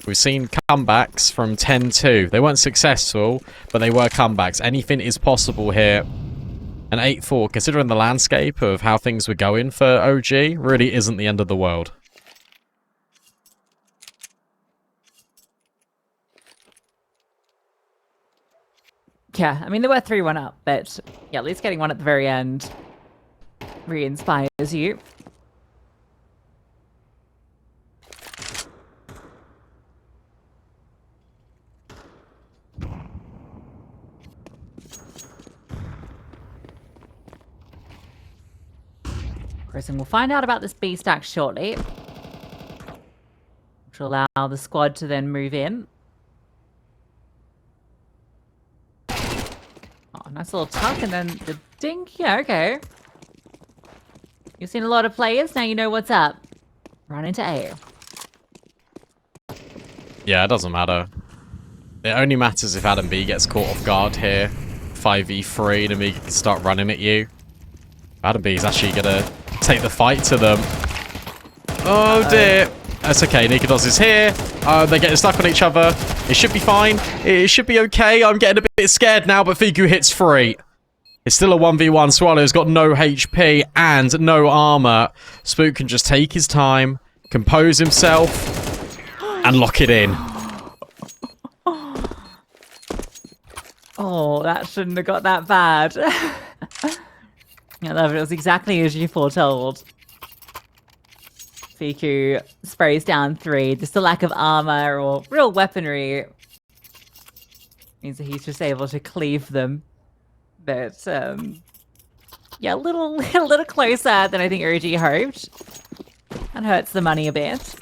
We've seen comebacks from 10-2. They weren't successful, but they were comebacks. Anything is possible here. An 8-4, considering the landscape of how things were going for OG, really isn't the end of the world. Yeah, I mean, they were 3-1 up, but yeah, at least getting one at the very end re-inspires you. And we'll find out about this B stack shortly, which will allow the squad to then move in. Oh, nice little tuck, and then the dink. Yeah, okay. You've seen a lot of players, now you know what's up. Run into A. Yeah, it doesn't matter. It only matters if Adam B gets caught off guard here. 5v3, Nemiga can start running at you. Adam B is actually going to take the fight to them. Oh dear. That's okay, nicoodoz is here. They're getting stuck on each other. It should be fine. It should be okay. I'm getting a bit scared now, but Figu hits 3. It's still a 1v1. Swallow's got no HP and no armor. Spook can just take his time, compose himself, and lock it in. Oh, that shouldn't have got that bad. I love it. It was exactly as you foretold. Fiku sprays down 3. Just the lack of armor or real weaponry means that he's just able to cleave them. But, yeah, a little closer than I think OG hoped. That hurts the money a bit.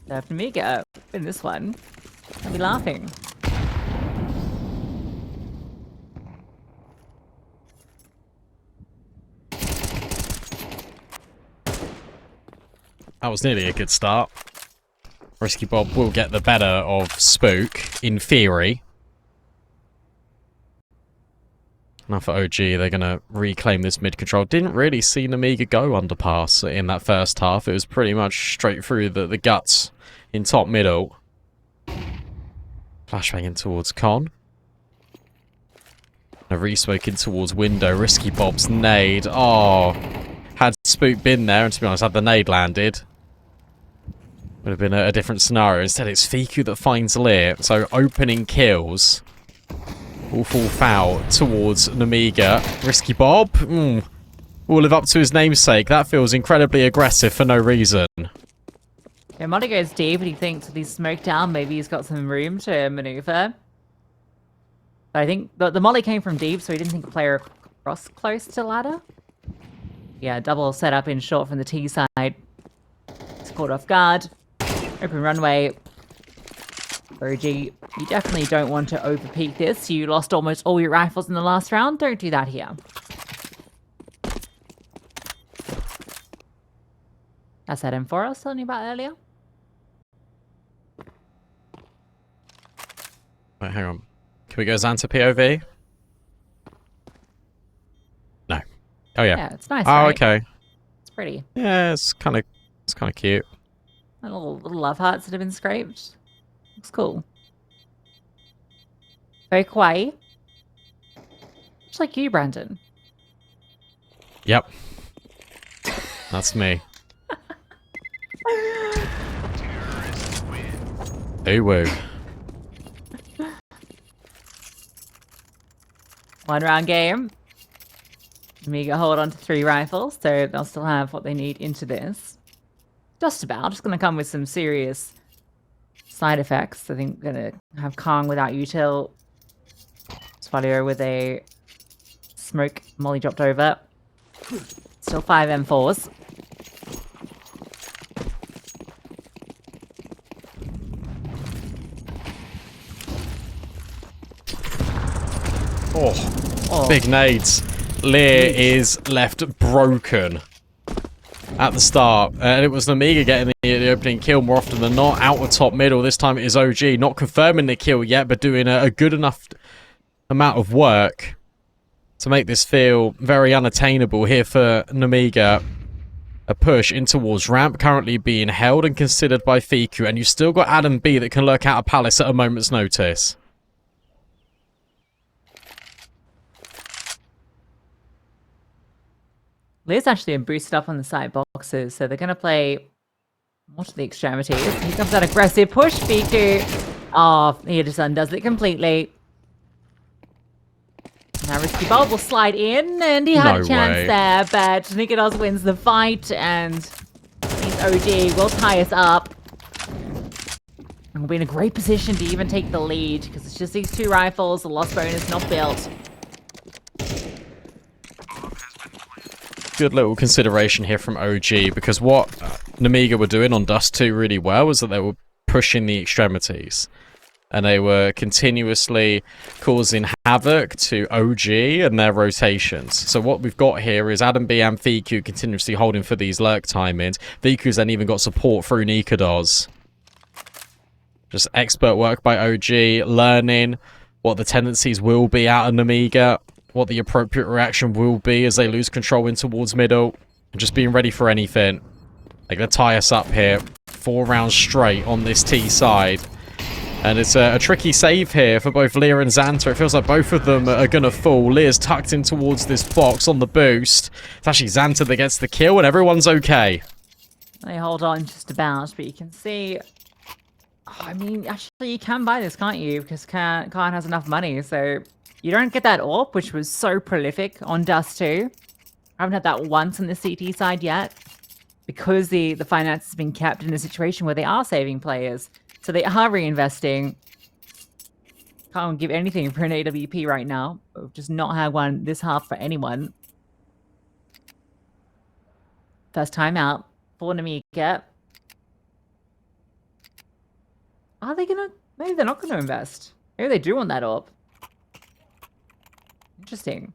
After Nemiga in this one, I'll be laughing. That was nearly a good start. Risky Bob will get the better of Spook, in theory. Now for OG, they're going to reclaim this mid-control. Didn't really see Nemiga go underpass in that first half. It was pretty much straight through the guts in top middle. Flashbang in towards Con. A re-smoke in towards window. Risky Bob's nade. Oh, had Spook been there, and to be honest, had the nade landed, would have been a different scenario. Instead, it's Fiku that finds Lear. So opening kills will fall foul towards Nemiga. Risky Bob will live up to his namesake. That feels incredibly aggressive for no reason. Yeah, Molly goes deep, and he thinks with his smoke down, maybe he's got some room to maneuver. But I think the Molly came from deep, so he didn't think player across close to ladder. Yeah, double setup in short from the T side. It's caught off guard. Open runway. OG, you definitely don't want to overpeak this. You lost almost all your rifles in the last round. Don't do that here. That's that M4 I was telling you about earlier. Wait, hang on. Can we go Xanta POV? No. Oh yeah. Yeah, it's nice. Oh, right? okay. It's pretty. Yeah, it's kind of cute. Little love hearts that have been scraped. Looks cool. Very kawaii. Just like you, Brandon. Yep. That's me. Ooh woo. One round game. Nemiga hold on to 3 rifles, so they'll still have what they need into this. Just about. Just going to come with some serious side effects. I think going to have Kong without util Svalio with a smoke molly dropped over. Still 5 M4s. Oh, big nades. Lear is left broken at the start. And it was Nemiga getting the opening kill more often than not. Out of top middle. This time it is OG. Not confirming the kill yet, but doing a good enough amount of work to make this feel very unattainable here for Nemiga. A push in towards ramp, currently being held and considered by Fiku. And you've still got Adam B that can lurk out of Palace at a moment's notice. Lear's actually boosted up on the side boxes, so they're going to play more to the extremities. Here comes that aggressive push, Fiku. Oh, he just undoes it completely. Now Risky Bulb will slide in, and he had a chance there, but nicoodoz wins the fight, and he's OG will tie us up. And we'll be in a great position to even take the lead, because it's just these 2 rifles, the lost bonus not built. Good little consideration here from OG, because what Nemiga were doing on Dust2 really well was that they were pushing the extremities. And they were continuously causing havoc to OG and their rotations. So what we've got here is Adam B and Fiku continuously holding for these lurk timings. Fiku's then even got support through nicoodoz. Just expert work by OG, learning what the tendencies will be out of Nemiga, what the appropriate reaction will be as they lose control in towards middle, and just being ready for anything. They're going to tie us up here. 4 rounds straight on this T side. And it's a tricky save here for both Lear and Xanta. It feels like both of them are going to fall. Lear's tucked in towards this box on the boost. It's actually Xanta that gets the kill, and everyone's okay. They hold on just about, but you can see... Oh, I mean, actually, you can buy this, can't you? Because Khan has enough money, so... You don't get that AWP, which was so prolific on Dust2. I haven't had that once on the CT side yet. Because the finance has been kept in a situation where they are saving players. So they are reinvesting. Can't give anything for an AWP right now. We've just not had one this half for anyone. First time out for Nemiga. Are they gonna... Maybe they're not gonna invest. Maybe they do want that AWP. Interesting.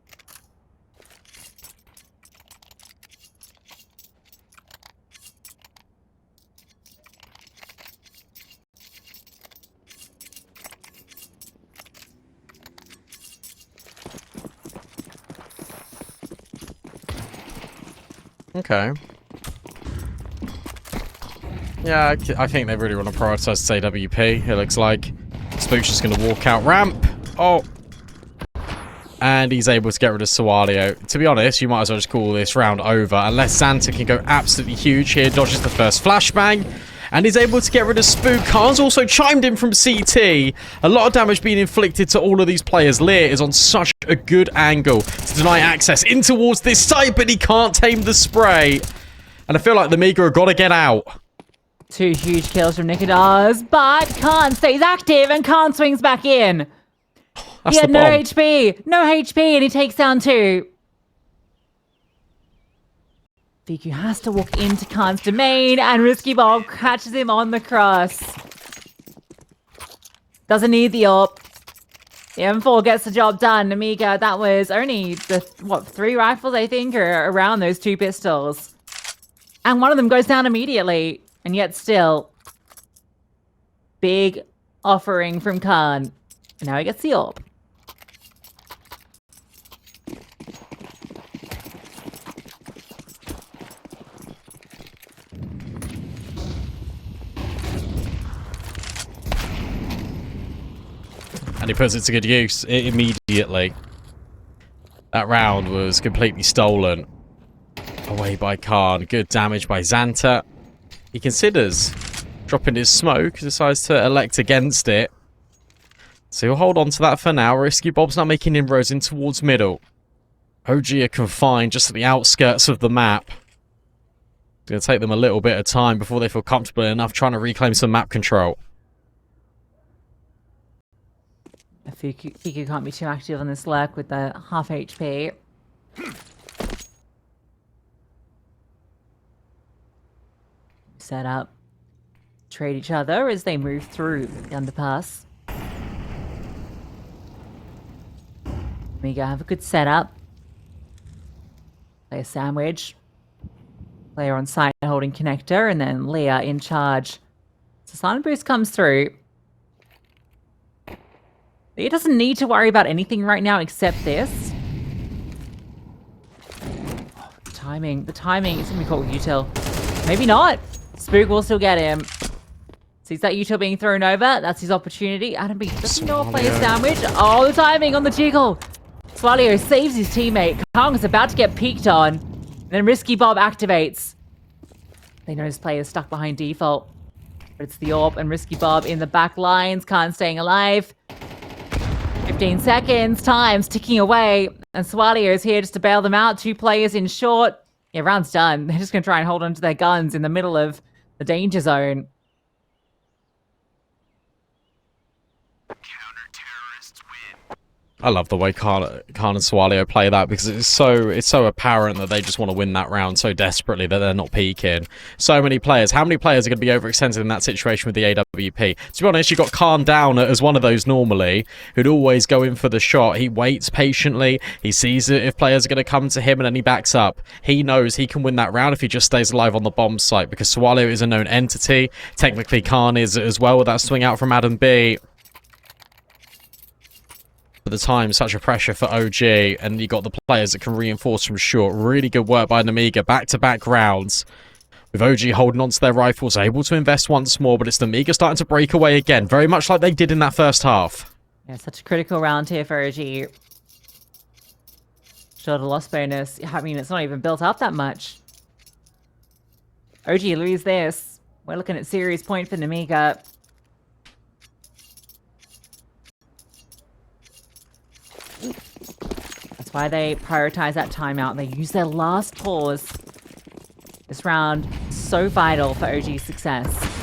Okay. Yeah, I think they really want to prioritize AWP. It looks like Spook's just going to walk out ramp. Oh. And he's able to get rid of Sawalio. To be honest, you might as well just call this round over. Unless Xanta can go absolutely huge here. Dodges the first flashbang. And he's able to get rid of Spook. Khan's also chimed in from CT. A lot of damage being inflicted to all of these players. Lear is on such a good angle to deny access in towards this site, but he can't tame the spray. And I feel like the Nemiga have got to get out. 2 huge kills from nicoodoz, but Khan stays active and Khan swings back in. That's he had no HP. No HP, and he takes down 2. Fiku has to walk into Khan's domain, and Risky Bob catches him on the cross. Doesn't need the AWP. The M4 gets the job done. Nemiga, that was only the, 3 rifles, I think, or around those 2 pistols. And one of them goes down immediately. And yet still, big offering from Khan. And now he gets the AWP. And he puts it to good use immediately. That round was completely stolen away by Khan. Good damage by Xanta. He considers dropping his smoke, decides to elect against it. So he'll hold on to that for now. Risky Bob's now making inroads in towards middle. OG are confined just at the outskirts of the map. It's going to take them a little bit of time before they feel comfortable enough trying to reclaim some map control. Fiku can't be too active on this lurk with the half HP. Set up. Trade each other as they move through the underpass. Nemiga have a good setup. Play a sandwich. Player on site holding connector, and then Leah in charge. So silent boost comes through. Leah doesn't need to worry about anything right now except this. Oh, the timing is gonna be caught with util. Maybe not. Spook will still get him. Sees that util being thrown over. That's his opportunity. Adam B doesn't know how to play a sandwich. Oh, the timing on the jiggle. Swalio saves his teammate. Kong is about to get peeked on. And then Risky Bob activates. They know his player is stuck behind default. But it's the AWP and Risky Bob in the back lines. Khan staying alive. 15 seconds. Time's ticking away. And Swalio's here just to bail them out. 2 players in short. Yeah, round's done. They're just going to try and hold on to their guns in the middle of the danger zone. I love the way Khan and Swalio play that, because it's so apparent that they just want to win that round so desperately that they're not peeking. So many players. How many players are going to be overextended in that situation with the AWP? To be honest, you got Khan down as one of those normally, who'd always go in for the shot. He waits patiently. He sees it if players are going to come to him, and then he backs up. He knows he can win that round if he just stays alive on the bomb site, because Swalio is a known entity. Technically, Khan is as well with that swing out from Adam B. At the time, such a pressure for OG, and you got the players that can reinforce from short. Really good work by Nemiga, back-to-back rounds. With OG holding on to their rifles, able to invest once more, but it's Nemiga starting to break away again, very much like they did in that first half. Yeah, such a critical round here for OG. Sure, the loss bonus, I mean, it's not even built up that much. OG lose this. We're looking at serious point for Nemiga. That's why they prioritize that timeout. They use their last pause. This round, so vital for OG's success.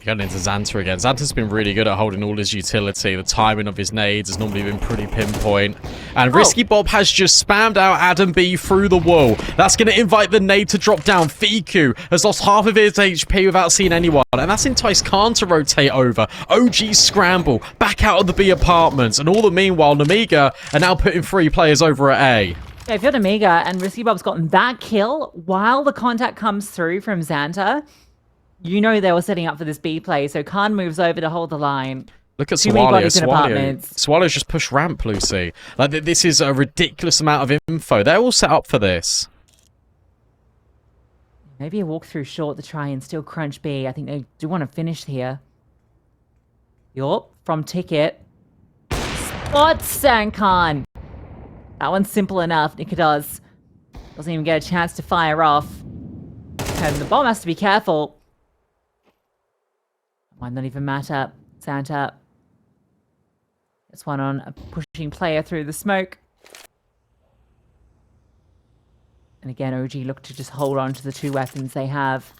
Going into Xanta again. Xanta's been really good at holding all his utility. The timing of his nades has normally been pretty pinpoint. And Risky Bob has just spammed out Adam B through the wall. That's going to invite the nade to drop down. Fiku has lost half of his HP without seeing anyone. And that's enticed Khan to rotate over. OG scramble back out of the B apartments. And all the meanwhile, Nemiga are now putting 3 players over at A. Yeah, if you're Nemiga and Risky Bob's gotten that kill while the contact comes through from Xanta, you know they were setting up for this B play, so Khan moves over to hold the line. Look at Swalio. Swalio's just push ramp, Lucy. Like, this is a ridiculous amount of info. They're all set up for this. Maybe a walk through short to try and still crunch B. I think they do want to finish here. Yup, from Ticket. Spots Khan. That one's simple enough. nicoodoz doesn't even get a chance to fire off. And the bomb has to be careful. Might not even matter. Xanta. This one on a pushing player through the smoke. And again, OG look to just hold on to the 2 weapons they have.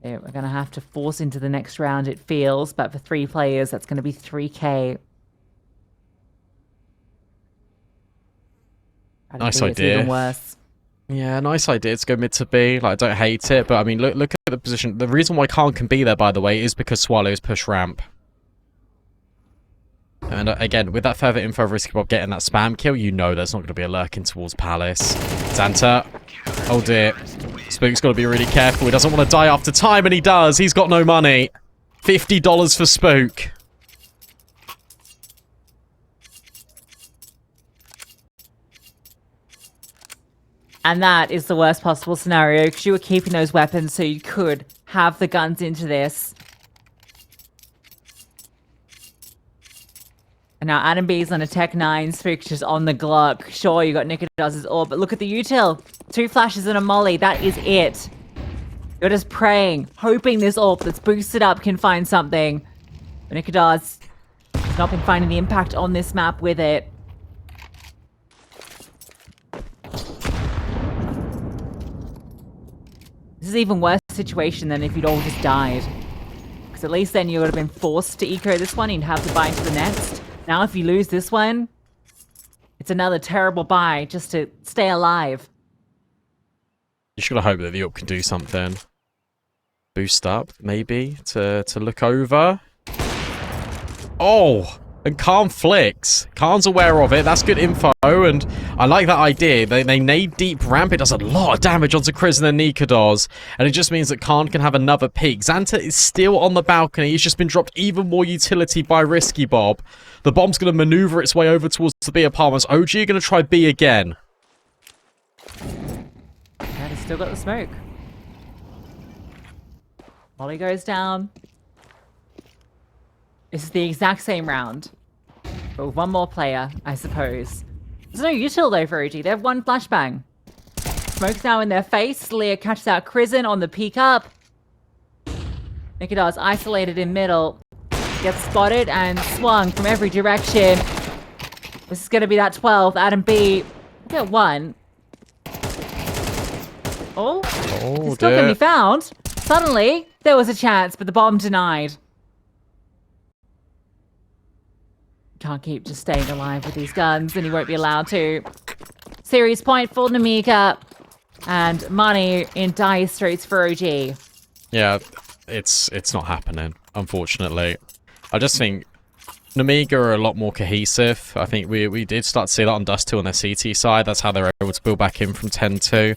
Yeah, we're going to have to force into the next round, it feels. But for 3 players, that's going to be 3K. Nice idea. Even worse. Yeah, nice idea to go mid to B. Like, I don't hate it, but I mean, look at the position. The reason why Khan can be there, by the way, is because Swallow's push ramp. And again, with that further info of Risky Bob getting that spam kill, you know there's not going to be a lurking towards Palace. Xanta. Oh dear. Spook's got to be really careful. He doesn't want to die after time, and he does. He's got no money. $50 for Spook. And that is the worst possible scenario, because you were keeping those weapons so you could have the guns into this. And now Adam B's on a Tech 9, Spook's just on the Glock. Sure, you got nicoodoz' AWP, but look at the util. 2 flashes and a molly, that is it. You're just praying, hoping this AWP that's boosted up can find something. But nicoodoz has not been finding the impact on this map with it. This is even worse situation than if you'd all just died. Because at least then you would have been forced to eco this one and you'd have to buy into the next. Now if you lose this one, it's another terrible buy just to stay alive. You just gotta hope that the up can do something. Boost up, maybe, to look over. Oh! And Khan flicks. Khan's aware of it. That's good info, and I like that idea. They nade deep ramp. It does a lot of damage onto Chris and nicoodoz, and it just means that Khan can have another peek. Xanta is still on the balcony. He's just been dropped even more utility by Risky Bob. The bomb's going to maneuver its way over towards the B apartments. OG are going to try B again. And he's still got the smoke. Molly goes down. This is the exact same round. But with one more player, I suppose. There's no util though for OG. They have one flashbang. Smoke's now in their face. Leah catches out Krisen on the peek up. nicoodoz isolated in middle. Gets spotted and swung from every direction. This is going to be that 12th. Adam B. Get one. Oh, it's still going to be found. Suddenly, there was a chance, but the bomb denied. Can't keep just staying alive with these guns, and he won't be allowed to. Series point for Nemiga, and money in dire straits for OG. Yeah, it's not happening, unfortunately. I just think Nemiga are a lot more cohesive. I think we did start to see that on Dust2 on their CT side. That's how they were able to build back in from 10-2.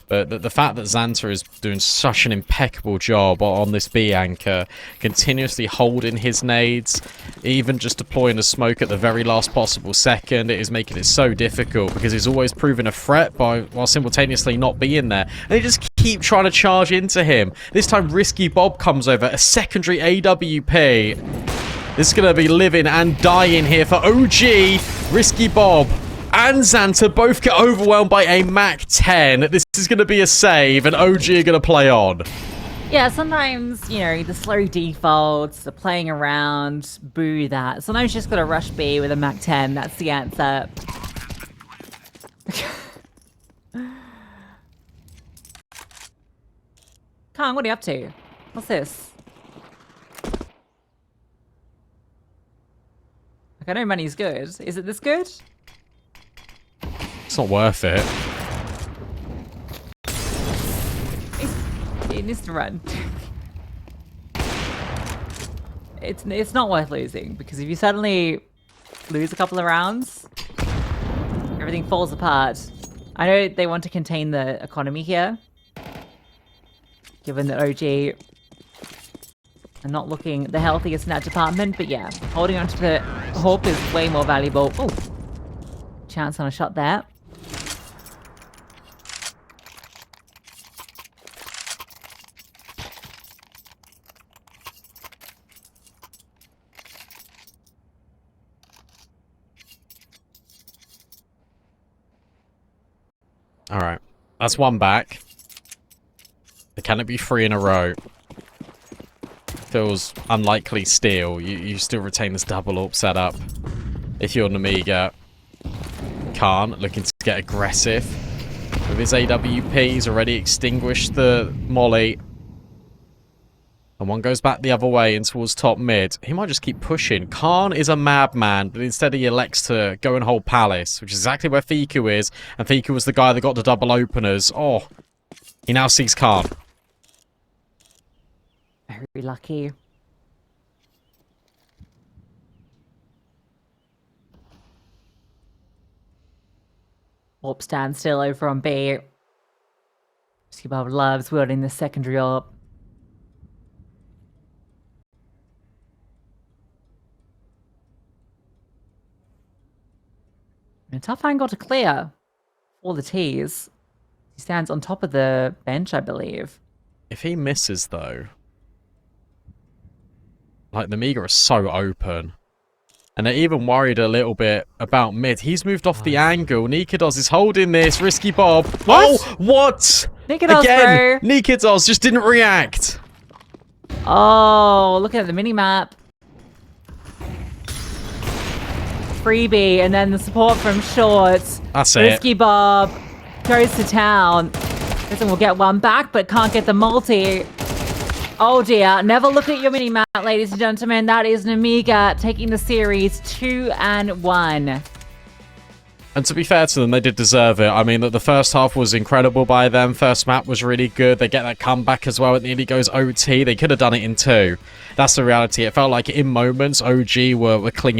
But the fact that Xanta is doing such an impeccable job on this B anchor, continuously holding his nades, even just deploying a smoke at the very last possible second, it is making it so difficult because he's always proving a threat while simultaneously not being there. And they just keep trying to charge into him. This time Risky Bob comes over, a secondary AWP. This is going to be living and dying here for OG. Risky Bob and Xanta both get overwhelmed by a Mac 10. This is going to be a save, and OG are going to play on. Yeah, sometimes, you know, the slow defaults, the playing around, boo that. Sometimes you just got to rush B with a Mac 10. That's the answer. Khan, what are you up to? What's this? Like, I know money's good. Is it this good? It's not worth it. It needs to run. It's not worth losing, because if you suddenly lose a couple of rounds, everything falls apart. I know they want to contain the economy here, given that OG are not looking the healthiest in that department, but yeah, holding onto the hope is way more valuable. Oh, chance on a shot there. Alright, that's one back. Can it be 3 in a row? Feels unlikely still. You still retain this double AWP setup. If you're Nemiga, Khan looking to get aggressive. With his AWP, he's already extinguished the molly. And one goes back the other way in towards top mid. He might just keep pushing. Khan is a madman, but instead he elects to go and hold Palace, which is exactly where Fiku is. And Fiku was the guy that got the double openers. Oh, he now sees Khan. Very lucky. AWP stand still over on B. Risky Bob loves wielding the secondary AWP. A tough angle to clear all the T's. He stands on top of the bench, I believe. If he misses, though... Like, the Nemiga are so open. And they're even worried a little bit about mid. He's moved off the angle. nicoodoz is holding this. Risky Bob. What? Oh, what? nicoodoz, again, bro. nicoodoz just didn't react. Oh, look at the mini-map. Freebie, and then the support from Shorts. That's it. Risky Bob goes to town. Prison will get one back, but can't get the multi. Oh dear, never look at your mini-map, ladies and gentlemen. That is Nemiga taking the series 2-1. And to be fair to them, they did deserve it. I mean, the first half was incredible by them. First map was really good. They get that comeback as well. It nearly goes OT. They could have done it in 2. That's the reality. It felt like in moments, OG were clinging